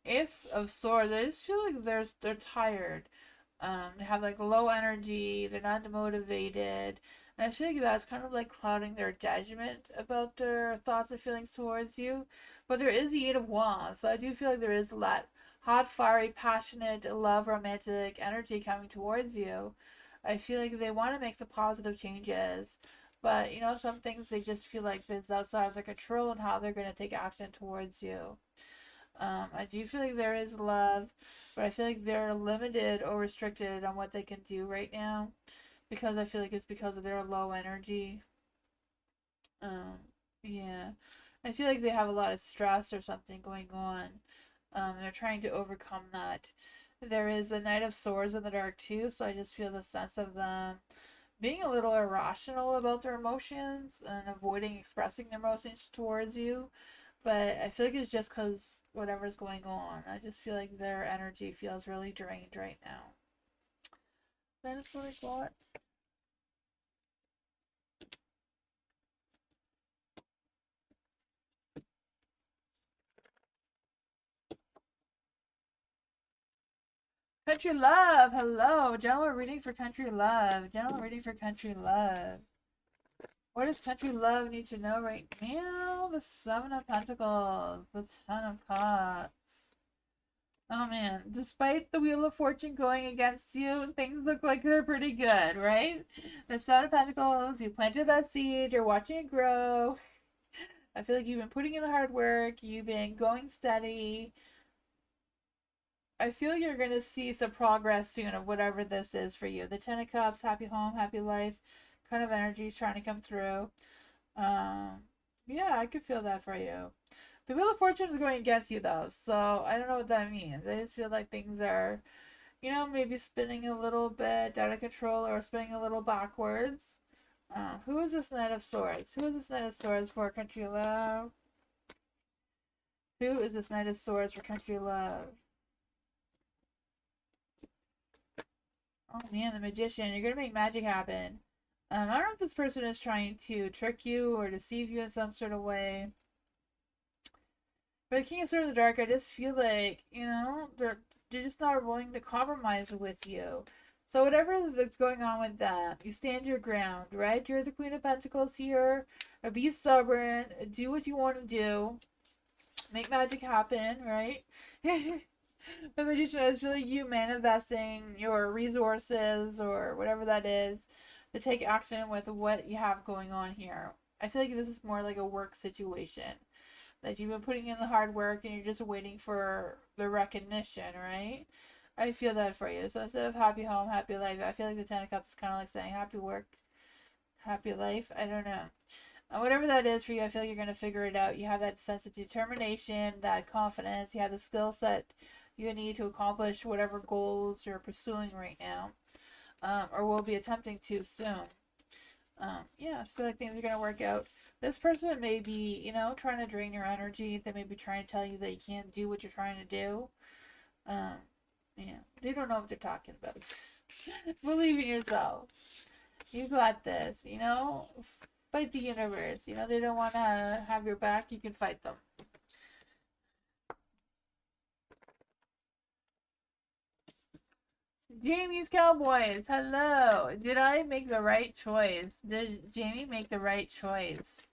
Ace of Swords. I just feel like they're tired. They have like low energy. They're not motivated. And I feel like that's kind of like clouding their judgment about their thoughts and feelings towards you. But there is the Eight of Wands, so I do feel like there is a lot hot, fiery, passionate, love, romantic energy coming towards you. I feel like they want to make some positive changes, but some things they just feel like it's outside of their control and how they're going to take action towards you. I do feel like there is love, but I feel like they're limited or restricted on what they can do right now because I feel like it's because of their low energy. Um, yeah. I feel like they have a lot of stress or something going on. They're trying to overcome that. There is the Knight of Swords in the dark too, so I just feel the sense of them being a little irrational about their emotions and avoiding expressing their emotions towards you. But I feel like it's just because whatever's going on. I just feel like their energy feels really drained right now. That's what I got. Country love, hello. General reading for country love. General reading for country love. What does country love need to know right now? The Seven of Pentacles, the Ten of Cups. Oh man, despite the Wheel of Fortune going against you, things look like they're pretty good, right? The Seven of Pentacles, you planted that seed, you're watching it grow. I feel like you've been putting in the hard work, you've been going steady. I feel you're going to see some progress soon of whatever this is for you. The Ten of Cups, happy home, happy life kind of energy is trying to come through. Yeah, I could feel that for you. The Wheel of Fortune is going against you though, so I don't know what that means. I just feel like things are, you know, maybe spinning a little bit out of control or spinning a little backwards. Who is this Knight of Swords? Who is this Knight of Swords for country love? Who is this Knight of Swords for country love? Oh man, the Magician. You're gonna make magic happen. I don't know if this person is trying to trick you or deceive you in some sort of way. For the King of Swords of the Dark, I just feel like, you know, they're just not willing to compromise with you. So whatever that's going on with that, you stand your ground, right? You're the Queen of Pentacles here. Be stubborn. Do what you want to do. Make magic happen, right? The Magician is really you manifesting your resources or whatever that is to take action with what you have going on here. I feel like this is more like a work situation. That you've been putting in the hard work and you're just waiting for the recognition, right? I feel that for you. So instead of happy home, happy life, I feel like the Ten of Cups is kind of like saying happy work, happy life. I don't know. Whatever that is for you, I feel like you're going to figure it out. You have that sense of determination, that confidence. You have the skill set you need to accomplish whatever goals you're pursuing right now, or will be attempting to soon. Yeah, I feel like things are going to work out. This person may be, you know, trying to drain your energy. They may be trying to tell you that you can't do what you're trying to do. Um, yeah, they don't know what they're talking about. Believe in yourself. You got this, you know? Fight the universe. You know, they don't want to have your back. You can fight them. Jamie's Cowboys, hello. Did I make the right choice? Did Jamie make the right choice?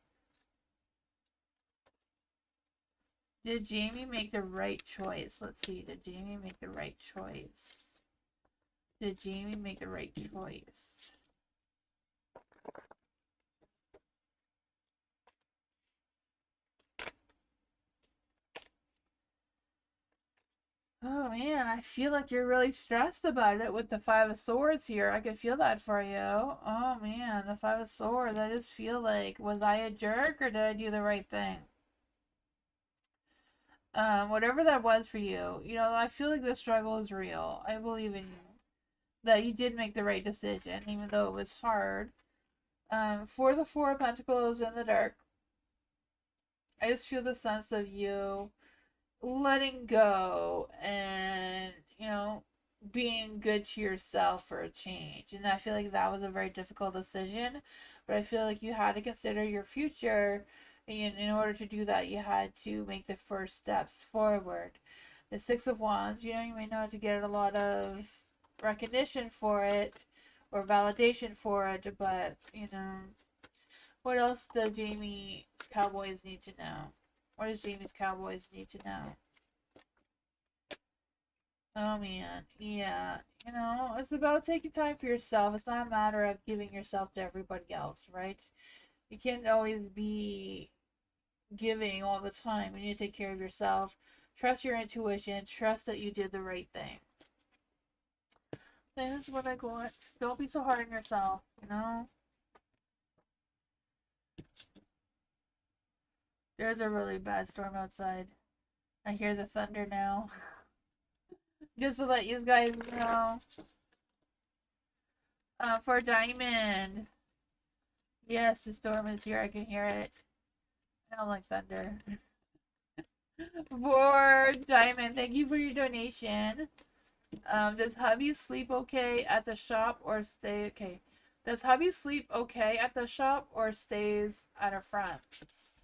Did Jamie make the right choice? Let's see. Did Jamie make the right choice? Did Jamie make the right choice? Oh man, I feel like you're really stressed about it with the Five of Swords here. I could feel that for you. Oh man, the Five of Swords. I just feel like, was I a jerk or did I do the right thing? Whatever that was for you, you know, I feel like the struggle is real. I believe in you. That you did make the right decision, even though it was hard. For the Four of Pentacles in the dark, I just feel the sense of you letting go and, you know, being good to yourself for a change. And I feel like that was a very difficult decision, but I feel like you had to consider your future. And in order to do that, you had to make the first steps forward. The Six of Wands, you know, you may not have to get a lot of recognition for it or validation for it, but, you know, what else do Jamie's Cowboys need to know? What does Jamie's Cowboys need to know? Oh man, yeah. You know, it's about taking time for yourself. It's not a matter of giving yourself to everybody else, right? You can't always be giving all the time. You need to take care of yourself. Trust your intuition. Trust that you did the right thing. That's what I got. Don't be so hard on yourself, you know? There's a really bad storm outside. I hear the thunder now. Just to let you guys know. For Diamond. Yes, the storm is here. I can hear it. I don't like thunder. For Diamond, thank you for your donation. Does hubby sleep okay at the shop or stay okay? Does hubby sleep okay at the shop or stays at a friend's?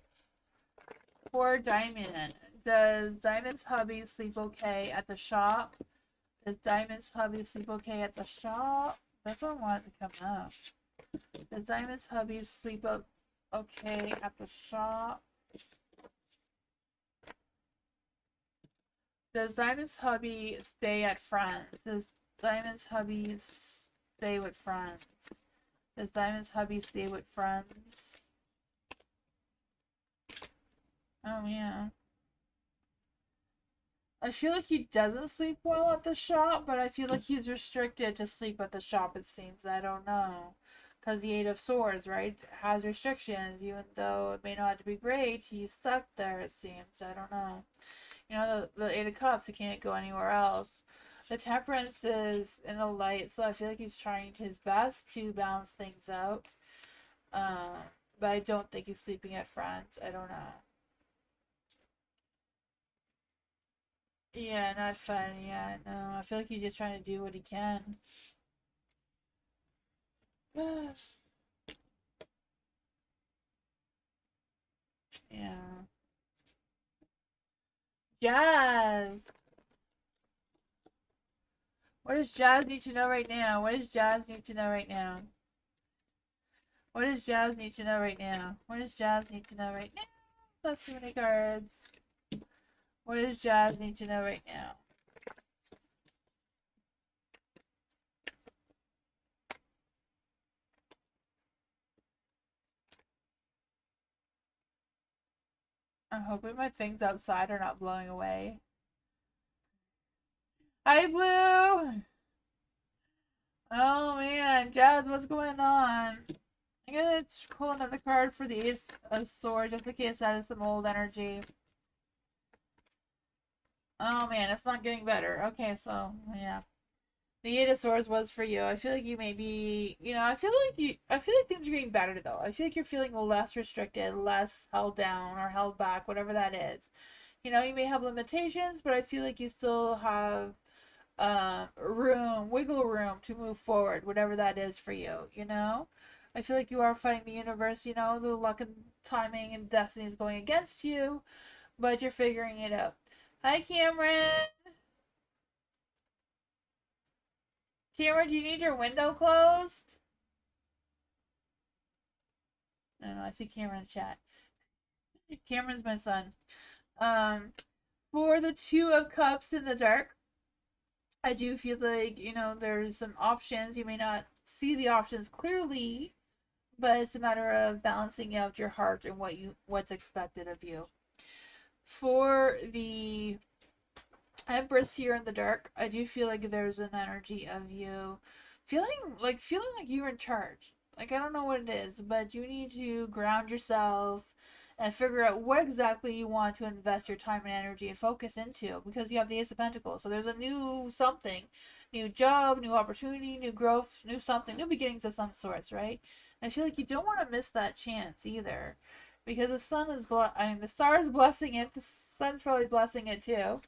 For Diamond, does Diamond's hubby sleep okay at the shop? Does Diamond's hubby sleep okay at the shop? That's what I wanted to come up. Does Diamond's hubby sleep okay at the shop? Does Diamond's hubby stay at friends? Does Diamond's hubby stay with friends? Does Diamond's hubby stay with friends? Oh, yeah. I feel like he doesn't sleep well at the shop, but I feel like he's restricted to sleep at the shop, it seems. I don't know. Because the Eight of Swords, right, has restrictions. Even though it may not be great, he's stuck there, it seems. I don't know. You know, the Eight of Cups, he can't go anywhere else. The Temperance is in the light, so I feel like he's trying his best to balance things out. But I don't think he's sleeping at friends. I don't know. Yeah, not fun. Yeah, no. I feel like he's just trying to do what he can. Yeah. Jazz! What does Jazz need to know right now? What does Jazz need to know right now? What does Jazz need to know right now? What does Jazz need to know right now? That's too many cards. What does Jazz need to know right now? I'm hoping my things outside are not blowing away. Hi, Blue! Oh man, Jazz, what's going on? I'm gonna pull another card for the Ace of Swords just in case that is some old energy. Oh man, it's not getting better. Okay, so yeah. The Eight of Swords was for you. I feel like you may be, I feel like things are getting better though. I feel like you're feeling less restricted, less held down or held back, whatever that is. You may have limitations, but I feel like you still have wiggle room to move forward, whatever that is for you. I feel like you are fighting the universe, the luck and timing and destiny is going against you, but you're figuring it out. Hi, Cameron. Cameron, do you need your window closed? No, I see Cameron in chat. Cameron's my son. For the Two of Cups in the dark, I do feel like, there's some options. You may not see the options clearly, but it's a matter of balancing out your heart and what's expected of you. For the Empress here in the dark, I do feel like there's an energy of you feeling like you're in charge. Like, I don't know what it is, but you need to ground yourself and figure out what exactly you want to invest your time and energy and focus into, because you have the Ace of Pentacles. So there's a new something, new job, new opportunity, new growth, new something, new beginnings of some sorts, right? And I feel like you don't want to miss that chance either, because the sun is the star is blessing it. The sun's probably blessing it too.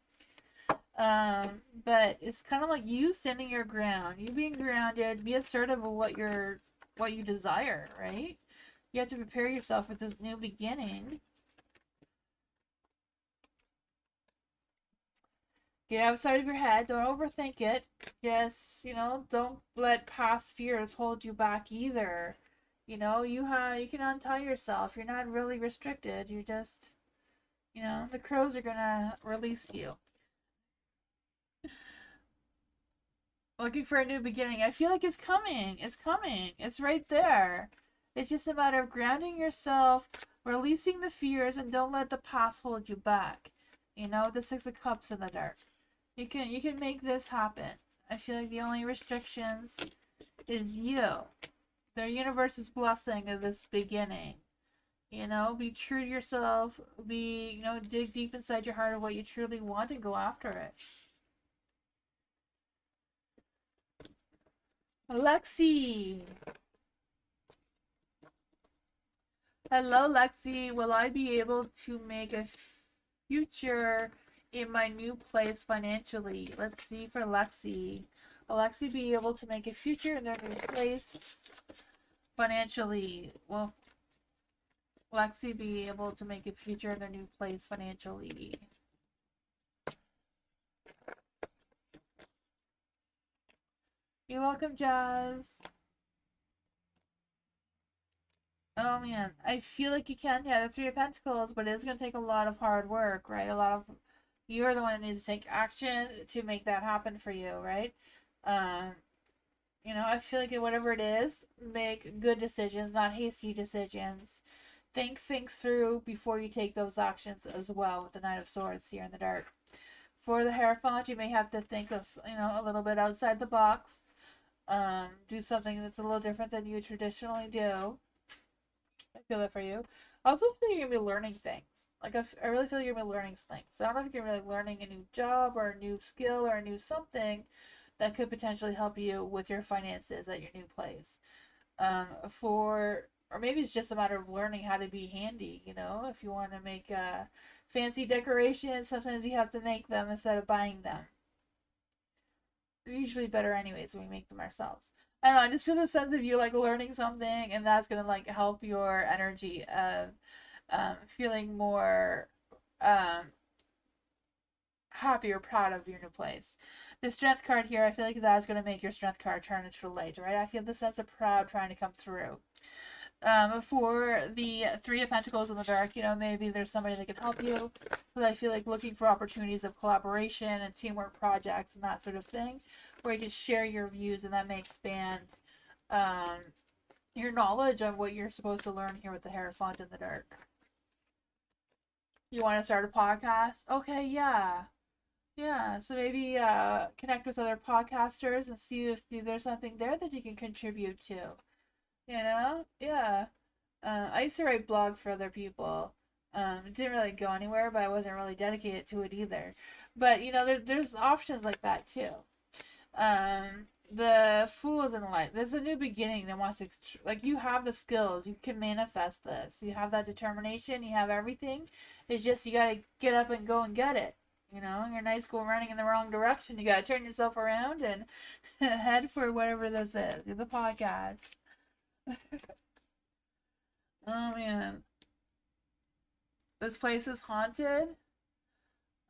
But it's kind of like you standing your ground, you being grounded, be assertive of what you desire, right? You have to prepare yourself for this new beginning. Get outside of your head. Don't overthink it. Just, don't let past fears hold you back either. You can untie yourself. You're not really restricted. You're just, the crows are gonna release you. Looking for a new beginning. I feel like it's coming. It's coming. It's right there. It's just a matter of grounding yourself, releasing the fears, and don't let the past hold you back. The Six of Cups in the dark. You can make this happen. I feel like the only restrictions is you. The universe's blessing of this beginning. Be true to yourself. Dig deep inside your heart of what you truly want and go after it. Lexi. Hello, Lexi. Will I be able to make a future in my new place financially? Let's see for Lexi. Will Lexi be able to make a future in their new place financially? Will Lexi be able to make a future in their new place financially? You're welcome, Jazz. Oh man, I feel like you can. Yeah, the Three of Pentacles, but it's gonna take a lot of hard work, right? A lot of you're the one that needs to take action to make that happen for you, right? Um, I feel like whatever it is, make good decisions, not hasty decisions. Think things through before you take those actions as well with the Knight of Swords here in the dark. For the Hierophant, you may have to think of, a little bit outside the box. Do something that's a little different than you traditionally do. I feel that for you. I also feel you're gonna be learning things. Like I really feel you're gonna be learning things. So I don't know if you're gonna be like learning a new job or a new skill or a new something that could potentially help you with your finances at your new place. Or maybe it's just a matter of learning how to be handy. If you want to make fancy decorations, sometimes you have to make them instead of buying them. They're usually better anyways when we make them ourselves. I don't know, I just feel the sense of you like learning something and that's gonna like help your energy of feeling more um happy or proud of your new place. The strength card here, I feel like that's gonna make your strength card turn into light, right? I feel the sense of proud trying to come through. For the Three of Pentacles in the dark, maybe there's somebody that can help you. But I feel like looking for opportunities of collaboration and teamwork projects and that sort of thing, where you can share your views and that may expand um, your knowledge of what you're supposed to learn here with the Hierophant in the dark. You want to start a podcast? Okay, yeah. Yeah, so maybe connect with other podcasters and see if there's something there that you can contribute to. Yeah. I used to write blogs for other people. It didn't really go anywhere, but I wasn't really dedicated to it either. But there's options like that too. The Fool is in the light. There's a new beginning that wants to like you have the skills. You can manifest this. You have that determination. You have everything. It's just you gotta get up and go and get it. Your night's going running in the wrong direction. You gotta turn yourself around and head for whatever this is. The podcast. Oh man. This place is haunted.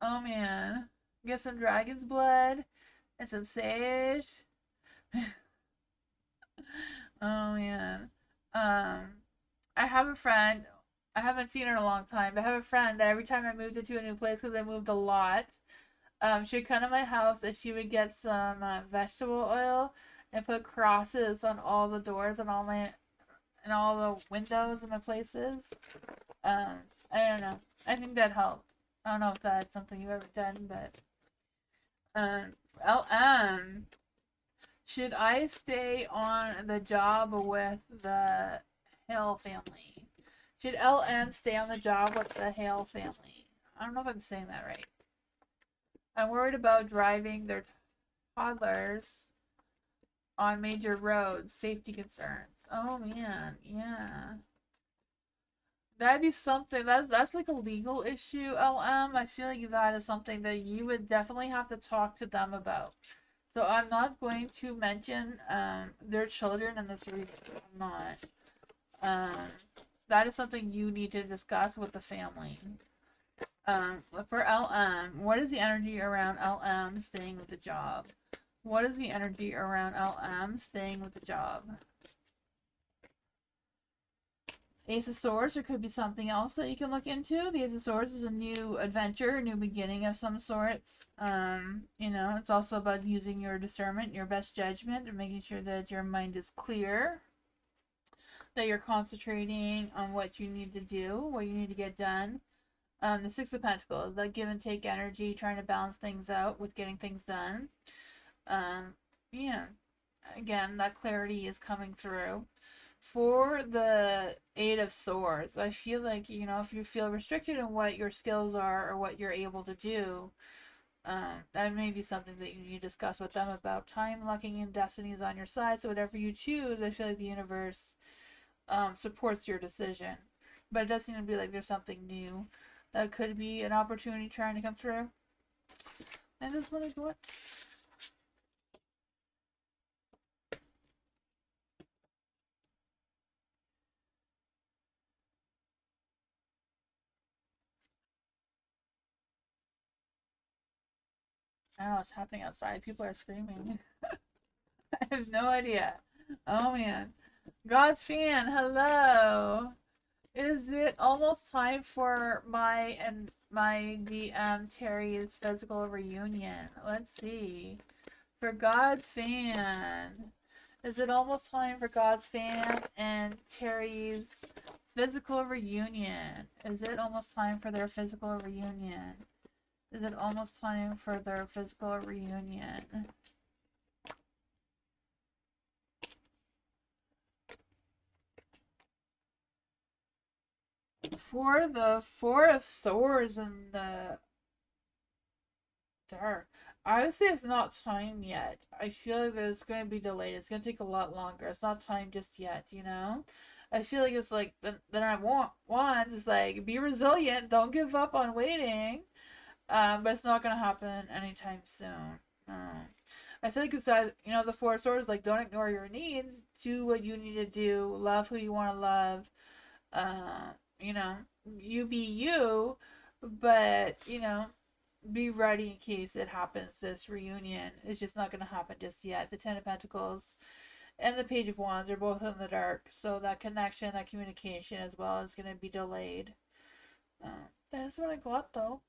Oh man. Get some dragon's blood and some sage. Oh man. I have a friend. I haven't seen her in a long time, but I have a friend that every time I moved into a new place, because I moved a lot, she would come to my house and she would get some vegetable oil and put crosses on all the doors and all the windows in my places. Um, I don't know. I think that helped. I don't know if that's something you've ever done, but LM. Should I stay on the job with the Hale family? Should LM stay on the job with the Hale family? I don't know if I'm saying that right. I'm worried about driving their toddlers on major roads, safety concerns. Oh man, yeah. That'd be something that's like a legal issue, LM. I feel like that is something that you would definitely have to talk to them about. So I'm not going to mention their children in this reading. I'm not. That is something you need to discuss with the family. For LM, what is the energy around LM staying with the job? What is the energy around LM staying with the job? Ace of Swords, there could be something else that you can look into. The Ace of Swords is a new adventure, a new beginning of some sorts. It's also about using your discernment, your best judgment, and making sure that your mind is clear, that you're concentrating on what you need to do, what you need to get done. The Six of Pentacles, that give and take energy, trying to balance things out with getting things done. Yeah, again, that clarity is coming through. For the Eight of Swords, I feel like, if you feel restricted in what your skills are or what you're able to do, that may be something that you need to discuss with them about. Time, lucking, and destiny is on your side, so whatever you choose, I feel like the universe supports your decision. But it does seem to be like there's something new that could be an opportunity trying to come through. And this one is what? I don't know what's happening outside. People are screaming. have no idea. Oh man. God's fan, hello. Is it almost time for my DM Terry's physical reunion? Let's see. For God's fan. Is it almost time for God's fan and Terry's physical reunion? Is it almost time for their physical reunion? Is it almost time for their physical reunion? For the Four of Swords and the Dark. I would say it's not time yet. I feel like there's going to be delayed. It's going to take a lot longer. It's not time just yet, you know? I feel like it's like the Nine of Wands is like, be resilient. Don't give up on waiting. But it's not going to happen anytime soon. I feel like it's, you know, the Four of Swords, like, don't ignore your needs. Do what you need to do. Love who you want to love. You know, you be you, but, you know, be ready in case it happens. This reunion is just not going to happen just yet. The Ten of Pentacles and the Page of Wands are both in the dark, so that connection, that communication as well is going to be delayed. That's what I got though.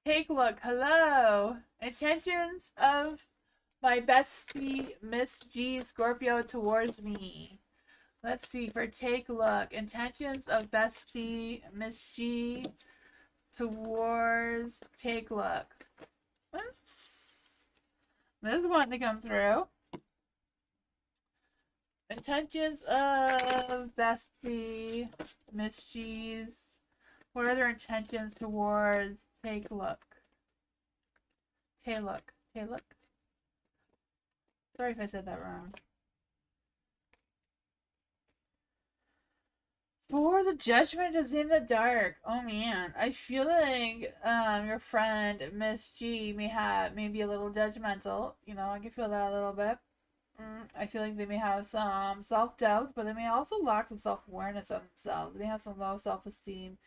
Take a look. Hello. Intentions of my bestie Miss G Scorpio towards me. Let's see, for take a look. Intentions of bestie Miss G towards take a look. Oops. There's one to come through. Intentions of bestie Miss G's. What are their intentions towards take a look? Take a look. Take a look. Sorry if I said that wrong. For the Judgment is in the dark. Oh man, I feel like your friend Miss G may be a little judgmental. You know, I can feel that a little bit. I feel like they may have some self-doubt, but they may also lack some self-awareness of themselves. They may have some low self-esteem.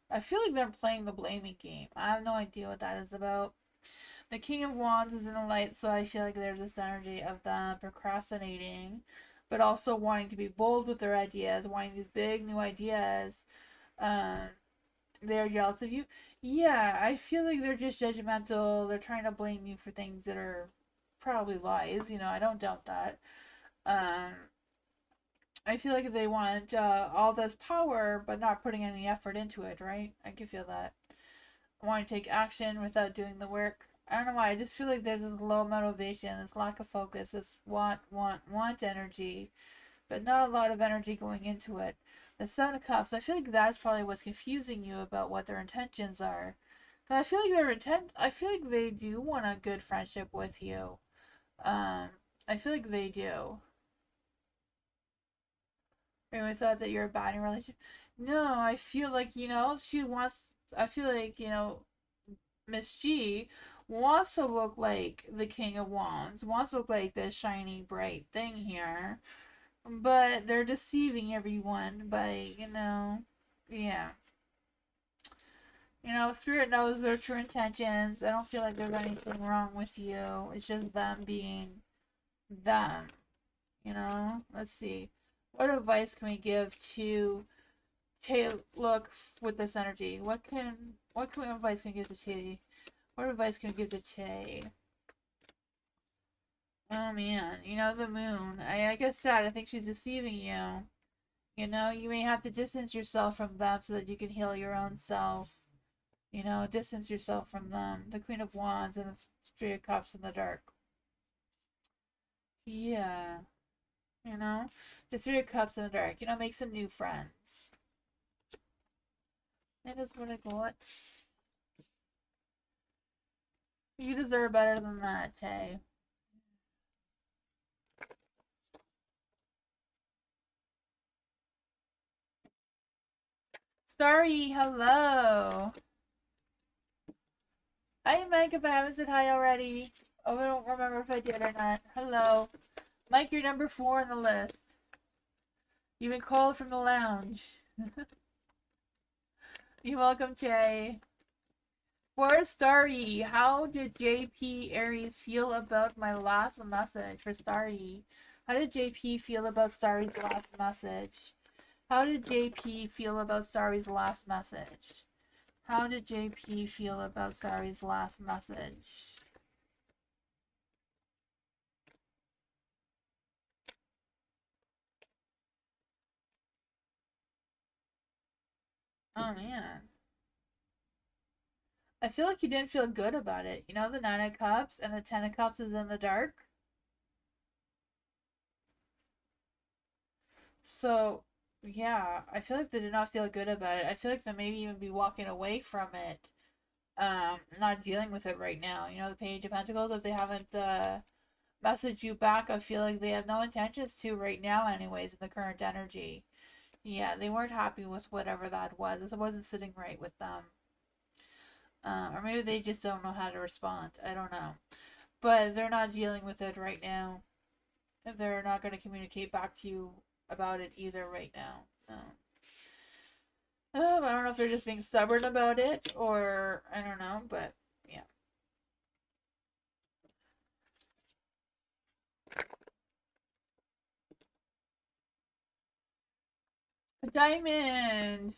I feel like they're playing the blaming game. I have no idea what that is about. The King of Wands is in the light, so I feel like there's this energy of them procrastinating, but also wanting to be bold with their ideas, wanting these big new ideas. Um, they're jealous of you. Yeah, I feel like they're just judgmental. They're trying to blame you for things that are probably lies. You know, I don't doubt that. Um, I feel like they want all this power, but not putting any effort into it, right? I can feel that. Wanting to take action without doing the work. I don't know why. I just feel like there's this low motivation, this lack of focus, this want energy, but not a lot of energy going into it. The Seven of Cups. I feel like that's probably what's confusing you about what their intentions are. But I feel like I feel like they do want a good friendship with you. I feel like they do. Everyone thought that you're a bad in a relationship. No, I feel like, you know, she wants. I feel like, you know, Miss G wants to look like the King of Wands, wants to look like this shiny, bright thing here. But they're deceiving everyone by, you know, yeah. You know, Spirit knows their true intentions. I don't feel like there's anything wrong with you. It's just them being them. You know? Let's see. What advice can we give to Tay? Look with this energy. What advice can we give to Tay? What advice can we give to Tay? Oh man, you know the moon. Like I said, I think she's deceiving you. You know, you may have to distance yourself from them so that you can heal your own self. You know, distance yourself from them. The Queen of Wands and the Three of Cups in the dark. Yeah. You know, the Three of Cups in the dark. You know, make some new friends. That is what I got. You deserve better than that, Tay. Starry, hello. Hi, Mike, if I haven't said hi already. Oh, I don't remember if I did or not. Hello. Mike, you're number 4 on the list. You've been called from the lounge. You're welcome, Jay. For Starry, how did JP Aries feel about my last message? For Starry, how did JP feel about Starry's last message? How did JP feel about Starry's last message? How did JP feel about Starry's last message? Oh man. I feel like you didn't feel good about it. You know, the 9 of Cups and the 10 of Cups is in the dark. So, yeah, I feel like they did not feel good about it. I feel like they maybe even be walking away from it. Not dealing with it right now. You know, the Page of Pentacles, if they haven't messaged you back, I feel like they have no intentions to right now anyways in the current energy. Yeah, they weren't happy with whatever that was. It wasn't sitting right with them. Or maybe they just don't know how to respond. I don't know. But they're not dealing with it right now. They're not going to communicate back to you about it either right now. No. I don't know if they're just being stubborn about it or I don't know, but yeah. Diamond!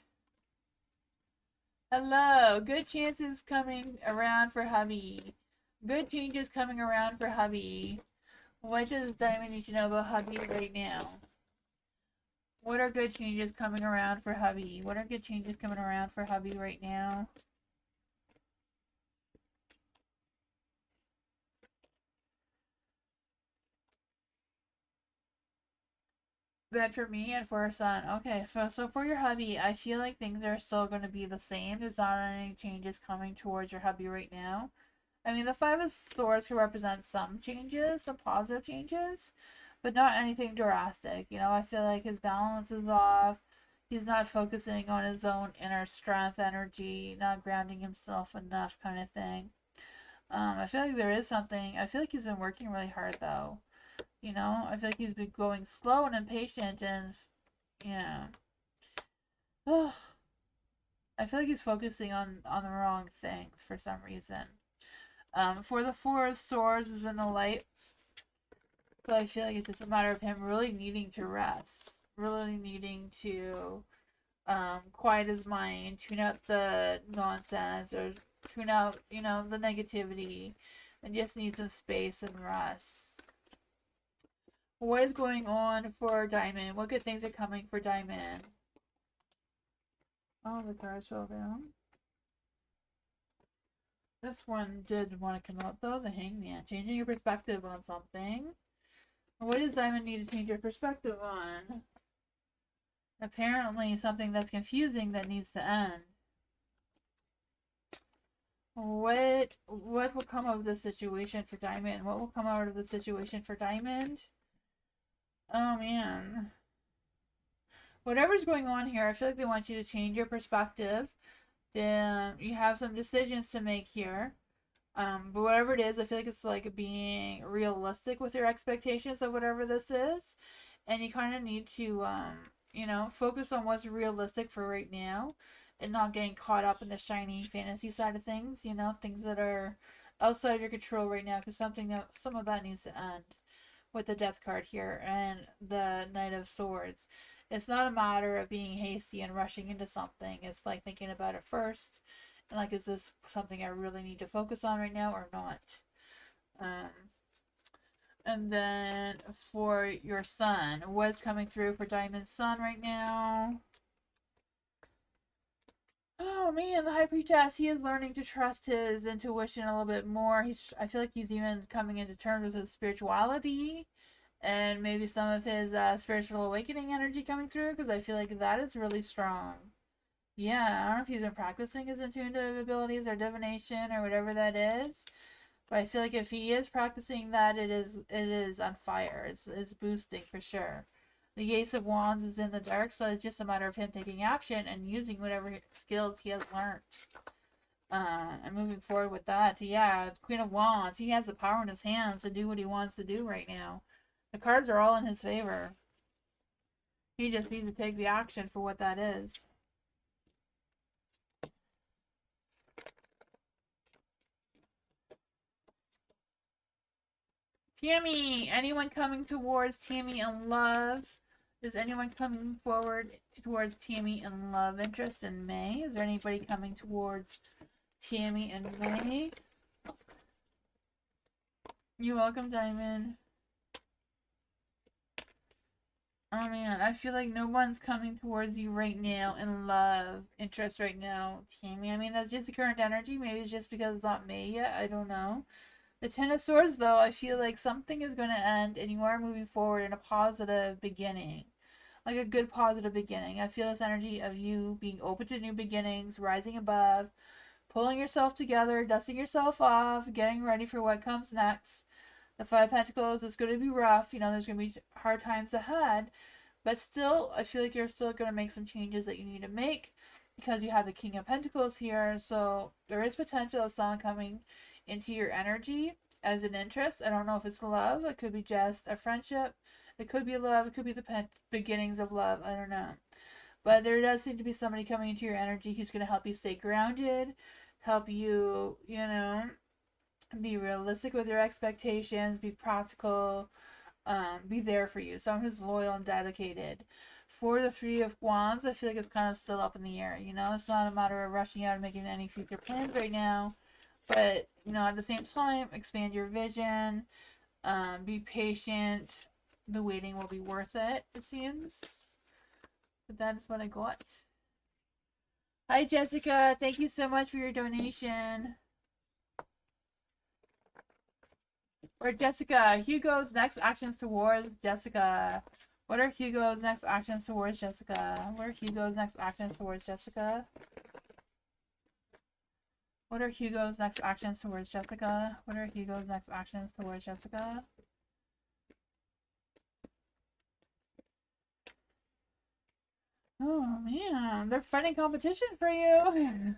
Hello! Good chances coming around for hubby. Good changes coming around for hubby. What does Diamond need to know about hubby right now? What are good changes coming around for hubby? What are good changes coming around for hubby right now? Good for me and for our son. Okay, so for your hubby, I feel like things are still going to be the same. There's not any changes coming towards your hubby right now. I mean, the Five of Swords can represent some changes, some positive changes, but not anything drastic. You know, I feel like his balance is off. He's not focusing on his own inner strength, energy, not grounding himself enough, kind of thing. I feel like there is something. I feel like he's been working really hard, though. You know, I feel like he's been going slow and impatient, and yeah. Ugh. I feel like he's focusing on the wrong things for some reason. For the Four of Swords is in the light, so I feel like it's just a matter of him really needing to rest, really needing to quiet his mind, tune out the nonsense, or tune out, you know, the negativity, and just need some space and rest. What is going on for Diamond? What good things are coming for Diamond? Oh, the cards fell down. This one did want to come out though, the Hangman. Changing your perspective on something. What does Diamond need to change your perspective on? Apparently something that's confusing that needs to end. What will come of this situation for Diamond? What will come out of the situation for Diamond? Oh man. Whatever's going on here, I feel like they want you to change your perspective. You have some decisions to make here. But whatever it is, I feel like it's like being realistic with your expectations of whatever this is. And you kind of need to, you know, focus on what's realistic for right now and not getting caught up in the shiny fantasy side of things, you know, things that are outside of your control right now, because some of that needs to end with the death card here and the Knight of Swords. It's not a matter of being hasty and rushing into something. It's like thinking about it first. And like, is this something I really need to focus on right now or not? And then for your son, what's coming through for Diamond's son right now? Oh man, the High Priestess, he is learning to trust his intuition a little bit more. I feel like he's even coming into terms with his spirituality and maybe some of his spiritual awakening energy coming through, because I feel like that is really strong. Yeah, I don't know if he's been practicing his intuitive abilities or divination or whatever that is, but I feel like if he is practicing that, it is on fire. It's boosting for sure. The Ace of Wands is in the dark, so it's just a matter of him taking action and using whatever skills he has learned. And moving forward with that, yeah, Queen of Wands, he has the power in his hands to do what he wants to do right now. The cards are all in his favor. He just needs to take the action for what that is. Tammy! Anyone coming towards Tammy in love? Is anyone coming forward towards Tammy in love interest in May? Is there anybody coming towards Tammy in May? You're welcome, Diamond. Oh man, I feel like no one's coming towards you right now in love interest right now, Tammy. I mean, that's just the current energy. Maybe it's just because it's not May yet. I don't know. The Ten of Swords, though, I feel like something is going to end and you are moving forward in a positive beginning. Like a good positive beginning. I feel this energy of you being open to new beginnings, rising above, pulling yourself together, dusting yourself off, getting ready for what comes next. The Five of Pentacles is going to be rough. You know, there's going to be hard times ahead. But still, I feel like you're still going to make some changes that you need to make because you have the King of Pentacles here. So there is potential of someone coming into your energy as an interest. I don't know if it's love. It could be just a friendship. It could be love. It could be the beginnings of love. I don't know. But there does seem to be somebody coming into your energy who's going to help you stay grounded, help you, you know, be realistic with your expectations, be practical, be there for you. Someone who's loyal and dedicated. For the Three of Wands, I feel like it's kind of still up in the air. You know, it's not a matter of rushing out and making any future plans right now. But, you know, at the same time, expand your vision, be patient. The waiting will be worth it, it seems. But that is what I got. Hi, Jessica. Thank you so much for your donation. Or Jessica, Hugo's next actions towards Jessica. What are Hugo's next actions towards Jessica? What are Hugo's next actions towards Jessica? What are Hugo's next actions towards Jessica? What are Hugo's next actions towards Jessica? Oh man, they're fighting competition for you.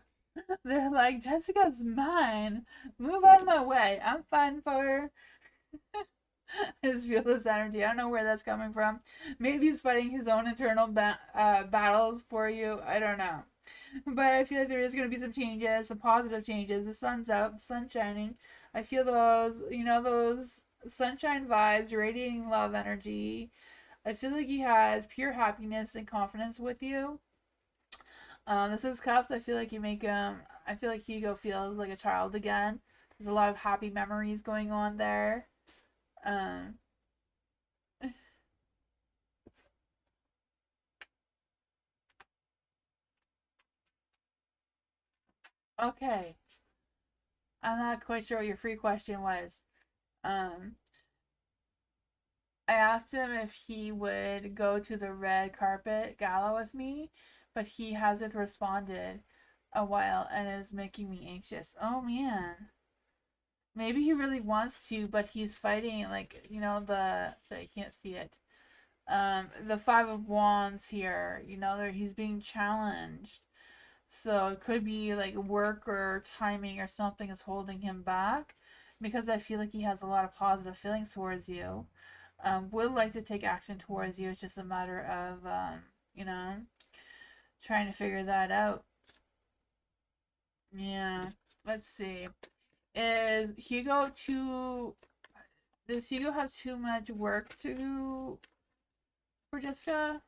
They're like, Jessica's mine. Move out of my way. I'm fine for her. I just feel this energy. I don't know where that's coming from. Maybe he's fighting his own internal battles for you. I don't know. But I feel like there is going to be some changes, some positive changes. The sun's up, sun's shining. I feel those, you know, those sunshine vibes, radiating love energy. I feel like he has pure happiness and confidence with you. This is Cups. I feel like you make him. I feel like Hugo feels like a child again. There's a lot of happy memories going on there. Um, okay. I'm not quite sure what your free question was. Um, I asked him if he would go to the red carpet gala with me, but he hasn't responded a while and is making me anxious. Oh man. Maybe he really wants to, but he's fighting like, you know, the sorry, you can't see it. The Five of Wands here, you know, he's being challenged. So it could be like work or timing or something is holding him back because I feel like he has a lot of positive feelings towards you. Would like to take action towards you. It's just a matter of, you know, trying to figure that out. Yeah. Let's see. Is Hugo too. Does Hugo have too much work to do for Jessica?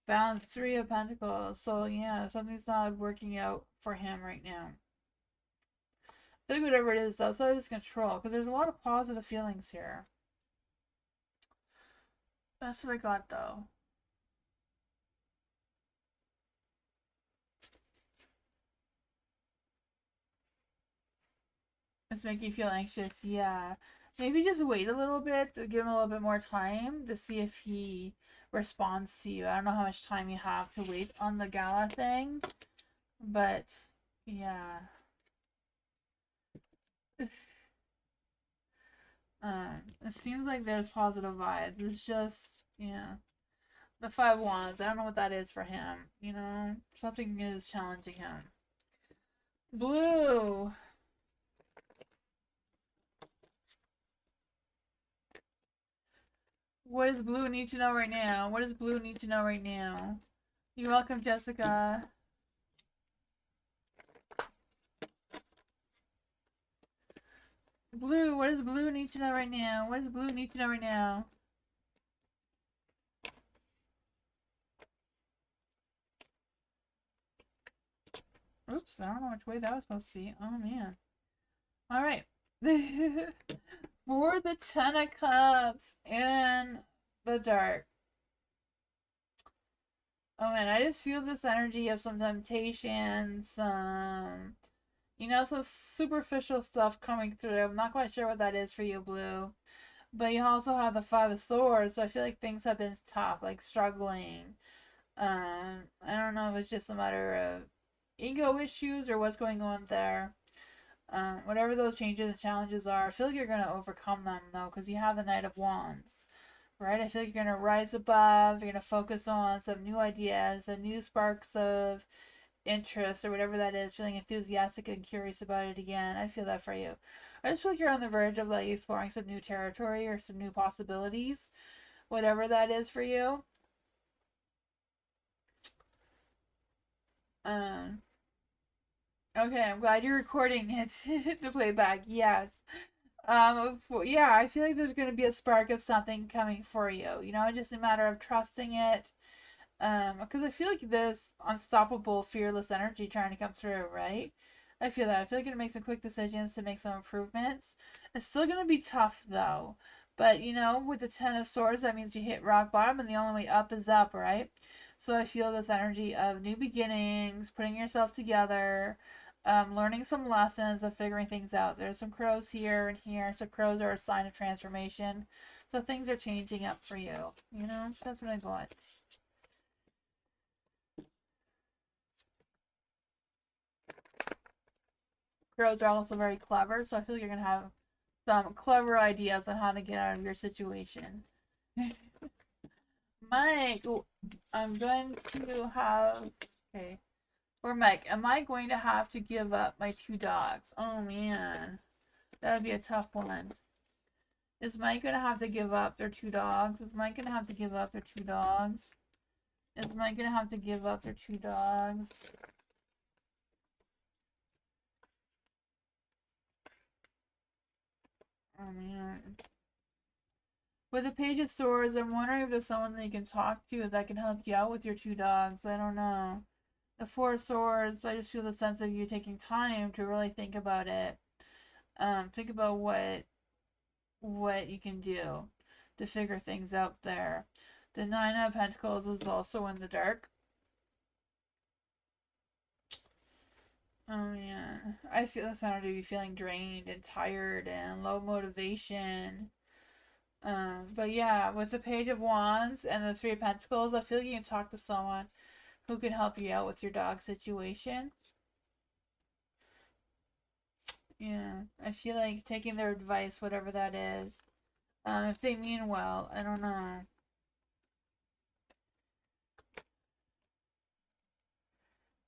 Balance 3 of Pentacles. So, yeah, something's not working out for him right now. I think whatever it is, outside of his control, because there's a lot of positive feelings here. That's what I got, though. It's making you feel anxious, yeah. Maybe just wait a little bit, to give him a little bit more time to see if he responds to you. I don't know how much time you have to wait on the gala thing, but yeah. It seems like there's positive vibes. It's just, yeah. The Five Wands, I don't know what that is for him. You know, something is challenging him. Blue. What does Blue need to know right now? What does Blue need to know right now? You're welcome, Jessica. Blue, what does Blue need to know right now? What does Blue need to know right now? Oops, I don't know which way that was supposed to be. Oh, man. Alright. For the Ten of Cups in the dark. Oh, man, I just feel this energy of some temptation, some, some superficial stuff coming through. I'm not quite sure what that is for you, Blue. But you also have the Five of Swords, so I feel like things have been tough, like struggling. I don't know if it's just a matter of ego issues or what's going on there. Whatever those changes and challenges are, I feel like you're going to overcome them, though, because you have the Knight of Wands, right? I feel like you're going to rise above, you're going to focus on some new ideas, some new sparks of interest or whatever that is, feeling enthusiastic and curious about it again. I feel that for you. I just feel like you're on the verge of like exploring some new territory or some new possibilities, whatever that is for you. Um, okay, I'm glad you're recording it to play back. Yes. Yeah, I feel like there's going to be a spark of something coming for you. Just a matter of trusting it. Because I feel like this unstoppable, fearless energy trying to come through, right? I feel that. I feel like you're gonna make some quick decisions to make some improvements. It's still gonna be tough though. But with the Ten of Swords, that means you hit rock bottom and the only way up is up, right? So I feel this energy of new beginnings, putting yourself together, learning some lessons of figuring things out. There's some crows here and here. So crows are a sign of transformation. So things are changing up for you. That's what I got. Crows are also very clever, so I feel like you're gonna have some clever ideas on how to get out of your situation. Mike, I'm going to have. Okay. Or Mike, am I going to have to give up my two dogs? Oh man. That would be a tough one. Is Mike gonna have to give up their two dogs? Is Mike gonna have to give up their two dogs? Is Mike gonna have to give up their two dogs? Oh man. With the Page of Swords, I'm wondering if there's someone that you can talk to that can help you out with your two dogs. I don't know. The Four of Swords, I just feel the sense of you taking time to really think about it. Think about what you can do to figure things out there. The Nine of Pentacles is also in the dark. Oh man, I feel this energy of you feeling drained and tired and low motivation. But yeah, with the Page of Wands and the Three of Pentacles, I feel like you can talk to someone who can help you out with your dog situation. Yeah, I feel like taking their advice, whatever that is. If they mean well, I don't know.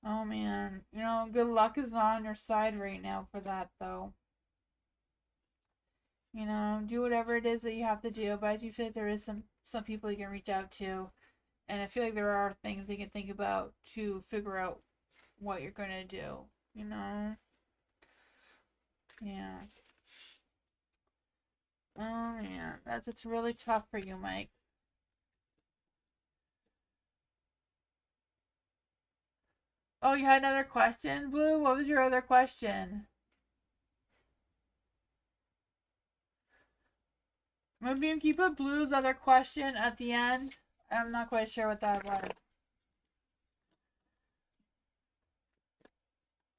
Oh man, good luck is not on your side right now for that though. Do whatever it is that you have to do, but I do feel like there is some people you can reach out to, and I feel like there are things you can think about to figure out what you're gonna do. You know? Yeah. Oh yeah, it's really tough for you, Mike. Oh, you had another question, Blue? What was your other question? Maybe you keep a Blue's other question at the end. I'm not quite sure what that was.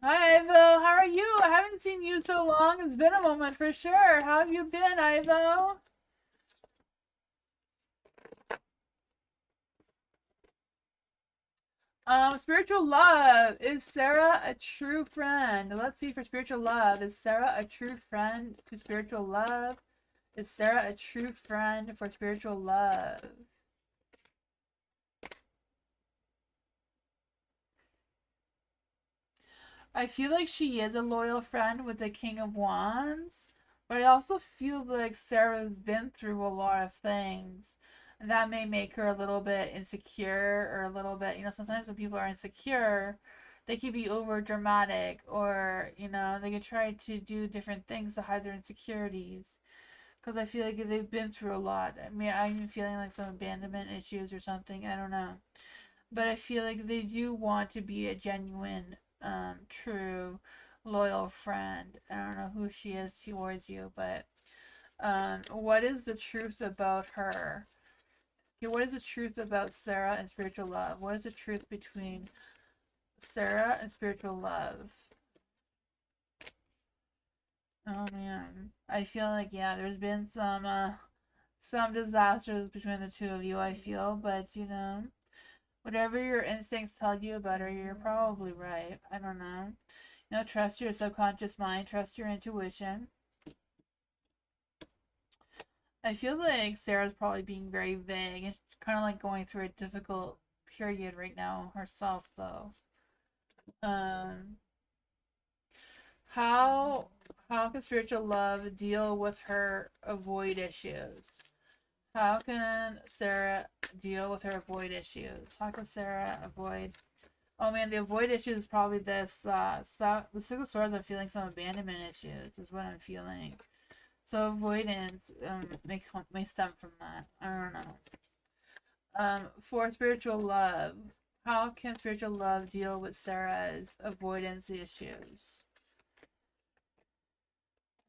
Hi, Ivo. How are you? I haven't seen you so long. It's been a moment for sure. How have you been, Ivo? Spiritual love. Is Sarah a true friend? Let's see for spiritual love. Is Sarah a true friend to spiritual love? Is Sarah a true friend for spiritual love? I feel like she is a loyal friend with the King of Wands, But I also feel like Sarah's been through a lot of things. And that may make her a little bit insecure or a little bit, sometimes when people are insecure, they can be over dramatic or, they can try to do different things to hide their insecurities. Because I feel like they've been through a lot. I mean, I'm even feeling like some abandonment issues or something. I don't know. But I feel like they do want to be a genuine, true, loyal friend. I don't know who she is towards you, but what is the truth about her? Okay, what is the truth about Sarah and spiritual love? What is the truth between Sarah and spiritual love? Oh man, I feel like there's been some disasters between the two of you. I feel, but whatever your instincts tell you about her, you're probably right. I don't know. Trust your subconscious mind, trust your intuition. I feel like Sarah's probably being very vague and she's kind of like going through a difficult period right now herself, though. Um, how how can spiritual love deal with her avoid issues? How can Sarah deal with her avoid issues? How can Sarah avoid? Oh man, the avoid issues is probably this. The Six of Swords are feeling some abandonment issues. Is what I'm feeling. So avoidance may stem from that. I don't know. For spiritual love, how can spiritual love deal with Sarah's avoidance issues?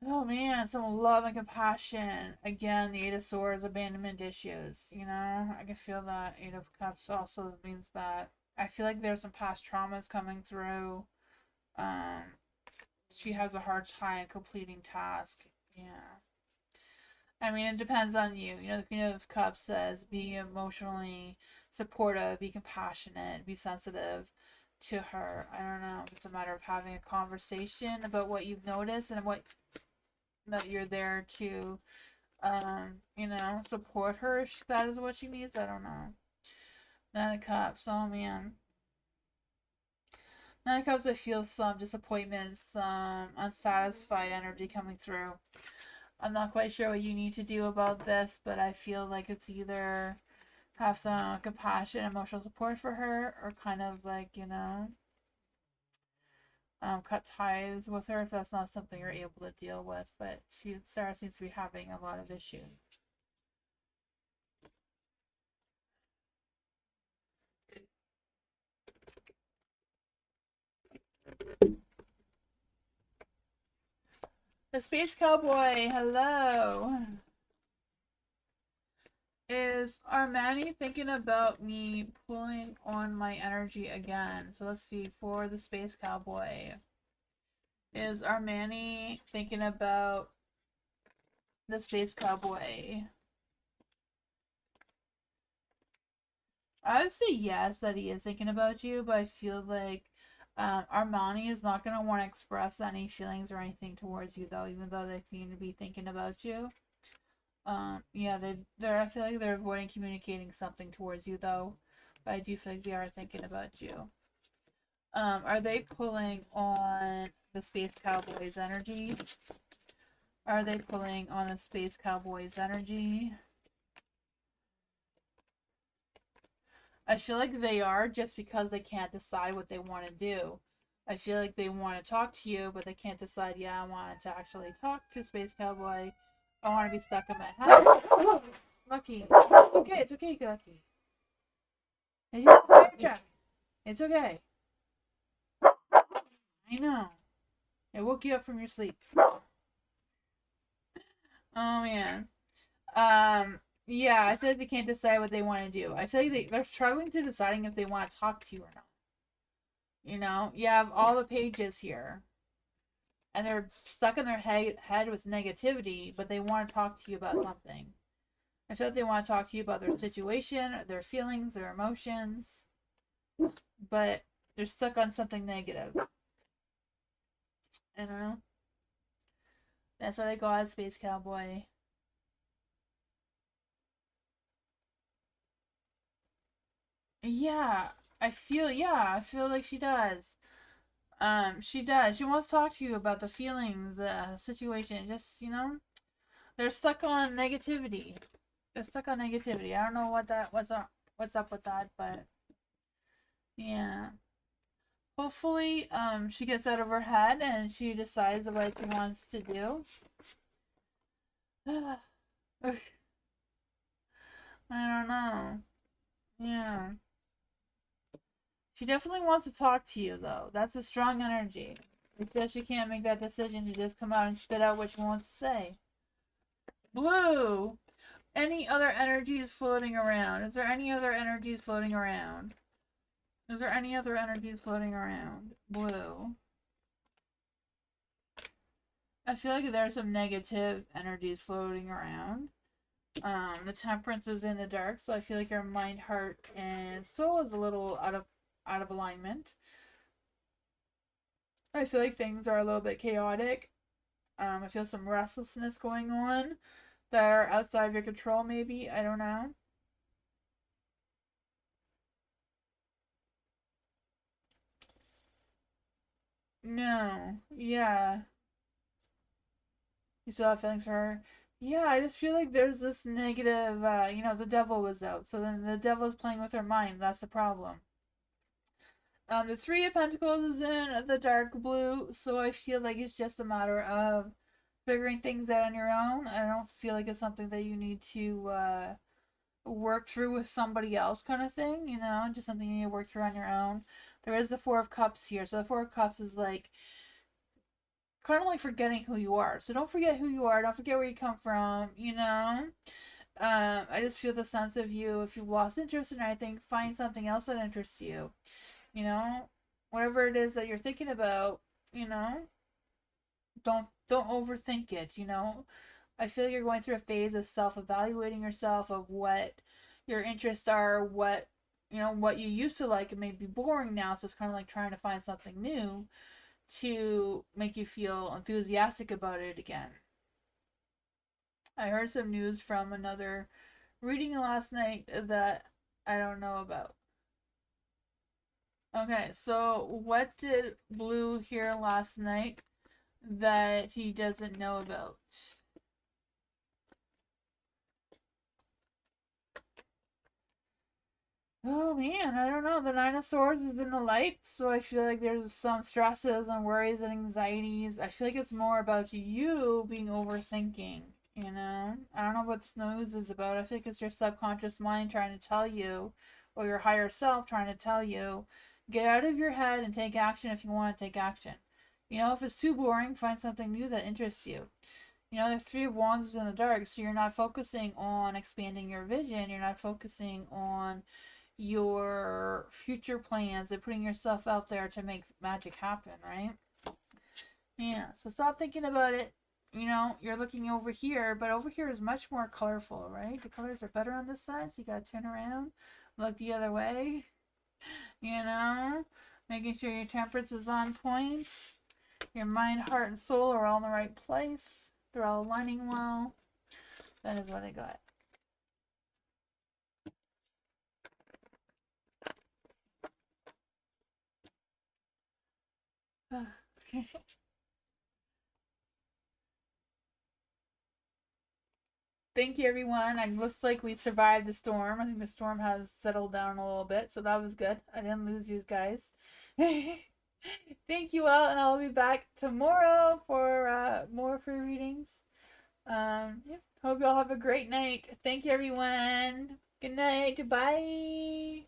Oh man, some love and compassion. Again, the Eight of Swords, abandonment issues. I can feel that. Eight of Cups also means that I feel like there's some past traumas coming through. Um, she has a hard time completing tasks. Yeah. I mean, it depends on you. The Queen of Cups says be emotionally supportive, be compassionate, be sensitive to her. I don't know. It's a matter of having a conversation about what you've noticed and what that you're there to, support her if that is what she needs. I don't know. Nine of Cups. Oh man. Nine of Cups. I feel some disappointment, some unsatisfied energy coming through. I'm not quite sure what you need to do about this, but I feel like it's either have some compassion, emotional support for her, or kind of like, cut ties with her if that's not something you're able to deal with. But Sarah seems to be having a lot of issues. The Space Cowboy, hello. Is Armani thinking about me pulling on my energy again? So let's see, for the Space Cowboy. Is Armani thinking about the Space Cowboy? I would say yes, that he is thinking about you, but I feel like Armani is not going to want to express any feelings or anything towards you, though, even though they seem to be thinking about you. Yeah, I feel like they're avoiding communicating something towards you, though, but I do feel like they are thinking about you. Are they pulling on the Space Cowboy's energy? Are they pulling on the Space Cowboy's energy? I feel like they are just because they can't decide what they want to do. I feel like they want to talk to you, but they can't decide, yeah, I want to actually talk to Space Cowboy. I want to be stuck in my head. Lucky. Okay, it's okay, Lucky. It's just a fire check. It's okay. I know. It woke you up from your sleep. Oh, man. Yeah, I feel like they can't decide what they want to do. I feel like they're struggling to deciding if they want to talk to you or not. You have all the pages here. And they're stuck in their head with negativity, but they want to talk to you about something. I feel like they want to talk to you about their situation, their feelings, their emotions, but they're stuck on something negative. I don't know. That's what I got as Space Cowboy. Yeah, I feel like she does. She does. She wants to talk to you about the feelings, the situation. Just, they're stuck on negativity. They're stuck on negativity. I don't know what's up with that, but yeah. Hopefully, she gets out of her head and she decides what she wants to do. I don't know. Yeah. She definitely wants to talk to you, though. That's a strong energy. Because she can't make that decision to just come out and spit out what she wants to say. Blue! Any other energies floating around? Is there any other energies floating around? Is there any other energies floating around? Blue. I feel like there are some negative energies floating around. The temperance is in the dark, so I feel like your mind, heart, and soul is a little out of alignment. I feel like things are a little bit chaotic. I feel some restlessness going on that are outside of your control, maybe. I don't know. No. Yeah. You still have feelings for her? Yeah, I just feel like there's this negative, the devil was out. So then the devil is playing with her mind. That's the problem. The Three of Pentacles is in the dark blue, so I feel like it's just a matter of figuring things out on your own. I don't feel like it's something that you need to work through with somebody else, kind of thing, just something you need to work through on your own. There is the Four of Cups here, so the Four of Cups is like kind of like forgetting who you are. So don't forget who you are. Don't forget where you come from. I just feel the sense of you. If you've lost interest in anything, find something else that interests you. You know, whatever it is that you're thinking about, you know, don't overthink it. I feel like you're going through a phase of self-evaluating yourself of what your interests are, what you used to like. It may be boring now, so it's kind of like trying to find something new to make you feel enthusiastic about it again. I heard some news from another reading last night that I don't know about. Okay, so what did Blue hear last night that he doesn't know about? Oh man, I don't know. The Nine of Swords is in the light, so I feel like there's some stresses and worries and anxieties. I feel like it's more about you being overthinking. I don't know what this news is about. I feel like it's your subconscious mind trying to tell you, or your higher self trying to tell you, get out of your head and take action if you want to take action. If it's too boring, find something new that interests you. The Three of Wands is in the dark, so you're not focusing on expanding your vision. You're not focusing on your future plans and putting yourself out there to make magic happen, right? Yeah, so stop thinking about it. You're looking over here, but over here is much more colorful, right? The colors are better on this side, so you gotta turn around, look the other way, making sure your temperance is on point. Your mind, heart, and soul are all in the right place. They're all aligning well. That is what I got. Okay. Thank you, everyone. It looks like we survived the storm. I think the storm has settled down a little bit, so that was good. I didn't lose you guys. Thank you all, and I'll be back tomorrow for more free readings. Yeah. Hope you all have a great night. Thank you, everyone. Good night. Bye.